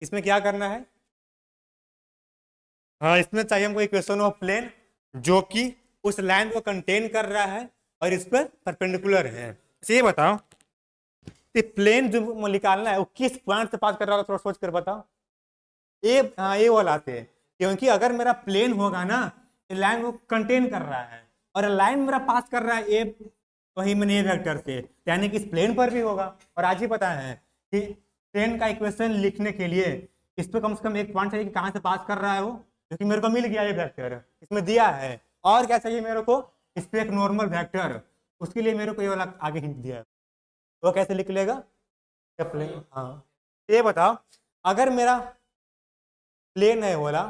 इसमें क्या करना है, हाँ इसमें चाहिए हमको इक्वेशन ऑफ प्लेन जो कि उस लाइन को कंटेन कर रहा है और इस पर परपेंडिकुलर है। तो ये बताओ कि प्लेन जो निकालना है वो किस पॉइंट से पास कर रहा है, थोड़ा सोच कर बताओ। ए, हाँ ए वाला से, क्योंकि अगर मेरा प्लेन होगा ना, लाइन को कंटेन कर रहा है और लाइन मेरा पास कर रहा है ए, वही मैंने ए वेक्टर से, यानी कि इस प्लेन पर भी होगा। और आज ही पता है कि प्लेन का इक्वेशन लिखने के लिए इस पर कम से कम एक पॉइंट चाहिए कि कहाँ से पास कर रहा है वो, क्योंकि मेरे को मिल गया ये वेक्टर इसमें दिया है, और क्या चाहिए मेरे को, इस पर एक नॉर्मल वेक्टर, उसके लिए मेरे को ये वाला आगे हिंट दिया है, वो कैसे लिख लेगा प्लेन। हाँ ये बताओ, अगर मेरा प्लेन है वाला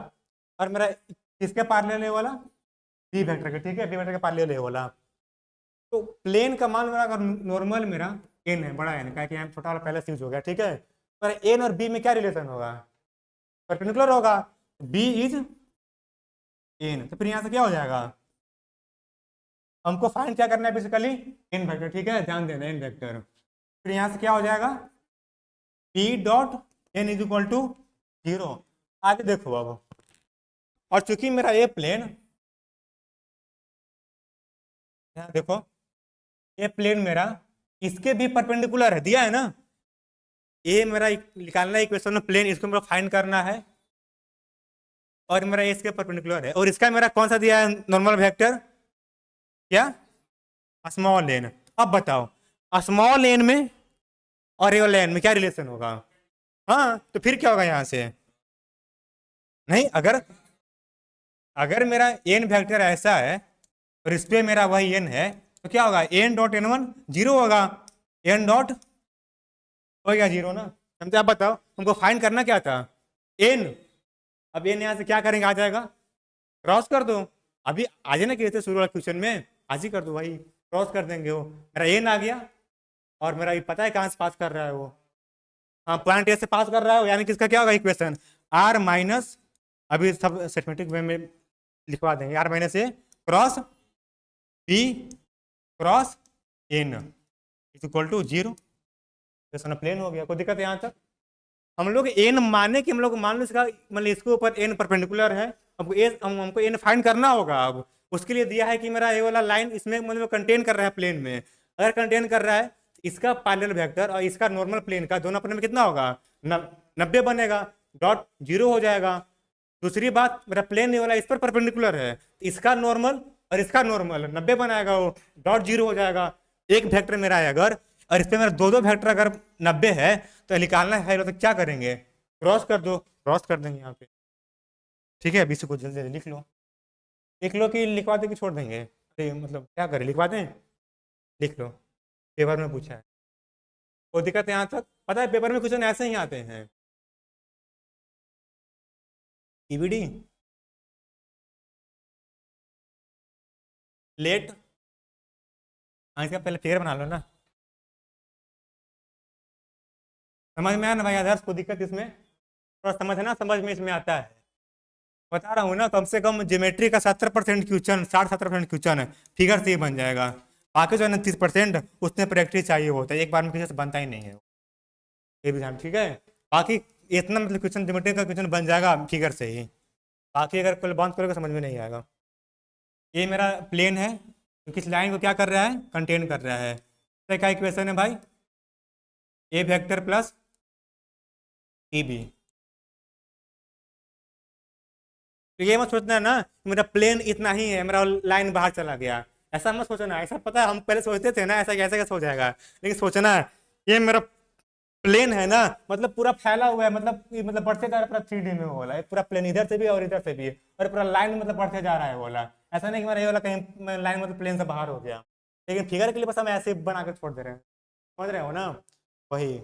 और मेरा किसके पैरेलल है वाला, बी वेक्टर के, ठीक है, बी वेक्टर के पैरेलल है वाला, तो प्लेन का मान मेरा अगर नॉर्मल मेरा एन है, बड़ा एन का, कि यहाँ छोटा वाला पहले से यूज हो गया, ठीक है, पर एन और बी में क्या रिलेशन होगा, परपेंडिकुलर होगा, बी इज एन, तो फिर यहाँ से क्या हो जाएगा, हमको फाइंड क्या करना है बेसिकली, एन वेक्टर, ठीक है, ध्यान देना एन वेक्टर, फिर यहाँ से क्या हो जाएगा, p dot N is equal to 0। आगे देखो अब, और चूंकि मेरा ये प्लेन, यहाँ देखो ये प्लेन मेरा इसके भी परपेंडिकुलर है, दिया है ना, ये मेरा निकालना है इक्वेशन में प्लेन, इसको मेरा फाइंड करना है, और मेरा इसके परपेंडिकुलर है, और इसका मेरा कौन सा दिया है नॉर्मल वेक्टर, क्या, स्मॉल एन। अब बताओ स्मॉल एन में और रियल एन में क्या रिलेशन होगा? हाँ, तो फिर क्या होगा यहाँ से, नहीं, अगर अगर मेरा एन वेक्टर ऐसा है और इस पे मेरा वही एन है, तो क्या होगा, एन डॉट एन वन 0 होगा, एन डॉट हो गया 0 ना। समझे? आप बताओ हमको फाइंड करना क्या था, एन। अब एन यहाँ से क्या करेंगे, आ जाएगा, क्रॉस कर दो। अभी आ जाए ना कि शुरू वाला क्वेश्चन में आज ही कर दो भाई, क्रॉस कर देंगे, वो मेरा एन आ गया, और मेरा ये पता है कहाँ से पास कर रहा है वो, हाँ पॉइंट ए से पास कर रहा है, यानी कि इसका क्या होगा इक्वेशन, आर माइनस, अभी सब सिस्टमेटिक वे में लिखवा देंगे, r minus A cross b cross n is equal to 0। Plane हो गया, कोई दिक्कत है यहाँ तक? हम लोग एन माने कि हम लोग मान लो इसका मतलब इसके ऊपर एन परपेंडिकुलर है, अब हमको एन फाइंड करना होगा। अब उसके लिए दिया है कि मेरा ये वाला लाइन इसमें मतलब कंटेन कर रहा है प्लेन में, अगर कंटेन कर रहा है इसका पैरेलल वेक्टर और इसका नॉर्मल प्लेन का दोनों अपने में कितना होगा, 90 बनेगा, डॉट 0 हो जाएगा। दूसरी बात, मेरा प्लेन ये वाला इस पर परपेंडिकुलर है, इसका नॉर्मल और इसका नॉर्मल 90 बनाएगा, वो डॉट 0 हो जाएगा। एक वेक्टर मेरा है अगर, और इस पर मेरा दो वेक्टर अगर 90 है, तो निकालना है तो क्या करेंगे, क्रॉस कर दो, क्रॉस कर देंगे यहाँ पे, ठीक है। अभी से कुछ जल्दी लिख लो, लिख लो कि लिखवा दे कि छोड़ देंगे, मतलब क्या करें, लिखवा दें, लिख लो, पेपर में पूछा है, कोई दिक्कत है यहाँ तक? पता है पेपर में क्वेश्चन ऐसे ही आते हैं, ईवीडी लेट, इसका पहले फिगर बना लो ना, समझ में आया ना भाई आदर्श, कोई दिक्कत इसमें, थोड़ा समझ है ना, समझ में इसमें आता है, बता रहा हूँ ना, कम से कम ज्योमेट्री का 70% क्वेश्चन, 60-70% क्वेश्चन है फिगर से ही बन जाएगा, बाकी जो है ना 30% उसमें प्रैक्टिस चाहिए होता है, एक बार में किसी से बनता ही नहीं है, ये भी ध्यान, ठीक है। बाकी इतना मतलब क्वेश्चन ज्योमेट्री का क्वेश्चन बन जाएगा फिगर से ही, बाकी अगर कोई बात करोगे समझ में नहीं आएगा। ये मेरा प्लेन है तो किस लाइन को क्या कर रहा है, कंटेन कर रहा है, तो क्या इक्वेशन है भाई, ए वेक्टर प्लस ई बी। तो ये मत सोचना है ना मेरा प्लेन इतना ही है, मेरा लाइन बाहर चला गया, ऐसा मत सोचना, ऐसा पता है हम पहले सोचते थे ना ऐसा कैसे कैसे हो जाएगा, लेकिन सोचना है ये मेरा प्लेन है ना, मतलब पूरा फैला हुआ है, मतलब बढ़ते जा रहा है पूरा 3D में बोला, एक पूरा प्लेन इधर से भी और इधर से भी, और पूरा लाइन मतलब बढ़ते जा रहा है बोला, ऐसा नहीं कि मेरा ये वाला कहीं लाइन मतलब प्लेन से बाहर हो गया, लेकिन फिगर के लिए बस हम ऐसे बना के छोड़ दे रहे हैं, समझ रहे हो ना, वही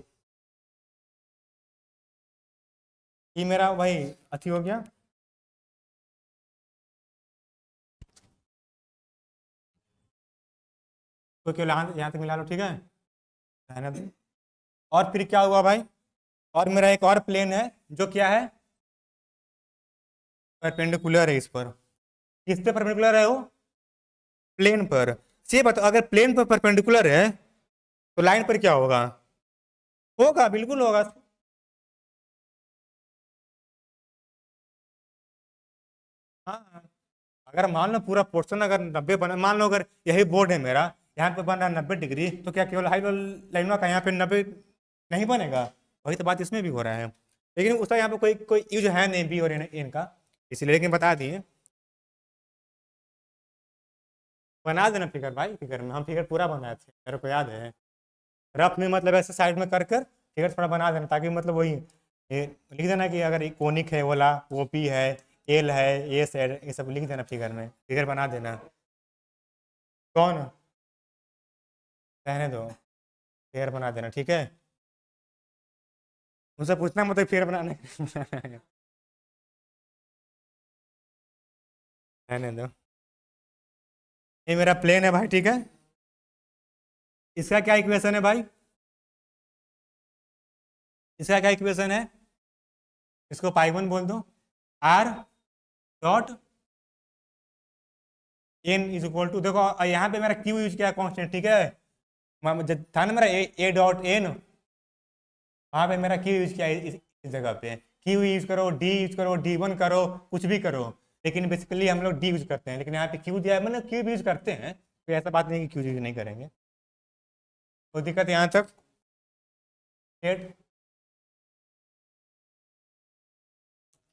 ये मेरा वही अथी हो गया। तो केवल यहाँ तक मिला लो, ठीक है, रहने दो। और फिर क्या हुआ भाई, और मेरा एक और प्लेन है जो क्या है, परपेंडिकुलर है इस पर, किस पे परपेंडिकुलर है वो, प्लेन पर। से बताओ अगर प्लेन पर परपेंडिकुलर है तो लाइन पर क्या होगा, होगा बिल्कुल होगा, हाँ। अगर मान लो पूरा पोर्शन अगर 90 बना, मान लो अगर यही बोर्ड है मेरा, यहाँ पे बन रहा है 90 डिग्री, तो क्या केवल हाई लाइनों का यहाँ पे 90 नहीं बनेगा, वही तो बात इसमें भी हो रहा है, लेकिन उसका यहाँ पे कोई कोई यूज है नहीं बी और इनका, इसलिए, लेकिन बता दिए, बना देना फिगर भाई, फिगर में हम फिगर पूरा बनाए थे मेरे को याद है, रफ में मतलब ऐसे साइड में कर कर फिगर थोड़ा बना देना, ताकि मतलब वही लिख देना कि अगर कोनिक है बोला, ओ पी है, एल है, एस है, ये सब लिख देना फिगर में, फिगर बना देना। कौन, रहने दो, फिगर बना देना, ठीक है, मुझसे पूछना मतलब फिगर बनाने रहने दो। ये मेरा प्लेन है भाई, ठीक है, इसका क्या इक्वेशन है भाई, इसका क्या इक्वेशन है, इसको पाई वन बोल दो, r dot N is equal to, देखो यहाँ पे मेरा क्यू यूज किया कांस्टेंट, ठीक है, था ना मेरा ए डॉट एन, वहाँ पे मेरा क्यू यूज किया है इस जगह पे। क्यू यूज करो, डी यूज करो, D1 करो, कुछ भी करो, लेकिन बेसिकली हम लोग डी यूज करते हैं। लेकिन यहाँ पे क्यू दिया है, मतलब क्यू भी यूज करते हैं, कोई ऐसा बात नहीं कि क्यू यूज नहीं करेंगे। कोई दिक्कत यहाँ तक? Right?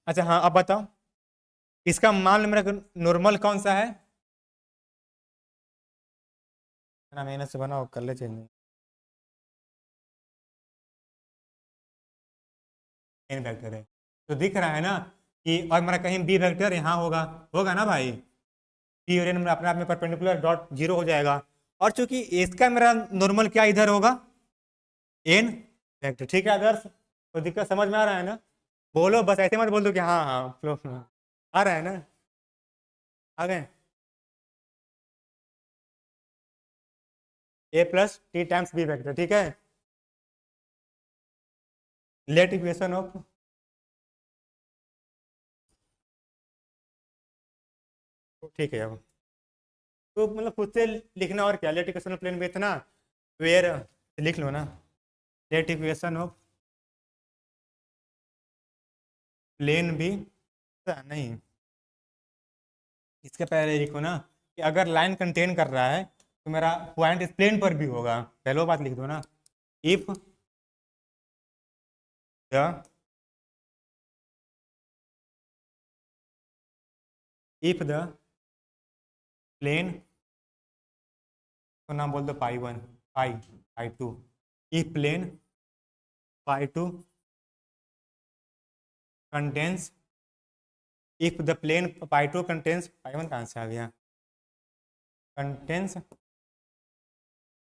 अच्छा हाँ, अब बताओ इसका मान लो मेरा नॉर्मल कौन सा है ना, मेहनत से बनाओ, कर ले चेंज एन वेक्टर है। तो दिख रहा है ना कि, और मेरा कहीं बी वेक्टर यहाँ होगा, होगा ना भाई, पी और एन मेरा अपने आप में परपेंडिकुलर डॉट जीरो हो जाएगा। और चूंकि इसका मेरा नॉर्मल क्या इधर होगा, एन वेक्टर। ठीक है आदर्श, तो दिक्कत समझ में आ रहा है ना? बोलो बस, ऐसे मत बोल दो कि हाँ हाँ फ्लो आ रहा है ना, आ गए। A plus T times B vector, ठीक है। लेट इक्वेशन ऑफ, ठीक है अब तो मतलब खुद से लिखना, और क्या, लेट इक्वेशन ऑफ प्लेन में इतना वेयर लिख लो ना, लेट इक्वेशन ऑफ प्लेन भी नहीं, इसके पहले लिखो ना कि अगर लाइन कंटेन कर रहा है तो मेरा पॉइंट इस प्लेन पर भी होगा, पहलो बात लिख दो ना। If the if the plane, तो नाम बोल दो pi one, pi pi two, if plane pi two contains, if the plane pi two contains, pi one कहाँ से आ गया, contains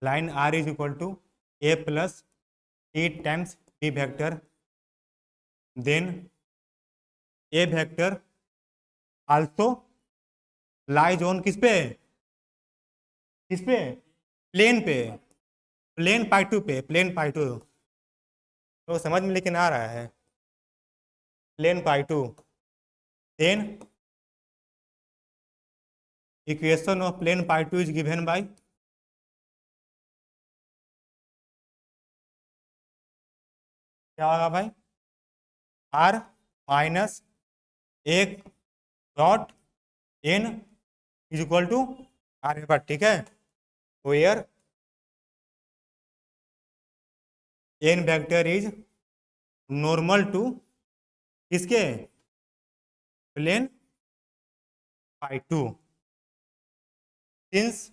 line r is equal to A plus T times B vector, then a vector also lies on किस पे, किस पे, plane पे, plane pi two पे, प्लेन पाई टू, तो समझ में लेकिन आ रहा है, plane pi two, then equation of plane pi two is given by, क्या होगा भाई, आर माइनस एक dot N is equal to r पर, ठीक है, where n vector is normal to किसके, plane pi two, since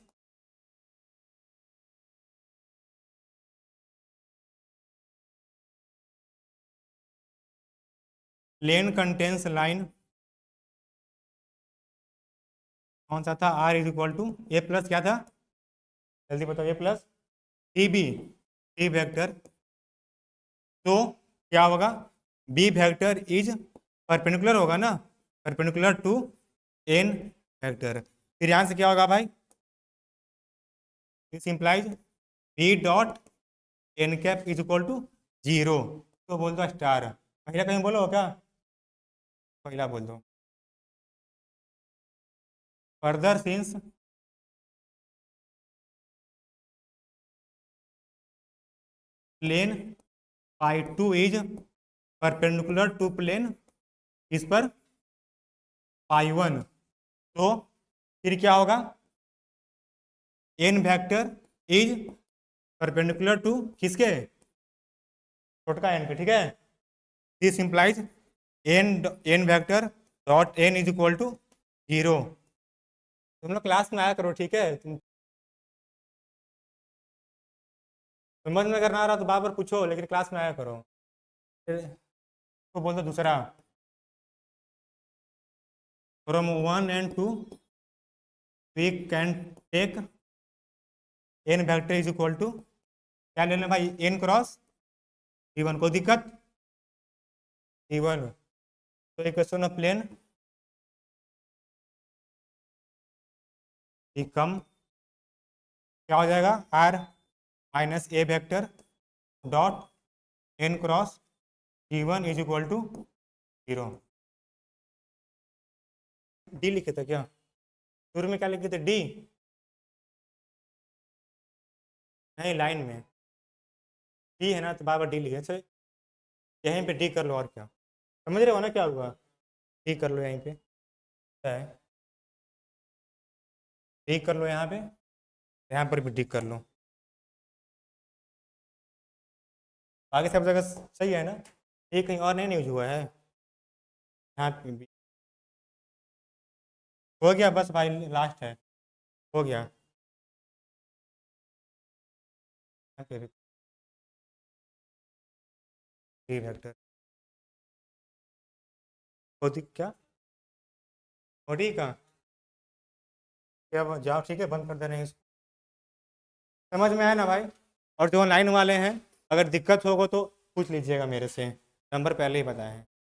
plane contains line कौन सा था, r is equal to A plus क्या था, जल्दी बताओ, a plus t b, t vector, तो क्या होगा, बी वेक्टर इज परपेंडिकुलर होगा ना, परपेंडिकुलर टू एन वेक्टर, फिर यहाँ से क्या होगा भाई, this implies b dot n cap is equal to zero, तो बोल दो स्टार, पहला कहीं बोलो क्या, पहला बोल दो, further since plane pi two is perpendicular to plane इस पर पाई वन, तो फिर क्या होगा, n vector is perpendicular to किसके, छोटका एन पे, ठीक है, this implies n n vector dot N is equal to zero. तुम लोग क्लास में आया करो, ठीक है, तुम समझ में अगर ना आ रहा तो बार बार पूछो, लेकिन क्लास में आया करो। फिर तो बोल दो दूसरा, from one and two we can take n vector is equal to, क्या लेना भाई, एन क्रॉस वन, कोई दिक्कत, वन, तो इक्वेशन ऑफ प्लेन कम क्या हो जाएगा, r minus A vector dot n cross one is equal to zero. D लिखे थे क्या, शुरू में क्या लिखे थे, डी, नहीं लाइन में डी है ना, तो बार बार डी लिखे, यहीं पे डी कर लो, और क्या समझ रहे हो ना क्या हुआ। डी कर लो यहीं पे, क्या है, डी कर लो यहाँ पे, यहाँ पर भी डी कर लो। आगे सब जगह सही है ना, ये कहीं और नहीं यूज हुआ है, यहाँ पे भी हो गया। बस भाई लास्ट है, हो गया। यहाँ पे डी वेक्टर होती क्या, होती का क्या, जाओ ठीक है, बंद कर दे रहे हैं इसको। समझ में आया ना भाई। और जो ऑनलाइन वाले हैं, अगर दिक्कत होगा तो पूछ लीजिएगा मेरे से, नंबर पहले ही बताया है।